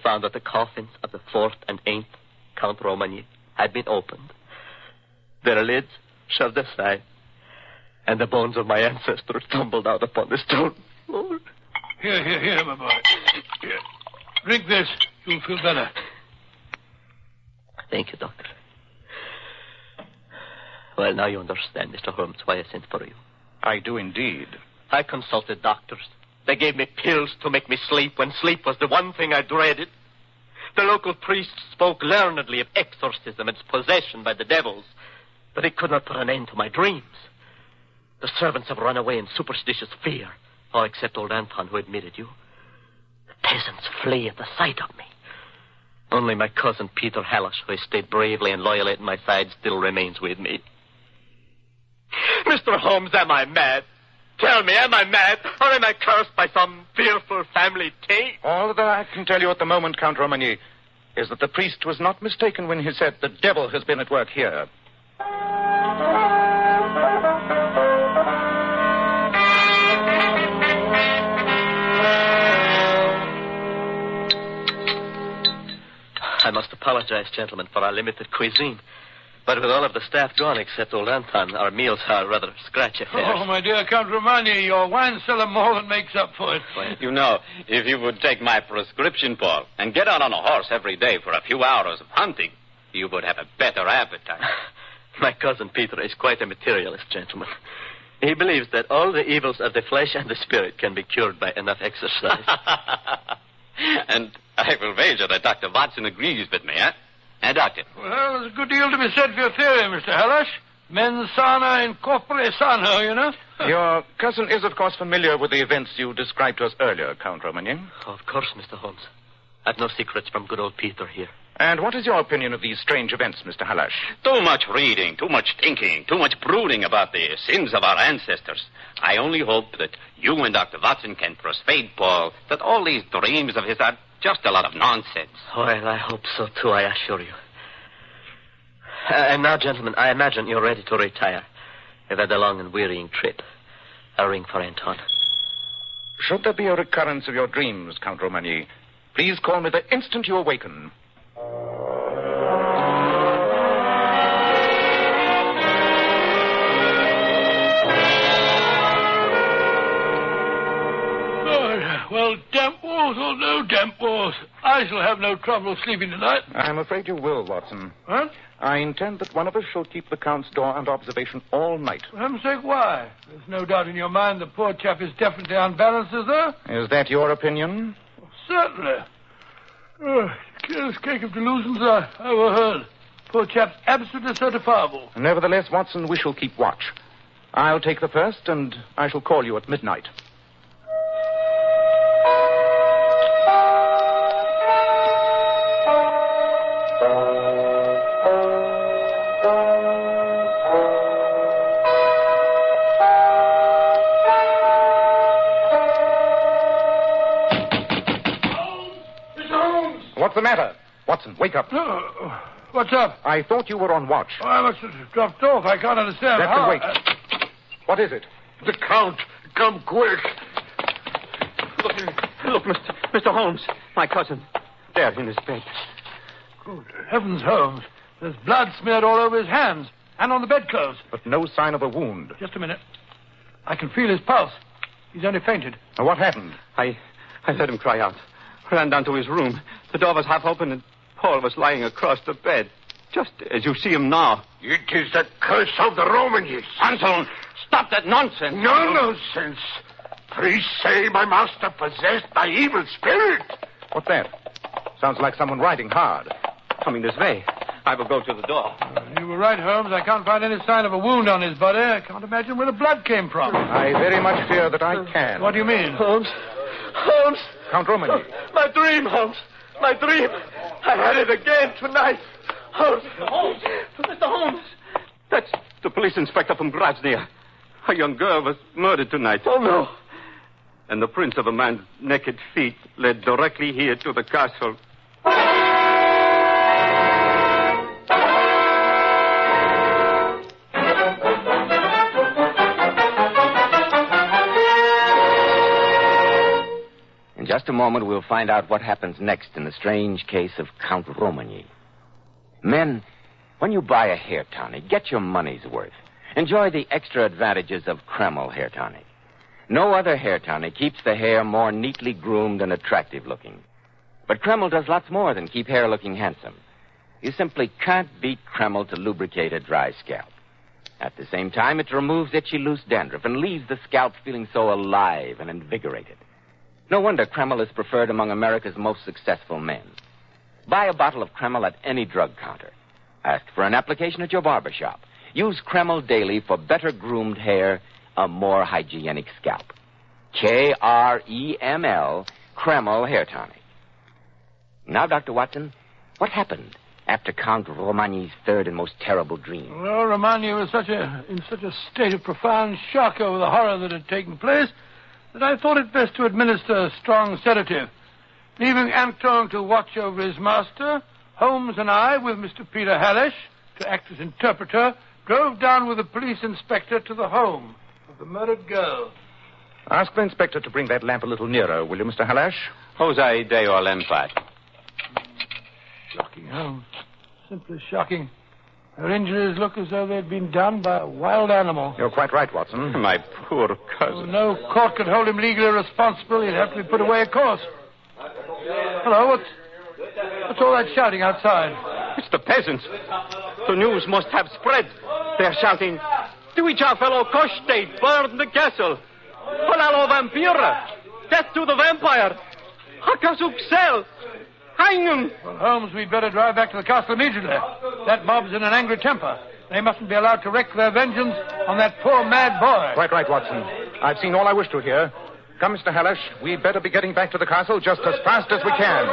found that the coffins of the 4th and 8th Count Romagny had been opened, their lids shoved aside, and the bones of my ancestors tumbled out upon the stone floor. Here, my boy. Here. Drink this. You'll feel better. Thank you, Doctor. Well, now you understand, Mr. Holmes, why I sent for you. I do indeed. I consulted doctors. They gave me pills to make me sleep when sleep was the one thing I dreaded. The local priest spoke learnedly of exorcism and possession by the devils, but he could not put an end to my dreams. The servants have run away in superstitious fear, all except old Anton, who admitted you. The peasants flee at the sight of me. Only my cousin Peter Hallish, who has stayed bravely and loyally at my side, still remains with me. Mr. Holmes, am I mad? Tell me, am I mad, or am I cursed by some fearful family taint? All that I can tell you at the moment, Count Romagny, is that the priest was not mistaken when he said the devil has been at work here. I must apologize, gentlemen, for our limited cuisine. But with all of the staff gone except old Anton, our meals are rather scratch affairs. Oh, my dear Count Romagny, your wine cellar more than makes up for it. You know, if you would take my prescription, Paul, and get out on a horse every day for a few hours of hunting, you would have a better appetite. My cousin Peter is quite a materialist, gentleman. He believes that all the evils of the flesh and the spirit can be cured by enough exercise. And I will wager that Dr. Watson agrees with me, eh? Doctor? Well, there's a good deal to be said for your theory, Mr. Hallish. Mens sana in corpore sano, you know. Your cousin is, of course, familiar with the events you described to us earlier, Count Romagny. Of course, Mr. Holmes. I've no secrets from good old Peter here. And what is your opinion of these strange events, Mr. Hallish? Too much reading, too much thinking, too much brooding about the sins of our ancestors. I only hope that you and Dr. Watson can persuade Paul that all these dreams of his are just a lot of nonsense. Well, I hope so, too, I assure you. And now, gentlemen, I imagine you're ready to retire. You've had a long and wearying trip. A ring for Anton. Should there be a recurrence of your dreams, Count Romagny, please call me the instant you awaken. Well, damp walls or no damp walls, I shall have no trouble sleeping tonight. I'm afraid you will, Watson. Huh? I intend that one of us shall keep the Count's door under observation all night. For heaven's sake, why? There's no doubt in your mind the poor chap is definitely unbalanced, is there? Is that your opinion? Well, certainly. Curious cake of delusions I overheard. Poor chap's absolutely certifiable. Nevertheless, Watson, we shall keep watch. I'll take the first, and I shall call you at midnight. What's the matter? Watson, wake up. What's up? I thought you were on watch. Oh, I must have dropped off. I can't understand. That can wait. What is it? The Count. Come quick. Look, Mr. Holmes, my cousin. There in his bed. Good heavens, Holmes. There's blood smeared all over his hands and on the bedclothes. But no sign of a wound. Just a minute. I can feel his pulse. He's only fainted. Now, what happened? I heard him cry out. Ran down to his room. The door was half open and Paul was lying across the bed. Just as you see him now. It is the curse of the Romagny. Anton, stop that nonsense. No nonsense. Priests say my master possessed by evil spirit. What's that? Sounds like someone riding hard. Coming this way. I will go to the door. You were right, Holmes. I can't find any sign of a wound on his body. I can't imagine where the blood came from. I very much fear that I can. What do you mean? Holmes? Holmes! Count Romagny. My dream, Holmes. My dream. I had it again tonight. Holmes. Mr. Holmes. That's the police inspector from Grozny. A young girl was murdered tonight. Oh, no. And the prints of a man's naked feet led directly here to the castle. just a moment, we'll find out what happens next in the strange case of Count Romagny. Men, when you buy a hair tonic, get your money's worth. Enjoy the extra advantages of Kreml hair tonic. No other hair tonic keeps the hair more neatly groomed and attractive looking. But Kreml does lots more than keep hair looking handsome. You simply can't beat Kreml to lubricate a dry scalp. At the same time, it removes itchy, loose dandruff and leaves the scalp feeling so alive and invigorated. No wonder Kreml is preferred among America's most successful men. Buy a bottle of Kreml at any drug counter. Ask for an application at your barber shop. Use Kreml daily for better groomed hair, a more hygienic scalp. Kreml, Kreml Hair Tonic. Now, Dr. Watson, what happened after Count Romagny's third and most terrible dream? Well, Romagny was in such a state of profound shock over the horror that had taken place that I thought it best to administer a strong sedative. Leaving Anton to watch over his master, Holmes and I, with Mr. Peter Halesh to act as interpreter, drove down with the police inspector to the home of the murdered girl. Ask the inspector to bring that lamp a little nearer, will you, Mr. Halesh? Jose Deo Lempat. Shocking, Holmes. Simply shocking. Her injuries look as though they'd been done by a wild animal. You're quite right, Watson. My poor cousin. Oh, no court could hold him legally responsible. He'd have to be put away, of course. Hello, what's all that shouting outside? It's the peasants. The news must have spread. They're shouting, Duicha fellow Koshtate, burn the castle. Palalo Vampira. Death to the vampire. Hakasuk Sel. Hang him. Well, Holmes, we'd better drive back to the castle immediately. That mob's in an angry temper. They mustn't be allowed to wreak their vengeance on that poor mad boy. Quite right, Watson. I've seen all I wish to here. Come, Mr. Halesh. We'd better be getting back to the castle just as fast as we can.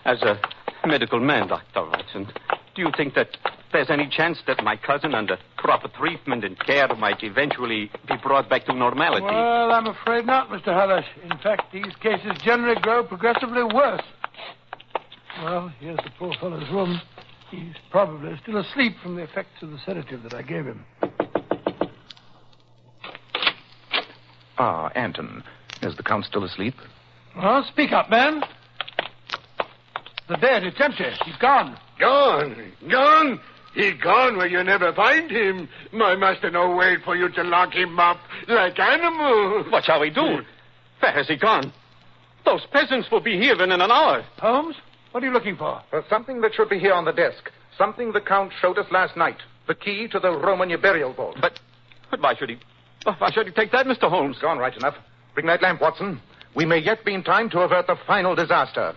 As a medical man, Dr. Watson, do you think that there's any chance that my cousin, under proper treatment and care, might eventually be brought back to normality? Well, I'm afraid not, Mr. Halesh. In fact, these cases generally grow progressively worse. Well, here's the poor fellow's room. He's probably still asleep from the effects of the sedative that I gave him. Ah, Anton. Is the Count still asleep? Well, speak up, man. The bed, it's empty. He's gone. Gone? Gone? He gone where you never find him. My master no wait for you to lock him up like animal. What shall we do? Where has he gone? Those peasants will be here in an hour. Holmes, what are you looking for? For something that should be here on the desk. Something the Count showed us last night. The key to the Romagny burial vault. But why should he take that, Mr. Holmes? Gone right enough. Bring that lamp, Watson. We may yet be in time to avert the final disaster.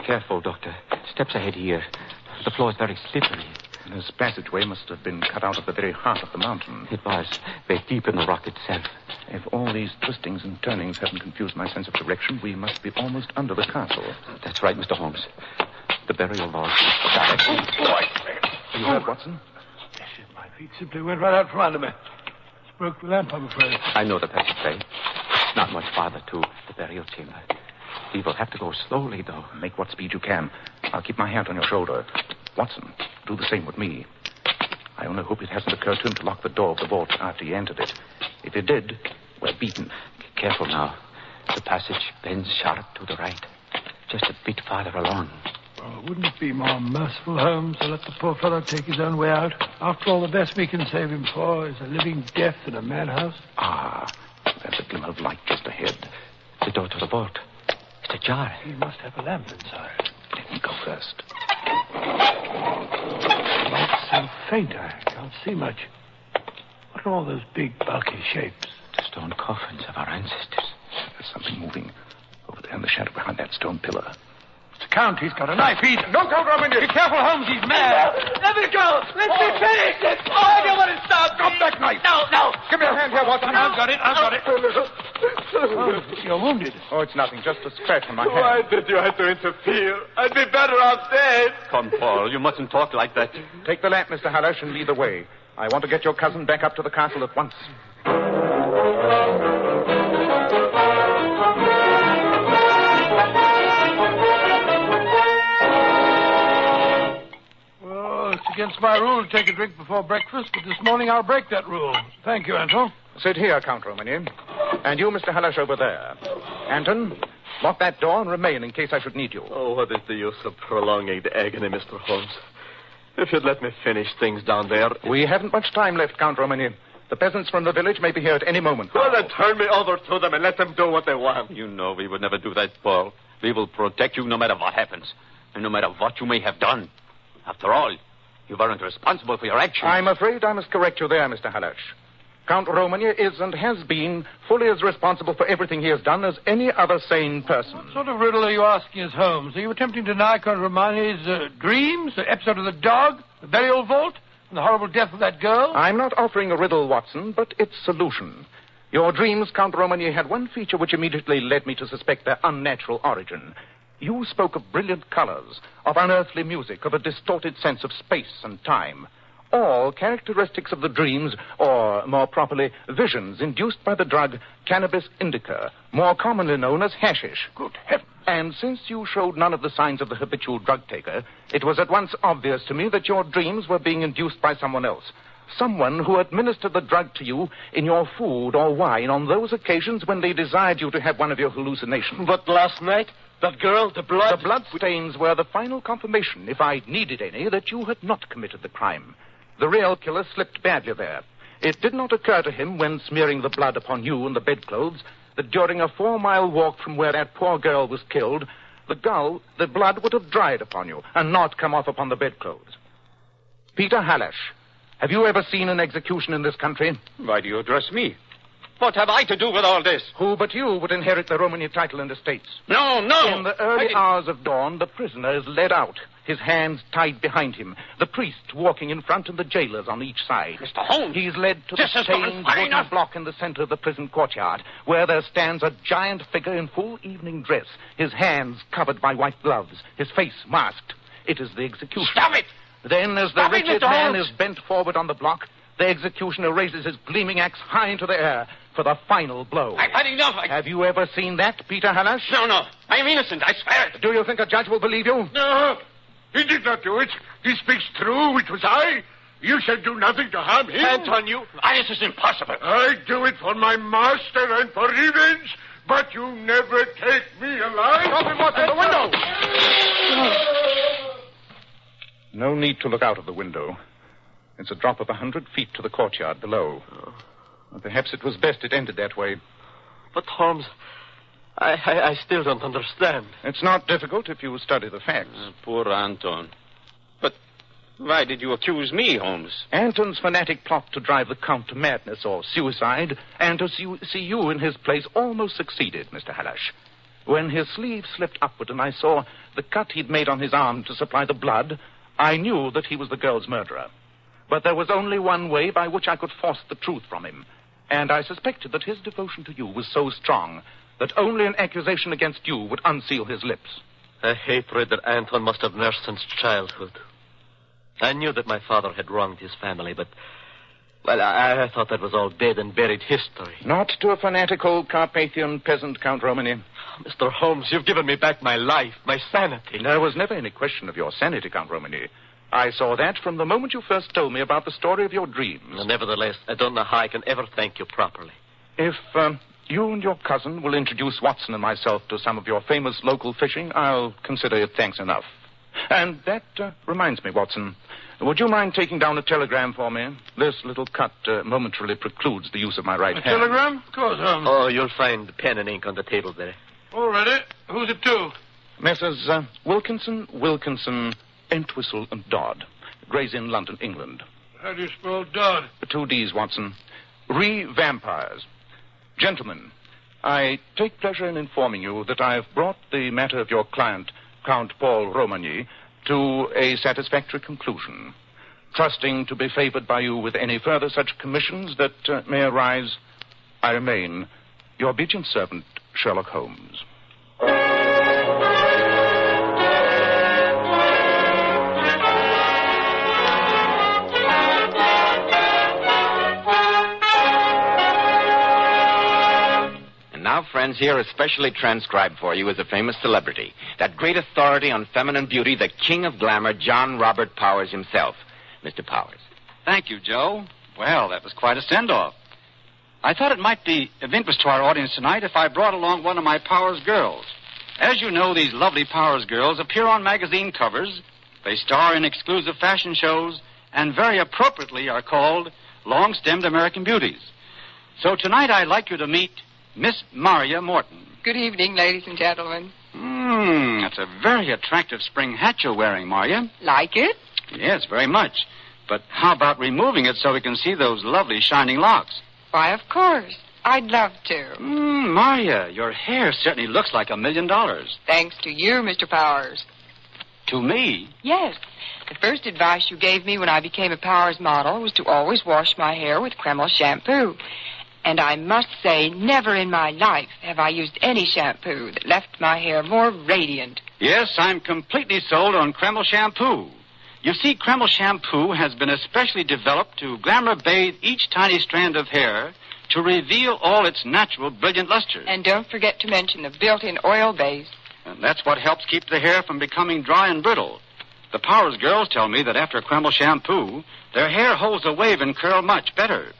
Careful, Doctor. Steps ahead here. The floor is very slippery. This passageway must have been cut out of the very heart of the mountain. It was. Very deep in the rock itself. If all these twistings and turnings haven't confused my sense of direction, we must be almost under the castle. That's right, Mr. Holmes. The burial vault. You heard, Watson? My feet simply went right out from under me. Just broke the lamp, I'm afraid. I know the passageway. Not much farther to the burial chamber. We will have to go slowly, though. Make what speed you can. I'll keep my hand on your shoulder. Watson, do the same with me. I only hope it hasn't occurred to him to lock the door of the vault after he entered it. If he did, we're beaten. Careful now. The passage bends sharp to the right. Just a bit farther along. Oh, wouldn't it be more merciful, Holmes, to let the poor fellow take his own way out? After all, the best we can save him for is a living death in a madhouse. Ah, there's a glimmer of light just ahead. The door to the vault. It's ajar. He must have a lamp inside. Let me go first. Light's so faint, I can't see much. What are all those big, bulky shapes? The stone coffins of our ancestors. There's something moving over there in the shadow behind that stone pillar. It's the Count. He's got a knife. Look out, Romagny! Be careful, Holmes. He's mad. Let me go. Let me finish it. Oh, I don't want to stop. Drop that knife. No. Give me your hand here, Watson. I've got it. Oh, you're wounded. Oh, it's nothing. Just a scratch on my Why hand. did you have to interfere? I'd be better off dead. Come, Paul. You mustn't talk like that. Take the lamp, Mr. Halesh, and lead the way. I want to get your cousin back up to the castle at once. against my rule to take a drink before breakfast, but this morning I'll break that rule. Thank you, Anton. Sit here, Count Romany. And you, Mr. Halash, over there. Anton, lock that door and remain in case I should need you. Oh, what is the use of prolonging the agony, Mr. Holmes? If you'd let me finish things down there... We haven't much time left, Count Romany. The peasants from the village may be here at any moment. Well, then turn me over to them and let them do what they want. You know we would never do that, Paul. We will protect you no matter what happens, and no matter what you may have done. After all, you weren't responsible for your actions. I'm afraid I must correct you there, Mr. Halash. Count Romany is and has been fully as responsible for everything he has done as any other sane person. What sort of riddle are you asking us, Holmes? Are you attempting to deny Count Romany's dreams, the episode of the dog, the burial vault, and the horrible death of that girl? I'm not offering a riddle, Watson, but its solution. Your dreams, Count Romany, had one feature which immediately led me to suspect their unnatural origin. You spoke of brilliant colors, of unearthly music, of a distorted sense of space and time. All characteristics of the dreams, or more properly, visions induced by the drug cannabis indica, more commonly known as hashish. Good heavens. And since you showed none of the signs of the habitual drug taker, it was at once obvious to me that your dreams were being induced by someone else. Someone who administered the drug to you in your food or wine on those occasions when they desired you to have one of your hallucinations. But last night, that girl, the blood... The blood stains were the final confirmation, if I needed any, that you had not committed the crime. The real killer slipped badly there. It did not occur to him, when smearing the blood upon you and the bedclothes, that during a 4-mile walk from where that poor girl was killed, the blood would have dried upon you and not come off upon the bedclothes. Peter Halash, have you ever seen an execution in this country? Why do you address me? What have I to do with all this? Who but you would inherit the Romany title and estates? No. In the early hours of dawn, the prisoner is led out, his hands tied behind him, the priest walking in front and the jailers on each side. Mr. Holmes! He's led to the stained wooden block in the center of the prison courtyard, where there stands a giant figure in full evening dress, his hands covered by white gloves, his face masked. It is the executioner. Stop it! Then, as the wretched man is bent forward on the block, the executioner raises his gleaming axe high into the air for the final blow. I've had enough. Have you ever seen that, Peter Halash? No. I am innocent, I swear it. Do you think a judge will believe you? No. He did not do it. He speaks true. It was I. You shall do nothing to harm him. Anton, you... This is impossible. I do it for my master and for revenge, but you never take me alive. Open what's in the window. No need to look out of the window. It's a drop of 100 feet to the courtyard below. Perhaps it was best it ended that way. But, Holmes, I still don't understand. It's not difficult if you study the facts. Poor Anton. But why did you accuse me, Holmes? Anton's fanatic plot to drive the Count to madness or suicide and to see you in his place almost succeeded, Mr. Halash. When his sleeve slipped upward and I saw the cut he'd made on his arm to supply the blood, I knew that he was the girl's murderer. But there was only one way by which I could force the truth from him. And I suspected that his devotion to you was so strong that only an accusation against you would unseal his lips. A hatred that Anton must have nursed since childhood. I knew that my father had wronged his family, but... Well, I thought that was all dead and buried history. Not to a fanatical Carpathian peasant, Count Romany. Mr. Holmes, you've given me back my life, my sanity. There was never any question of your sanity, Count Romany. I saw that from the moment you first told me about the story of your dreams. Nevertheless, I don't know how I can ever thank you properly. If you and your cousin will introduce Watson and myself to some of your famous local fishing, I'll consider it thanks enough. And that reminds me, Watson, would you mind taking down a telegram for me? This little cut momentarily precludes the use of my right hand. Telegram? Of course, Holmes. Oh, you'll find pen and ink on the table there. All ready. Who's it to? Messrs. Wilkinson, Entwistle and Dodd, Gray's Inn, London, England. How do you spell Dodd? 2 Ds, Watson. Re-vampires. Gentlemen, I take pleasure in informing you that I have brought the matter of your client, Count Paul Romany, to a satisfactory conclusion. Trusting to be favored by you with any further such commissions that may arise, I remain your obedient servant, Sherlock Holmes. Now, friends, here is specially transcribed for you as a famous celebrity, that great authority on feminine beauty, the king of glamour, John Robert Powers himself. Mr. Powers. Thank you, Joe. Well, that was quite a send-off. I thought it might be of interest to our audience tonight if I brought along one of my Powers girls. As you know, these lovely Powers girls appear on magazine covers. They star in exclusive fashion shows and very appropriately are called long-stemmed American beauties. So tonight I'd like you to meet Miss Maria Morton. Good evening, ladies and gentlemen. That's a very attractive spring hat you're wearing, Maria. Like it? Yes, very much. But how about removing it so we can see those lovely shining locks? Why, of course. I'd love to. Maria, your hair certainly looks like $1 million. Thanks to you, Mr. Powers. To me? Yes. The first advice you gave me when I became a Powers model was to always wash my hair with Kreml shampoo. And I must say, never in my life have I used any shampoo that left my hair more radiant. Yes, I'm completely sold on Kreml shampoo. You see, Kreml shampoo has been especially developed to glamour bathe each tiny strand of hair to reveal all its natural brilliant luster. And don't forget to mention the built-in oil base. And that's what helps keep the hair from becoming dry and brittle. The Powers girls tell me that after Kreml shampoo, their hair holds a wave and curl much better.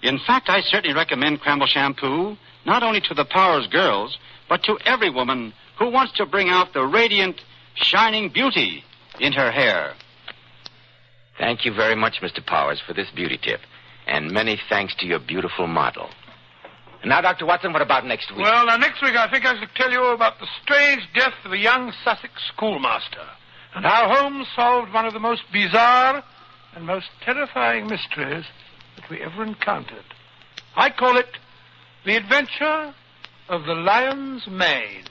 In fact, I certainly recommend Kreml shampoo, not only to the Powers girls, but to every woman who wants to bring out the radiant, shining beauty in her hair. Thank you very much, Mr. Powers, for this beauty tip. And many thanks to your beautiful model. And now, Dr. Watson, what about next week? Well, now, next week I think I should tell you about the strange death of a young Sussex schoolmaster and how Holmes solved one of the most bizarre and most terrifying mysteries that we ever encountered. I call it The Adventure of the Lion's Mane.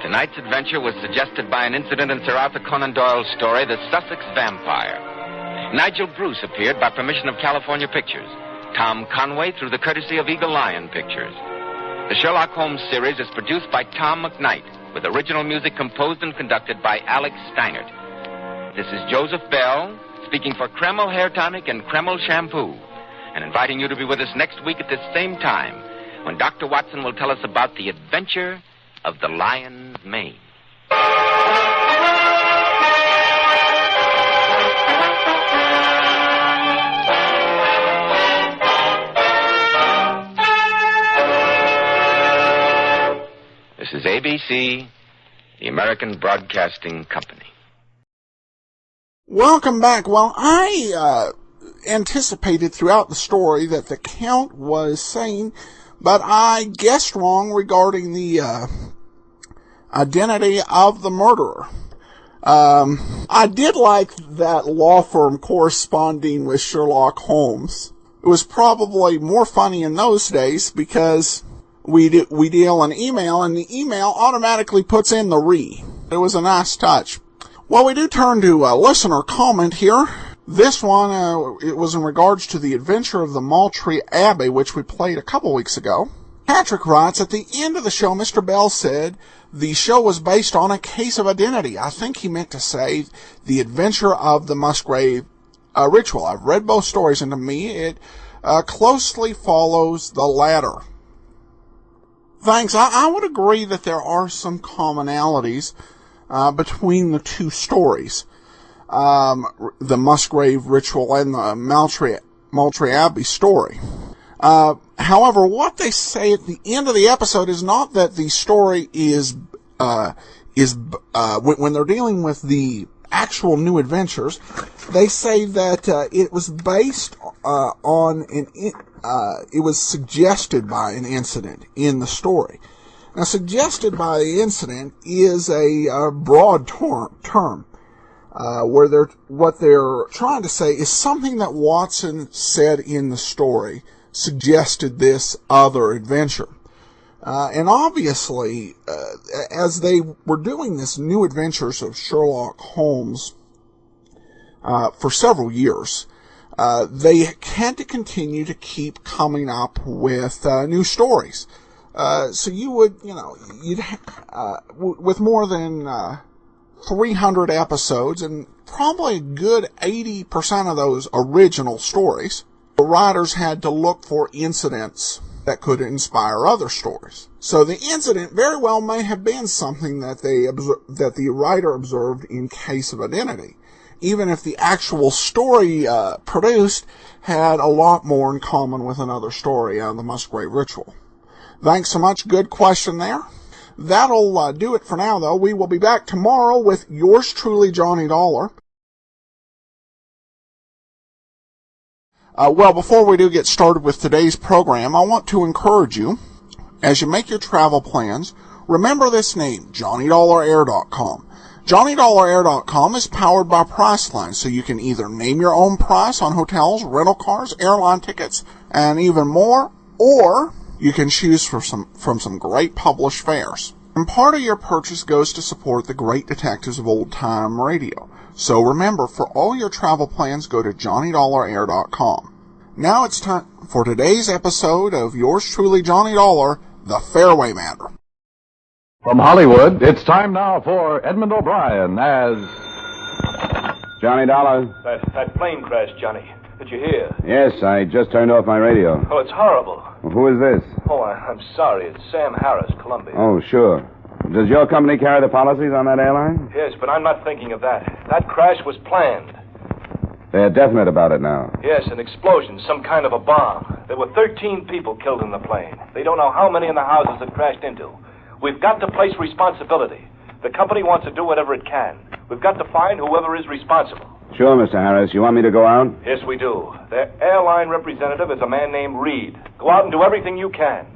Tonight's adventure was suggested by an incident in Sir Arthur Conan Doyle's story, The Sussex Vampire. Nigel Bruce appeared by permission of California Pictures. Tom Conway through the courtesy of Eagle Lion Pictures. The Sherlock Holmes series is produced by Tom McKnight, with original music composed and conducted by Alex Steinert. This is Joseph Bell, speaking for Kreml Hair Tonic and Kreml Shampoo, and inviting you to be with us next week at this same time, when Dr. Watson will tell us about the adventure of the lion's mane. This is ABC, the American Broadcasting Company. Welcome back. Well, I anticipated throughout the story that the Count was sane, but I guessed wrong regarding the identity of the murderer. I did like that law firm corresponding with Sherlock Holmes. It was probably more funny in those days because we deal in email, and the email automatically puts in the re. It was a nice touch. Well, we do turn to a listener comment here. This one, it was in regards to the adventure of the Moultrie Abbey, which we played a couple weeks ago. Patrick writes, at the end of the show, Mr. Bell said the show was based on a case of identity. I think he meant to say the adventure of the Musgrave ritual. I've read both stories, and to me, it closely follows the latter. Thanks. I would agree that there are some commonalities between the two stories. The Musgrave ritual and the Moultrie Abbey story. However, what they say at the end of the episode is not that the story is when they're dealing with the actual new adventures, they say that it was based on it was suggested by an incident in the story. Now, suggested by the incident is a broad term. Where what they're trying to say is something that Watson said in the story suggested this other adventure. And obviously, as they were doing this new adventures of Sherlock Holmes for several years, they had to continue to keep coming up with new stories. So you would, with more than 300 episodes, and probably a good 80% of those original stories, The writers had to look for incidents that could inspire other stories. So the incident very well may have been something that the writer observed in case of identity, even if the actual story produced had a lot more in common with another story on the Musgrave Ritual. Thanks so much. Good question there. That'll do it for now, though. We will be back tomorrow with yours truly, Johnny Dollar. Well, before we do get started with today's program, I want to encourage you, as you make your travel plans, remember this name, JohnnyDollarAir.com. JohnnyDollarAir.com is powered by Priceline, so you can either name your own price on hotels, rental cars, airline tickets, and even more, or you can choose from some great published fares. And part of your purchase goes to support the great detectives of old-time radio. So remember, for all your travel plans, go to JohnnyDollarAir.com. Now it's time for today's episode of yours truly, Johnny Dollar, The Fairway Matter. From Hollywood, it's time now for Edmund O'Brien as... Johnny Dollar? That plane crash, Johnny. Did you hear? Yes, I just turned off my radio. Oh, it's horrible. Well, who is this? Oh, I'm sorry. It's Sam Harris, Columbia. Oh, sure. Does your company carry the policies on that airline? Yes, but I'm not thinking of that. That crash was planned. They're definite about it now. Yes, an explosion, some kind of a bomb. There were 13 people killed in the plane. They don't know how many in the houses it crashed into. We've got to place responsibility. The company wants to do whatever it can. We've got to find whoever is responsible. Sure, Mr. Harris. You want me to go out? Yes, we do. Their airline representative is a man named Reed. Go out and do everything you can.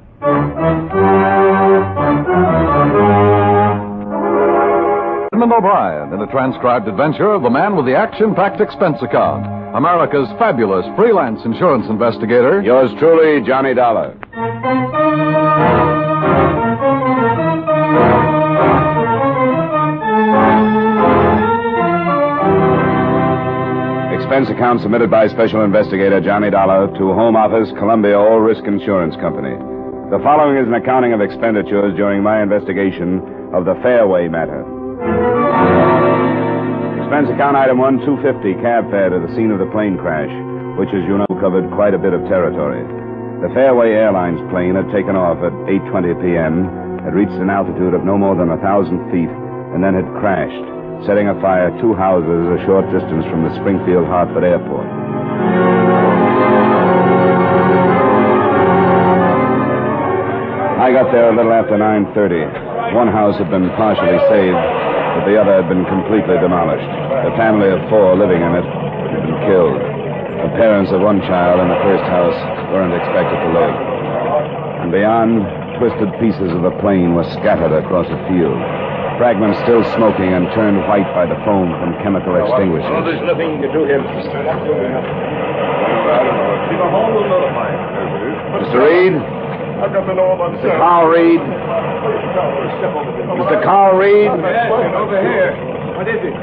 Edmund O'Brien in a transcribed adventure of the man with the action-packed expense account, America's fabulous freelance insurance investigator. Yours truly, Johnny Dollar. Expense account submitted by Special Investigator Johnny Dollar to Home Office, Columbia All Risk Insurance Company. The following is an accounting of expenditures during my investigation of the Fairway matter. Expense account item 1, $250, cab fare to the scene of the plane crash, which, as you know, covered quite a bit of territory. The Fairway Airlines plane had taken off at 8:20 p.m., had reached an altitude of no more than 1,000 feet, and then had crashed, setting afire 2 houses a short distance from the Springfield-Hartford Airport. I got there a little after 9:30. One house had been partially saved, but the other had been completely demolished. A family of 4 living in it had been killed. The parents of one child in the first house weren't expected to live. And beyond, twisted pieces of the plane were scattered across a field. Fragments still smoking and turned white by the foam from chemical extinguishers. Oh, there's nothing you can do here, Mr. Mr. Reed? I've got to know about Mr. Carl Reed? Mr. Carl Reed? Over here. What is it?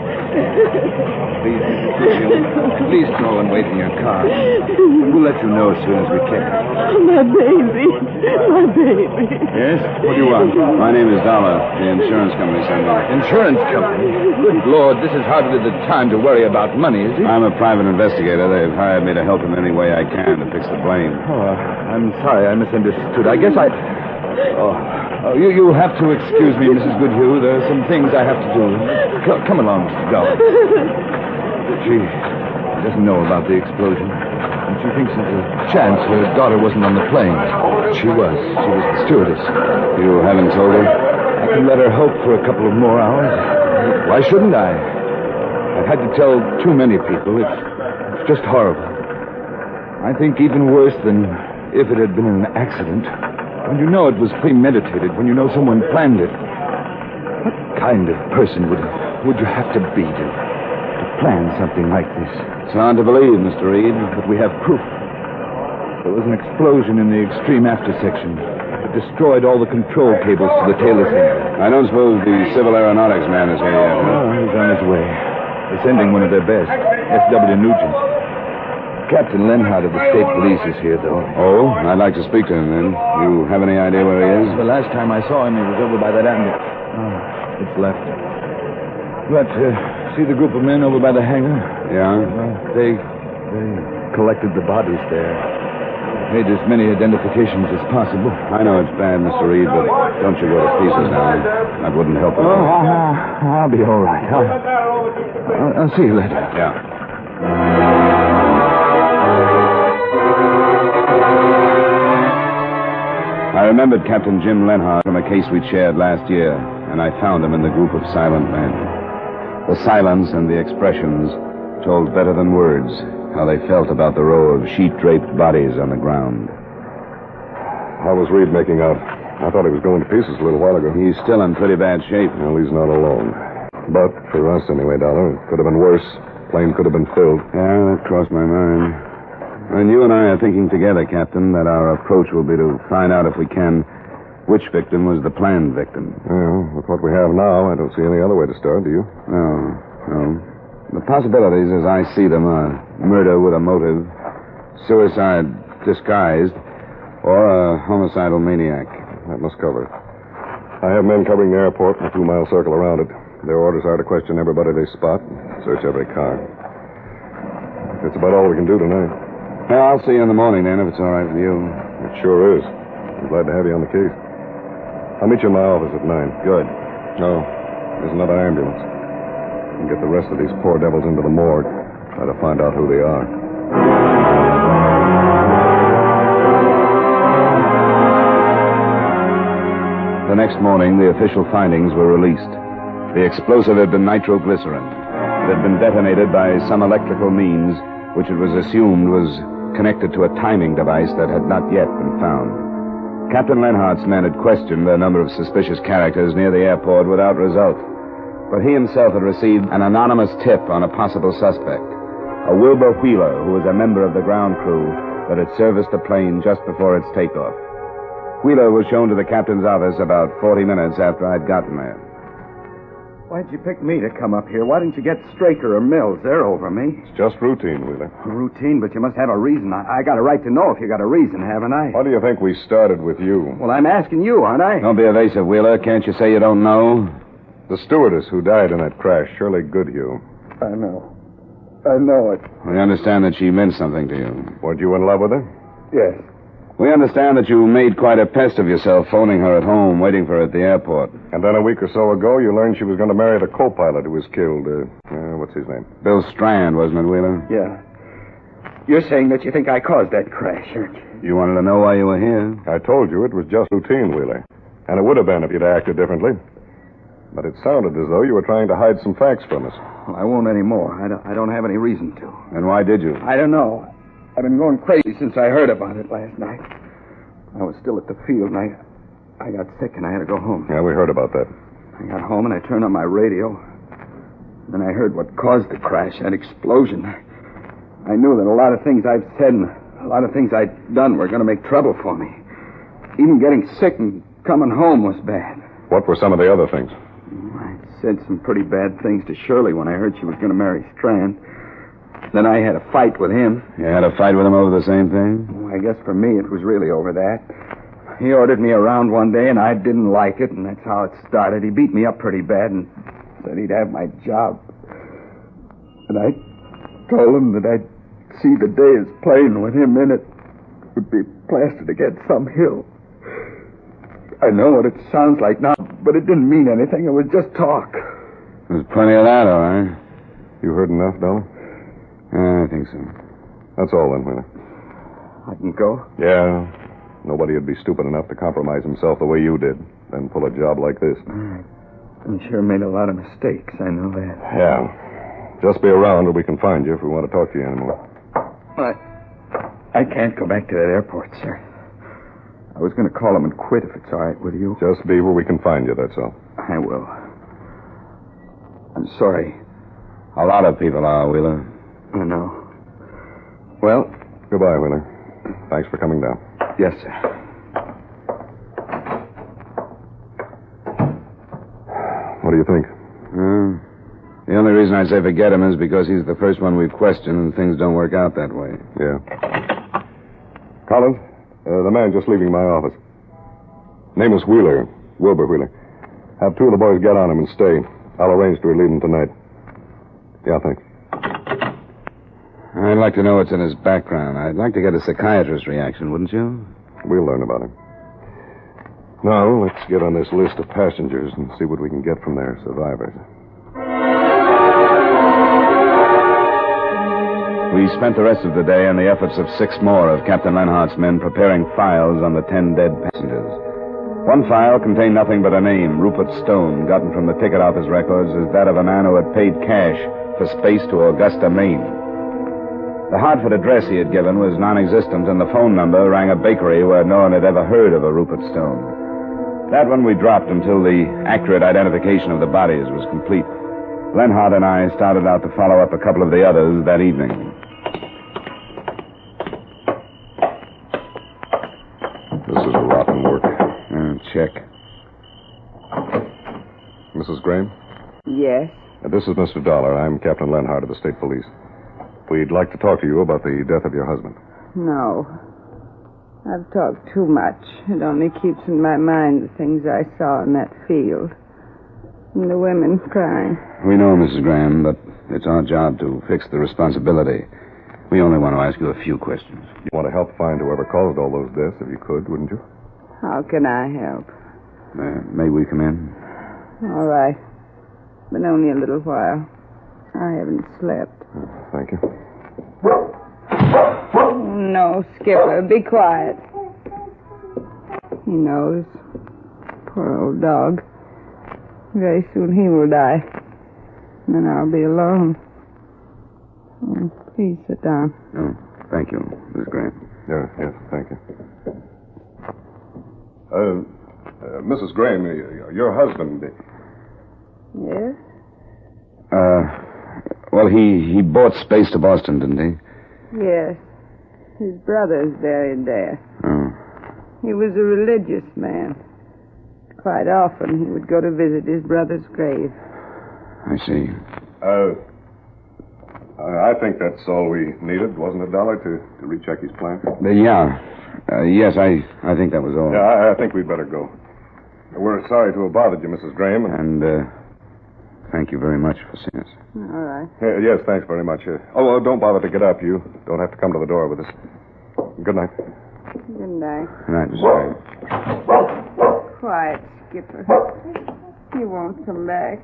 Please call and wait in your car. We'll let you know as soon as we can. My baby. My baby. Yes? What do you want? My name is Dollar. The insurance company sent me. Insurance company? Good Lord, this is hardly the time to worry about money, is it? I'm a private investigator. They've hired me to help in any way I can to fix the plane. Oh, I'm sorry. I misunderstood. I guess I... Oh, you'll have to excuse me, Mrs. Goodhue. There are some things I have to do. Come along, Mr. Dollar. She doesn't know about the explosion. And she thinks there's a chance her daughter wasn't on the plane. She was. She was the stewardess. You haven't told her? I can let her hope for a couple of more hours. Why shouldn't I? I've had to tell too many people. It's just horrible. I think even worse than if it had been an accident. When you know it was premeditated, when you know someone planned it. What kind of person would you have to be to plan something like this? It's hard to believe, Mr. Reed. But we have proof. There was an explosion in the extreme after section. It destroyed all the control cables to the tailor center. I don't suppose the civil aeronautics man is here yet, huh? Oh, he's on his way. They're sending one of their best, S.W. Nugent. Captain Lenhart of the state police is here, though. Oh? I'd like to speak to him, then. You have any idea where he is? The last time I saw him, he was over by that ambulance. Oh, it's left. But, see the group of men over by the hangar? Yeah? They They collected the bodies there. Made as many identifications as possible. I know it's bad, Mr. Reed, but don't you go to pieces now. That wouldn't help at all. I'll be all right. I'll see you later. Yeah. I remembered Captain Jim Lenhart from a case we'd shared last year, and I found him in the group of silent men. The silence and the expressions told better than words how they felt about the row of sheet-draped bodies on the ground. How was Reed making out? I thought he was going to pieces a little while ago. He's still in pretty bad shape. Well, he's not alone. But for us, anyway, Dollar, it could have been worse. Plane could have been filled. Yeah, that crossed my mind. And you and I are thinking together, Captain, that our approach will be to find out, if we can, which victim was the planned victim. Well, with what we have now, I don't see any other way to start, do you? No. The possibilities, as I see them, are murder with a motive, suicide disguised, or a homicidal maniac. That must cover it. I have men covering the airport in a 2-mile circle around it. Their orders are to question everybody they spot, search every car. That's about all we can do tonight. Well, I'll see you in the morning, then, if it's all right with you. It sure is. I'm glad to have you on the case. I'll meet you in my office at 9. Good. No, there's another ambulance. And get the rest of these poor devils into the morgue. Try to find out who they are. The next morning, the official findings were released. The explosive had been nitroglycerin. It had been detonated by some electrical means, which it was assumed was connected to a timing device that had not yet been found. Captain Lenhart's men had questioned a number of suspicious characters near the airport without result. But he himself had received an anonymous tip on a possible suspect, a Wilbur Wheeler, who was a member of the ground crew that had serviced the plane just before its takeoff. Wheeler was shown to the captain's office about 40 minutes after I'd gotten there. Why'd you pick me to come up here? Why didn't you get Straker or Mills? They're over me. It's just routine, Wheeler. Routine, but you must have a reason. I got a right to know if you got a reason, haven't I? Why do you think we started with you? Well, I'm asking you, aren't I? Don't be evasive, Wheeler. Can't you say you don't know? The stewardess who died in that crash, Shirley Goodhue. I know. I know it. We understand that she meant something to you. Weren't you in love with her? Yes. We understand that you made quite a pest of yourself phoning her at home, waiting for her at the airport. And then a week or so ago, you learned she was going to marry the co-pilot who was killed. What's his name? Bill Strand, wasn't it, Wheeler? Yeah. You're saying that you think I caused that crash, aren't you? You wanted to know why you were here? I told you it was just routine, Wheeler. And it would have been if you'd acted differently. But it sounded as though you were trying to hide some facts from us. Well, I won't anymore. I don't have any reason to. And why did you? I don't know. I've been going crazy since I heard about it last night. I was still at the field, and I got sick, and I had to go home. Yeah, we heard about that. I got home, and I turned on my radio. Then I heard what caused the crash, that explosion. I knew that a lot of things I've said and a lot of things I'd done were going to make trouble for me. Even getting sick and coming home was bad. What were some of the other things? I said some pretty bad things to Shirley when I heard she was going to marry Strand. Then I had a fight with him. You had a fight with him over the same thing? Well, I guess for me it was really over that. He ordered me around one day, and I didn't like it, and that's how it started. He beat me up pretty bad and said he'd have my job. And I told him that I'd see the day his plane with him in it would be plastered against some hill. I know what it sounds like now, but it didn't mean anything. It was just talk. There's plenty of that, all right. You heard enough, Dollar? I think so. That's all then, Wheeler. I can go? Yeah. Nobody would be stupid enough to compromise himself the way you did, then pull a job like this. I sure made a lot of mistakes. I know that. Yeah. Just be around or we can find you if we want to talk to you anymore. I can't go back to that airport, sir. I was going to call him and quit if it's all right with you. Just be where we can find you, that's all. I will. I'm sorry. A lot of people are, Wheeler. I know. Well... Goodbye, Wheeler. Thanks for coming down. Yes, sir. What do you think? The only reason I say forget him is because he's the first one we've questioned and things don't work out that way. Yeah. Collins, the man just leaving my office. Name is Wheeler, Wilbur Wheeler. Have two of the boys get on him and stay. I'll arrange to relieve him tonight. Yeah, thanks. I'd like to know what's in his background. I'd like to get a psychiatrist's reaction, wouldn't you? We'll learn about him. Now, let's get on this list of passengers and see what we can get from their survivors. We spent the rest of the day on the efforts of 6 more of Captain Lenhart's men preparing files on the 10 dead passengers. One file contained nothing but a name, Rupert Stone, gotten from the ticket office records as that of a man who had paid cash for space to Augusta, Maine. The Hartford address he had given was non-existent, and the phone number rang a bakery where no one had ever heard of a Rupert Stone. That one we dropped until the accurate identification of the bodies was complete. Lenhart and I started out to follow up a couple of the others that evening. This is rotten work. Check. Mrs. Graham? Yes? This is Mr. Dollar. I'm Captain Lenhart of the State Police. We'd like to talk to you about the death of your husband. No. I've talked too much. It only keeps in my mind the things I saw in that field. And the women crying. We know, Mrs. Graham, but it's our job to fix the responsibility. We only want to ask you a few questions. You want to help find whoever caused all those deaths, if you could, wouldn't you? How can I help? May we come in? All right. But only a little while. I haven't slept. Thank you. No, Skipper, be quiet. He knows. Poor old dog. Very soon he will die. And then I'll be alone. Oh, please sit down. Oh, thank you, Miss Graham. Yes, thank you. Mrs. Graham, your husband... Yes? Well, he bought space to Boston, didn't he? Yes. His brother's buried there. Oh. He was a religious man. Quite often he would go to visit his brother's grave. I see. I think that's all we needed, wasn't it, Dollar, to recheck his plan? Yes, I think that was all. Yeah, I think we'd better go. We're sorry to have bothered you, Mrs. Graham. And thank you very much for seeing us. All right. Yes, thanks very much. Don't bother to get up. You don't have to come to the door with us. Good night. Good night. Good night, Mrs. Graham. Quiet, Skipper. He won't come back.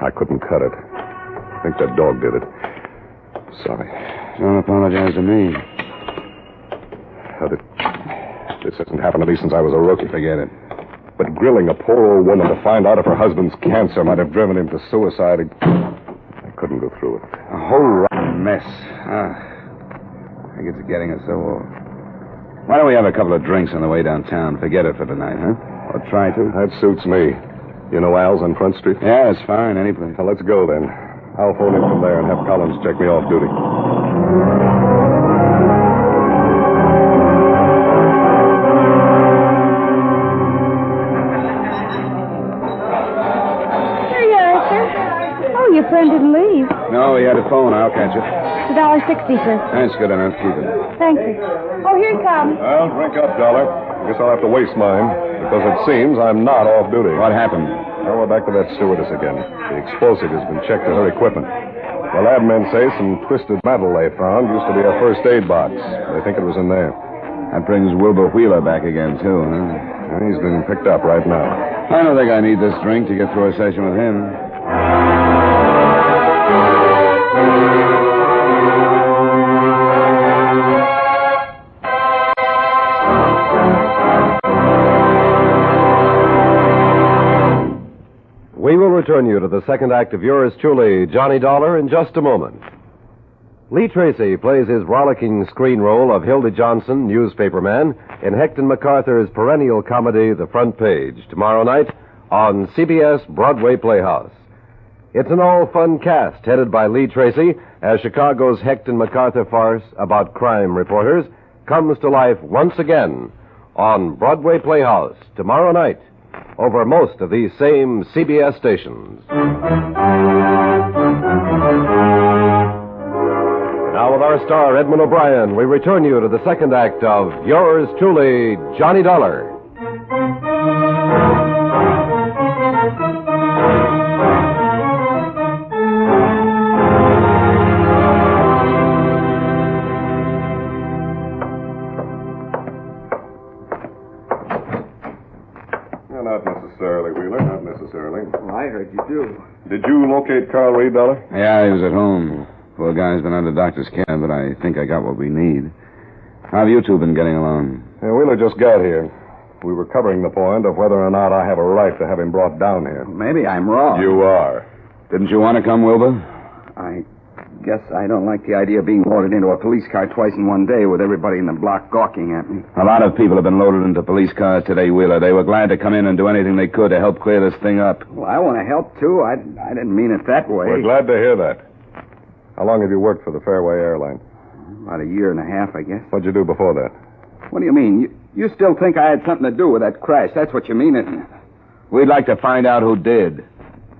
I couldn't cut it. I think that dog did it. Sorry. Don't apologize to me. This hasn't happened to me since I was a rookie. Forget it. But grilling a poor old woman to find out if her husband's cancer might have driven him to suicide, I couldn't go through it. A whole rotten mess. I think it's getting us so old. Why don't we have a couple of drinks on the way downtown? Forget it for tonight, huh? Or try to? That suits me. You know Al's on Front Street? Yeah, it's fine. Any place. Well, let's go then. I'll phone him from there and have Collins check me off duty. Here you are, sir. Oh, your friend didn't leave. No, he had a phone. I'll catch it. It's $1.60, sir. That's good enough. Keep it. Thank you. Oh, here he comes. Well, drink up, Dollar. I guess I'll have to waste mine, because it seems I'm not off duty. What happened? Well, we're back to that stewardess again. The explosive has been checked to her equipment. The lab men say some twisted metal they found used to be a first aid box. They think it was in there. That brings Wilbur Wheeler back again, too, huh? And he's been picked up right now. I don't think I need this drink to get through a session with him. We will return you to the second act of yours truly, Johnny Dollar, in just a moment. Lee Tracy plays his rollicking screen role of Hilda Johnson, newspaperman, in Hector MacArthur's perennial comedy, The Front Page, tomorrow night on CBS Broadway Playhouse. It's an all-fun cast headed by Lee Tracy as Chicago's Hector MacArthur farce about crime reporters comes to life once again on Broadway Playhouse tomorrow night over most of these same CBS stations. Now with our star, Edmund O'Brien, we return you to the second act of yours truly, Johnny Dollar. Well, I heard you do. Did you locate Carl Reed, Dollar? Yeah, he was at home. Poor guy's been under doctor's care, but I think I got what we need. How have you two been getting along? Yeah, Wheeler just got here. We were covering the point of whether or not I have a right to have him brought down here. Maybe I'm wrong. You are. Didn't you want to come, Wilbur? I guess I don't like the idea of being loaded into a police car twice in one day with everybody in the block gawking at me. A lot of people have been loaded into police cars today, Wheeler. They were glad to come in and do anything they could to help clear this thing up. Well, I want to help, too. I didn't mean it that way. We're glad to hear that. How long have you worked for the Fairway airline? About a year and a half, I guess. What'd you do before that? What do you mean? You still think I had something to do with that crash? That's what you mean, isn't it? We'd like to find out who did.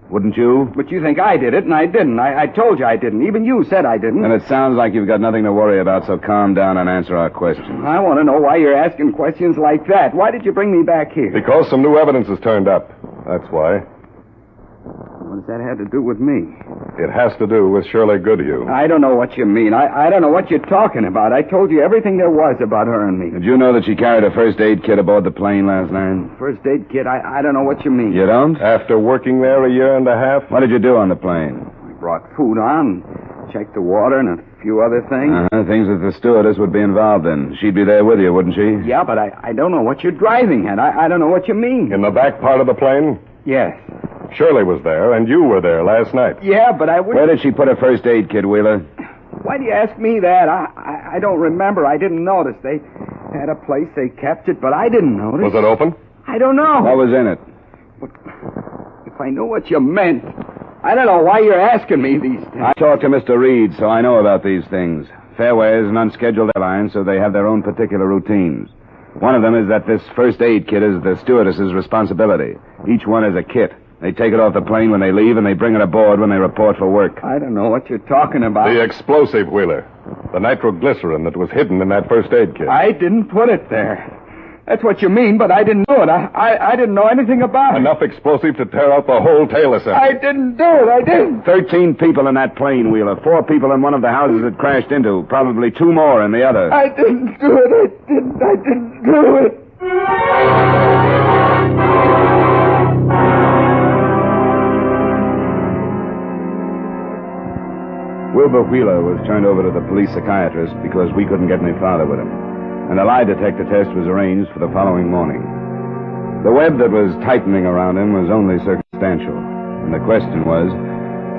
Wouldn't you? But you think I did it, and I didn't. I told you I didn't. Even you said I didn't. And it sounds like you've got nothing to worry about, so calm down and answer our questions. I want to know why you're asking questions like that. Why did you bring me back here? Because some new evidence has turned up. That's why. What does that have to do with me? It has to do with Shirley Goodhue. I don't know what you mean. I don't know what you're talking about. I told you everything there was about her and me. Did you know that she carried a first aid kit aboard the plane last night? First aid kit? I don't know what you mean. You don't? After working there a year and a half? What did you do on the plane? I brought food on, checked the water, and a few other things. Things that the stewardess would be involved in. She'd be there with you, wouldn't she? Yeah, but I don't know what you're driving at. I don't know what you mean. In the back part of the plane? Yes. Shirley was there, and you were there last night. Yeah, but I wouldn't... Where did she put her first aid kit, Wheeler? Why do you ask me that? I don't remember. I didn't notice. They had a place they kept it, but I didn't notice. Was it open? I don't know. What was in it? If I knew what you meant, I don't know why you're asking me these things. I talked to Mr. Reed, so I know about these things. Fairway is an unscheduled airline, so they have their own particular routines. One of them is that this first aid kit is the stewardess's responsibility. Each one is a kit. They take it off the plane when they leave, and they bring it aboard when they report for work. I don't know what you're talking about. The explosive, Wheeler. The nitroglycerin that was hidden in that first aid kit. I didn't put it there. That's what you mean, but I didn't do it. I didn't know anything about it. Enough explosive to tear out the whole tail assembly. I didn't do it. I didn't. 13 people in that plane, Wheeler. 4 people in one of the houses it crashed into. Probably 2 more in the other. I didn't do it. I didn't do it. Wilbur Wheeler was turned over to the police psychiatrist because we couldn't get any farther with him. And a lie detector test was arranged for the following morning. The web that was tightening around him was only circumstantial. And the question was,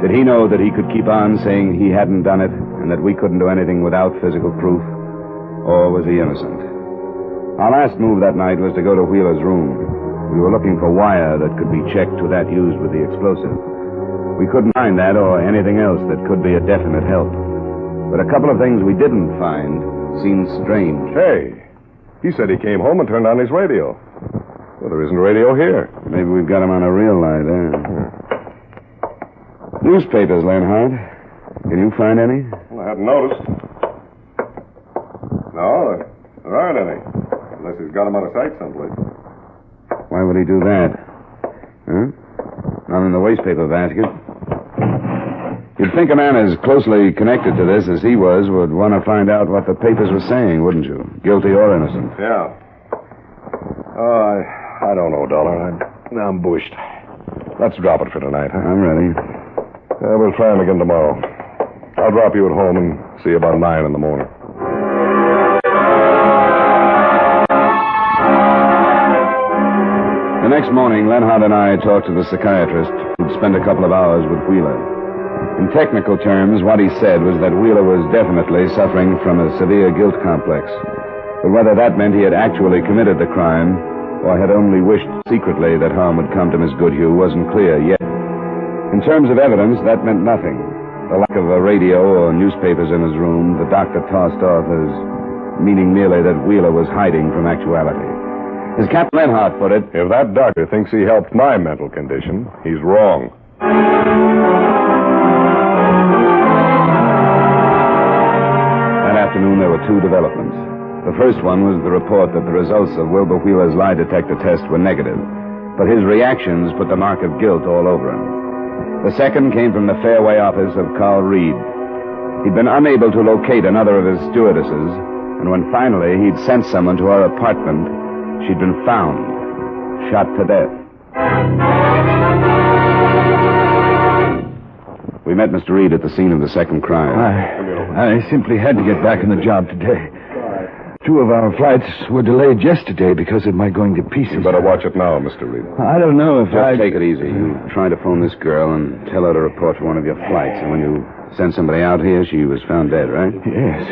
did he know that he could keep on saying he hadn't done it and that we couldn't do anything without physical proof? Or was he innocent? Our last move that night was to go to Wheeler's room. We were looking for wire that could be checked to that used with the explosive. We couldn't find that or anything else that could be a definite help. But a couple of things we didn't find seemed strange. Hey, he said he came home and turned on his radio. Well, there isn't a radio here. Maybe we've got him on a real lie there. Newspapers, Leonhard. Can you find any? Well, I hadn't noticed. No, there aren't any. Unless he's got them out of sight someplace. Why would he do that? Huh? Not in the wastepaper basket. You'd think a man as closely connected to this as he was would want to find out what the papers were saying, wouldn't you? Guilty or innocent. Yeah. Oh, I don't know, Dollar. I'm ambushed. Let's drop it for tonight, huh? I'm ready. We'll try him again tomorrow. I'll drop you at home and see you about 9 in the morning. The next morning, Leonhard and I talked to the psychiatrist who'd spent a couple of hours with Wheeler. In technical terms, what he said was that Wheeler was definitely suffering from a severe guilt complex. But whether that meant he had actually committed the crime or had only wished secretly that harm would come to Miss Goodhue wasn't clear yet. In terms of evidence, that meant nothing. The lack of a radio or newspapers in his room, the doctor tossed off as meaning merely that Wheeler was hiding from actuality. As Captain Leonhard put it, if that doctor thinks he helped my mental condition, he's wrong. That afternoon, there were 2 developments. The first one was the report that the results of Wilbur Wheeler's lie detector test were negative, but his reactions put the mark of guilt all over him. The second came from the Fairway office of Carl Reed. He'd been unable to locate another of his stewardesses, and when finally he'd sent someone to her apartment, she'd been found, shot to death. We met Mr. Reed at the scene of the second crime. I simply had to get back on the job today. 2 of our flights were delayed yesterday because of my going to pieces. You better watch it now, Mr. Reed. I don't know if Just take it easy. You try to phone this girl and tell her to report for one of your flights. And when you sent somebody out here, she was found dead, right? Yes.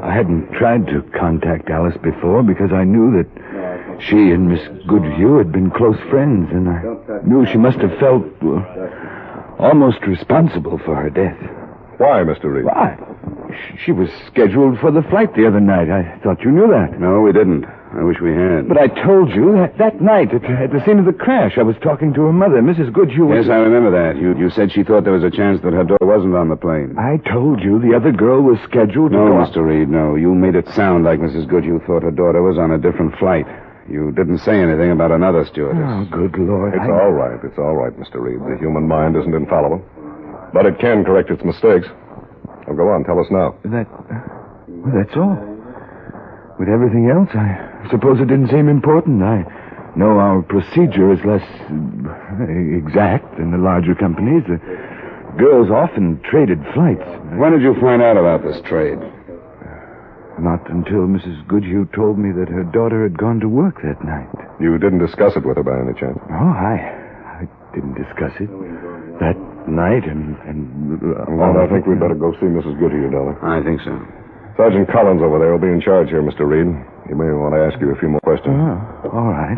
I hadn't tried to contact Alice before because I knew that she and Miss Goodhue had been close friends, and I knew she must have felt almost responsible for her death. Why, Mr. Reed? Why? She was scheduled for the flight the other night. I thought you knew that. No, we didn't. I wish we had. But I told you that night at the scene of the crash. I was talking to her mother, Mrs. Goodhue. Yes, I remember that. You said she thought there was a chance that her daughter wasn't on the plane. I told you the other girl was scheduled to No, go... Mr. Reed, no. You made it sound like Mrs. Goodhue thought her daughter was on a different flight. You didn't say anything about another stewardess. Oh, good Lord. It's all right. It's all right, Mr. Reed. The human mind isn't infallible. But it can correct its mistakes. Well, go on. Tell us now. That's all. With everything else, I suppose it didn't seem important. I know our procedure is less exact than the larger companies. The girls often traded flights. When did you find out about this trade? Not until Mrs. Goodhue told me that her daughter had gone to work that night. You didn't discuss it with her by any chance? Oh, I didn't discuss it that night, and Well, I think we'd better go see Mrs. Goodhue, darling. I think so. Sergeant Collins over there will be in charge here, Mr. Reed. You may want to ask you a few more questions. Oh, all right.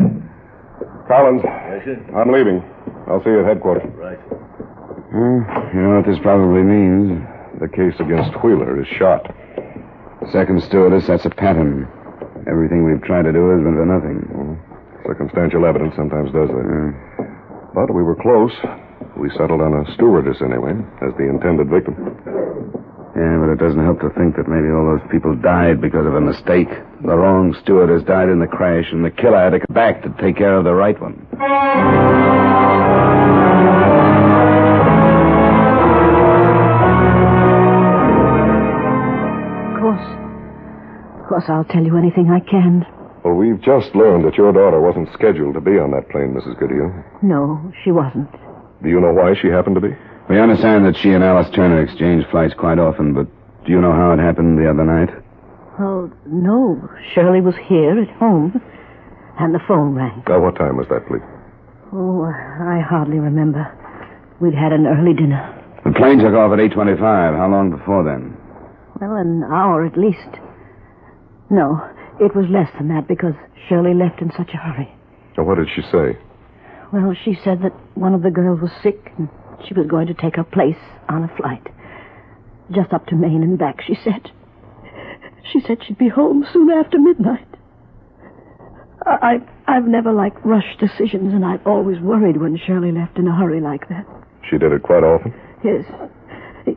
Collins. Yes, sir? I'm leaving. I'll see you at headquarters. Right. You know what this probably means? The case against Wheeler is shot. Second stewardess, that's a pattern. Everything we've tried to do has been for nothing. Circumstantial evidence sometimes does that. But we were close. We settled on a stewardess, anyway, as the intended victim. Yeah, but it doesn't help to think that maybe all those people died because of a mistake. The wrong stewardess died in the crash, and the killer had to come back to take care of the right one. Of course, I'll tell you anything I can. Well, we've just learned that your daughter wasn't scheduled to be on that plane, Mrs. Goodhue. No, she wasn't. Do you know why she happened to be? We understand that she and Alice Turner exchange flights quite often, but do you know how it happened the other night? Well, no. Shirley was here at home, and the phone rang. What time was that, please? Oh, I hardly remember. We'd had an early dinner. The plane took off at 8:25. How long before then? Well, an hour at least. No, it was less than that because Shirley left in such a hurry. What did she say? Well, she said that one of the girls was sick and she was going to take her place on a flight. Just up to Maine and back, she said. She said she'd be home soon after midnight. I've never liked rushed decisions, and I've always worried when Shirley left in a hurry like that. She did it quite often? Yes.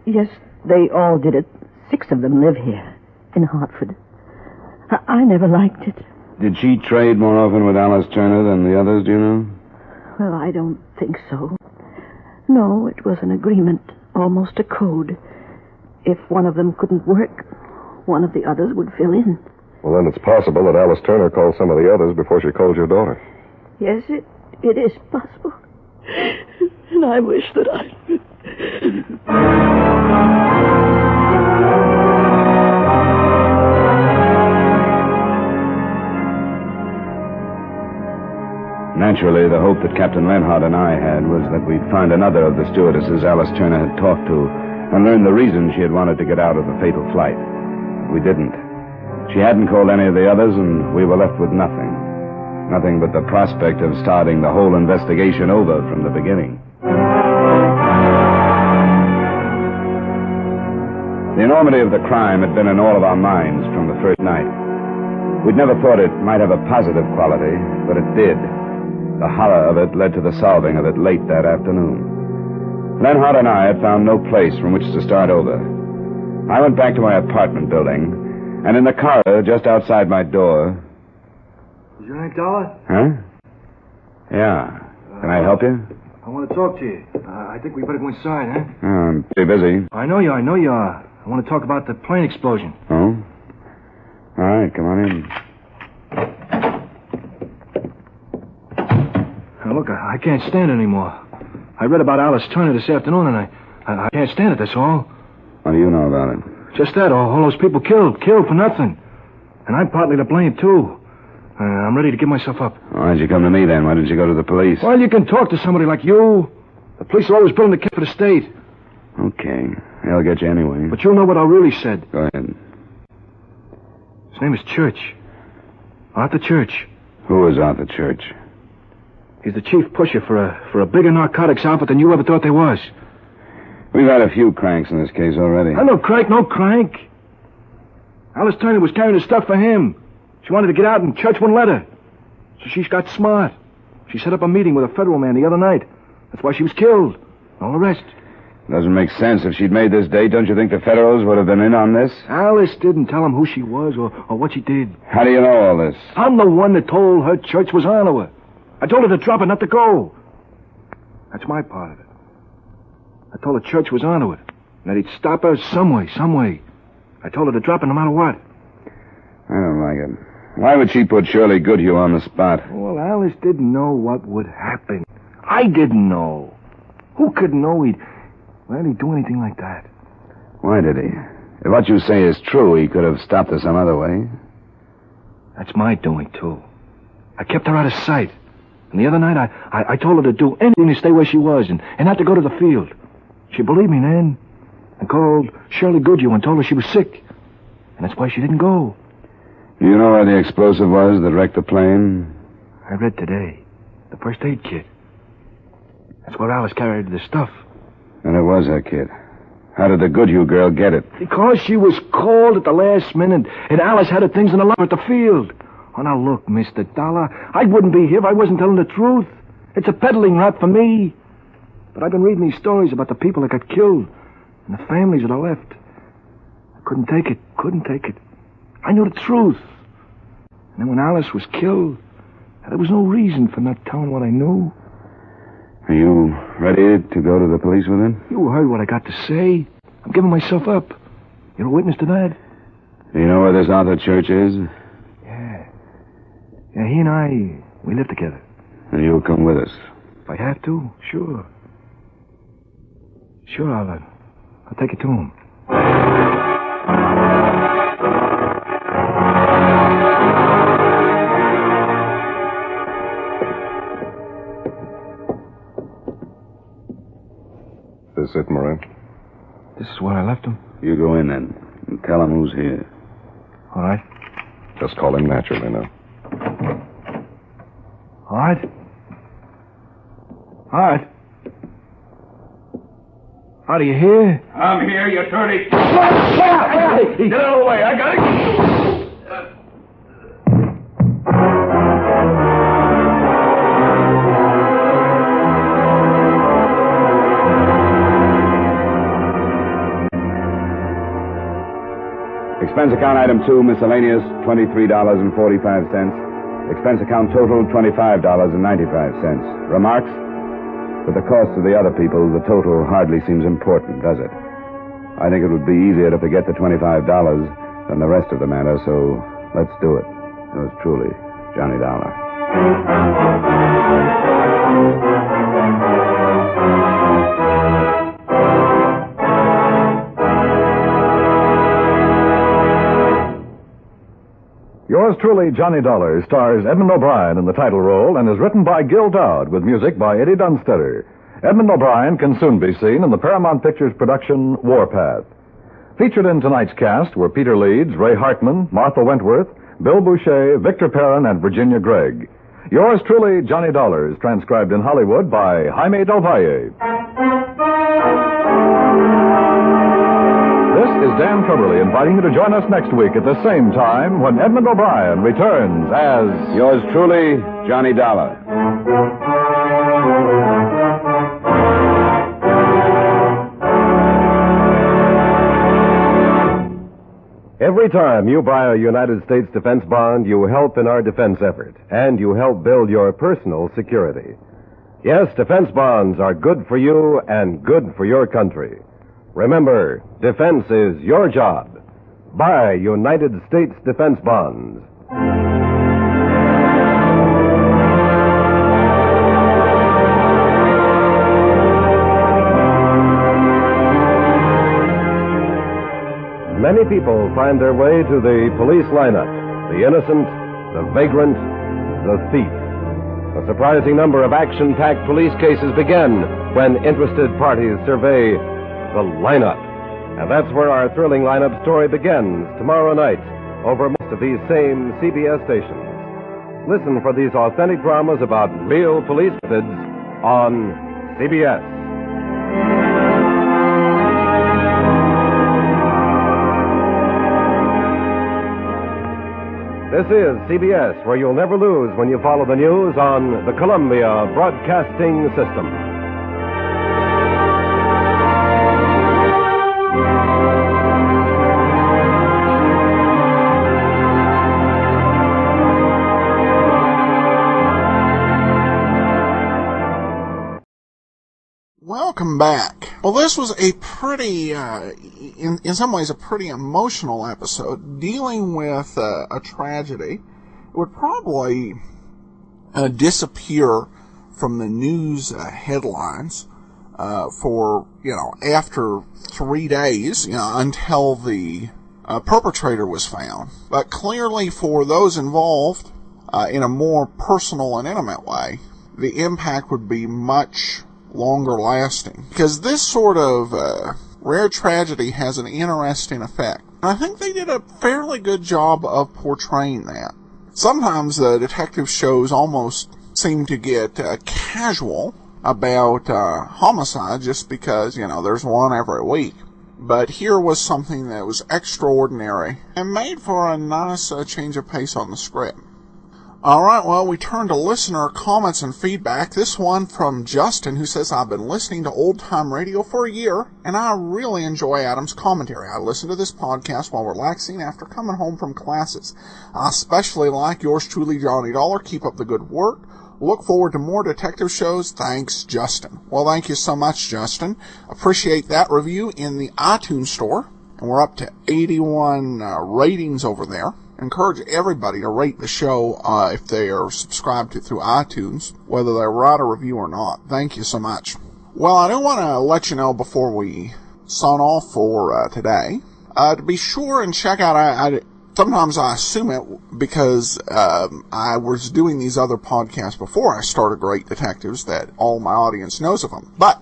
Yes, they all did it. 6 of them live here, in Hartford. I never liked it. Did she trade more often with Alice Turner than the others, do you know? Well, I don't think so. No, it was an agreement, almost a code. If one of them couldn't work, one of the others would fill in. Well, then it's possible that Alice Turner called some of the others before she called your daughter. Yes, it is possible. And I wish that I... Naturally, the hope that Captain Lenhart and I had was that we'd find another of the stewardesses Alice Turner had talked to and learn the reason she had wanted to get out of the fatal flight. We didn't. She hadn't called any of the others, and we were left with nothing. Nothing but the prospect of starting the whole investigation over from the beginning. The enormity of the crime had been in all of our minds from the first night. We'd never thought it might have a positive quality, but it did. The horror of it led to the solving of it late that afternoon. Lenhart and I had found no place from which to start over. I went back to my apartment building, and in the corridor just outside my door... Is your name Dollar? Huh? Yeah. Can I help you? I want to talk to you. I think we better go inside, huh? Oh, I'm pretty busy. I know you are. I want to talk about the plane explosion. Oh? All right, come on in. Now, look, I can't stand it anymore. I read about Alice Turner this afternoon, and I can't stand it, that's all. What do you know about it? Just that, all those people killed for nothing. And I'm partly to blame, too. I'm ready to give myself up. Why'd you come to me, then? Why didn't you go to the police? Well, you can talk to somebody like you. The police are always building the case for the state. Okay. They'll get you anyway. But you'll know what I really said. Go ahead. His name is Church. Arthur Church. Who is Arthur Church? He's the chief pusher for a bigger narcotics outfit than you ever thought there was. We've had a few cranks in this case already. No crank. Alice Turner was carrying the stuff for him. She wanted to get out and Church wouldn't let her. So she got smart. She set up a meeting with a federal man the other night. That's why she was killed. All the rest. Doesn't make sense. If she'd made this date, don't you think the Federals would have been in on this? Alice didn't tell him who she was or what she did. How do you know all this? I'm the one that told her Church was on to her. I told her to drop it, not to go. That's my part of it. I told her Church was on to it, and that he'd stop her some way. I told her to drop it no matter what. I don't like it. Why would she put Shirley Goodhue on the spot? Well, Alice didn't know what would happen. I didn't know. Who could know he'd do anything like that? Why did he? If what you say is true, he could have stopped her some other way. That's my doing, too. I kept her out of sight. And the other night, I told her to do anything to stay where she was and not to go to the field. She believed me then. I called Shirley Goodhue and told her she was sick. And that's why she didn't go. Do you know where the explosive was that wrecked the plane? I read today. The first aid kit. That's where Alice carried the stuff. And it was her kit. How did the Goodhue girl get it? Because she was called at the last minute, and Alice had her things in the locker at the field. Oh, now look, Mr. Dollar, I wouldn't be here if I wasn't telling the truth. It's a peddling rot for me. But I've been reading these stories about the people that got killed and the families that are left. I couldn't take it. I knew the truth. And then when Alice was killed, there was no reason for not telling what I knew. Are you ready to go to the police with him? You heard what I got to say. I'm giving myself up. You're a witness to that. Do you know where this Arthur Church is? Yeah, he and I, we live together. And you'll come with us? If I have to, sure. Sure, I'll take it to him. This it, Moran? This is where I left him. You go in then and tell him who's here. All right. Just call him naturally now. All right. Are you here? I'm here, you dirty... Get out of the way, I got it. Expense account item 2, miscellaneous, $23.45. Expense account total, $25.95. Remarks? With the cost of the other people, the total hardly seems important, does it? I think it would be easier to forget the $25 than the rest of the matter, so let's do it. Yours truly, Johnny Dollar. Yours truly, Johnny Dollar, stars Edmund O'Brien in the title role and is written by Gil Dowd with music by Eddie Dunstetter. Edmund O'Brien can soon be seen in the Paramount Pictures production Warpath. Featured in tonight's cast were Peter Leeds, Ray Hartman, Martha Wentworth, Bill Boucher, Victor Perrin, and Virginia Gregg. Yours truly, Johnny Dollar, is transcribed in Hollywood by Jaime Del Valle. This is Dan Coverly inviting you to join us next week at the same time when Edmund O'Brien returns as... Yours truly, Johnny Dollar. Every time you buy a United States defense bond, you help in our defense effort, and you help build your personal security. Yes, defense bonds are good for you and good for your country. Remember, defense is your job. Buy United States defense bonds. many people find their way to the police lineup. The innocent, the vagrant, the thief. A surprising number of action-packed police cases begin when interested parties survey the lineup. And that's where our thrilling lineup story begins tomorrow night over most of these same CBS stations. Listen for these authentic dramas about real police methods on CBS. This is CBS, where you'll never lose when you follow the news on the Columbia Broadcasting System. Welcome back. Well, this was a pretty, in some ways, a pretty emotional episode dealing with a tragedy. It would probably disappear from the news headlines for, after 3 days, until the perpetrator was found. But clearly for those involved, in a more personal and intimate way, the impact would be much longer lasting, because this sort of rare tragedy has an interesting effect. And I think they did a fairly good job of portraying that. Sometimes the detective shows almost seem to get casual about homicide just because, there's one every week. But here was something that was extraordinary and made for a nice change of pace on the script. All right, well, we turn to listener comments and feedback. This one from Justin, who says, I've been listening to old-time radio for a year, and I really enjoy Adam's commentary. I listen to this podcast while relaxing after coming home from classes. I especially like yours truly, Johnny Dollar. Keep up the good work. Look forward to more detective shows. Thanks, Justin. Well, thank you so much, Justin. Appreciate that review in the iTunes store, and we're up to 81 ratings over there. Encourage everybody to rate the show if they are subscribed to through iTunes, whether they write a review or not. Thank you so much. Well, I do want to let you know before we sign off for today, to be sure and check out, sometimes I assume it because I was doing these other podcasts before I started Great Detectives that all my audience knows of them. But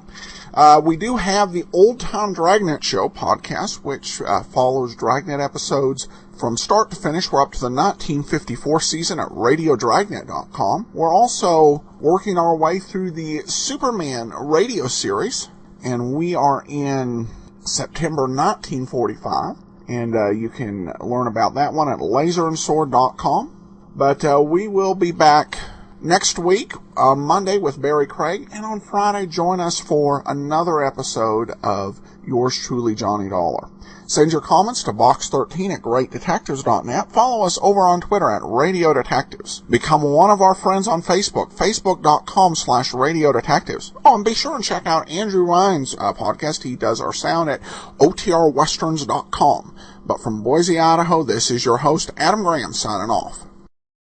we do have the Old Time Dragnet Show podcast, which follows Dragnet episodes from start to finish. We're up to the 1954 season at RadioDragnet.com. We're also working our way through the Superman radio series, and we are in September 1945, and you can learn about that one at LaserandSword.com. But we will be back next week on Monday with Barrie Craig, and on Friday join us for another episode of Yours Truly, Johnny Dollar. Send your comments to box13 at greatdetectives.net. Follow us over on Twitter at Radio Detectives. Become one of our friends on Facebook, facebook.com/Radio Detectives. Oh, and be sure and check out Andrew Ryan's podcast. He does our sound at otrwesterns.com. But from Boise, Idaho, this is your host, Adam Graham, signing off.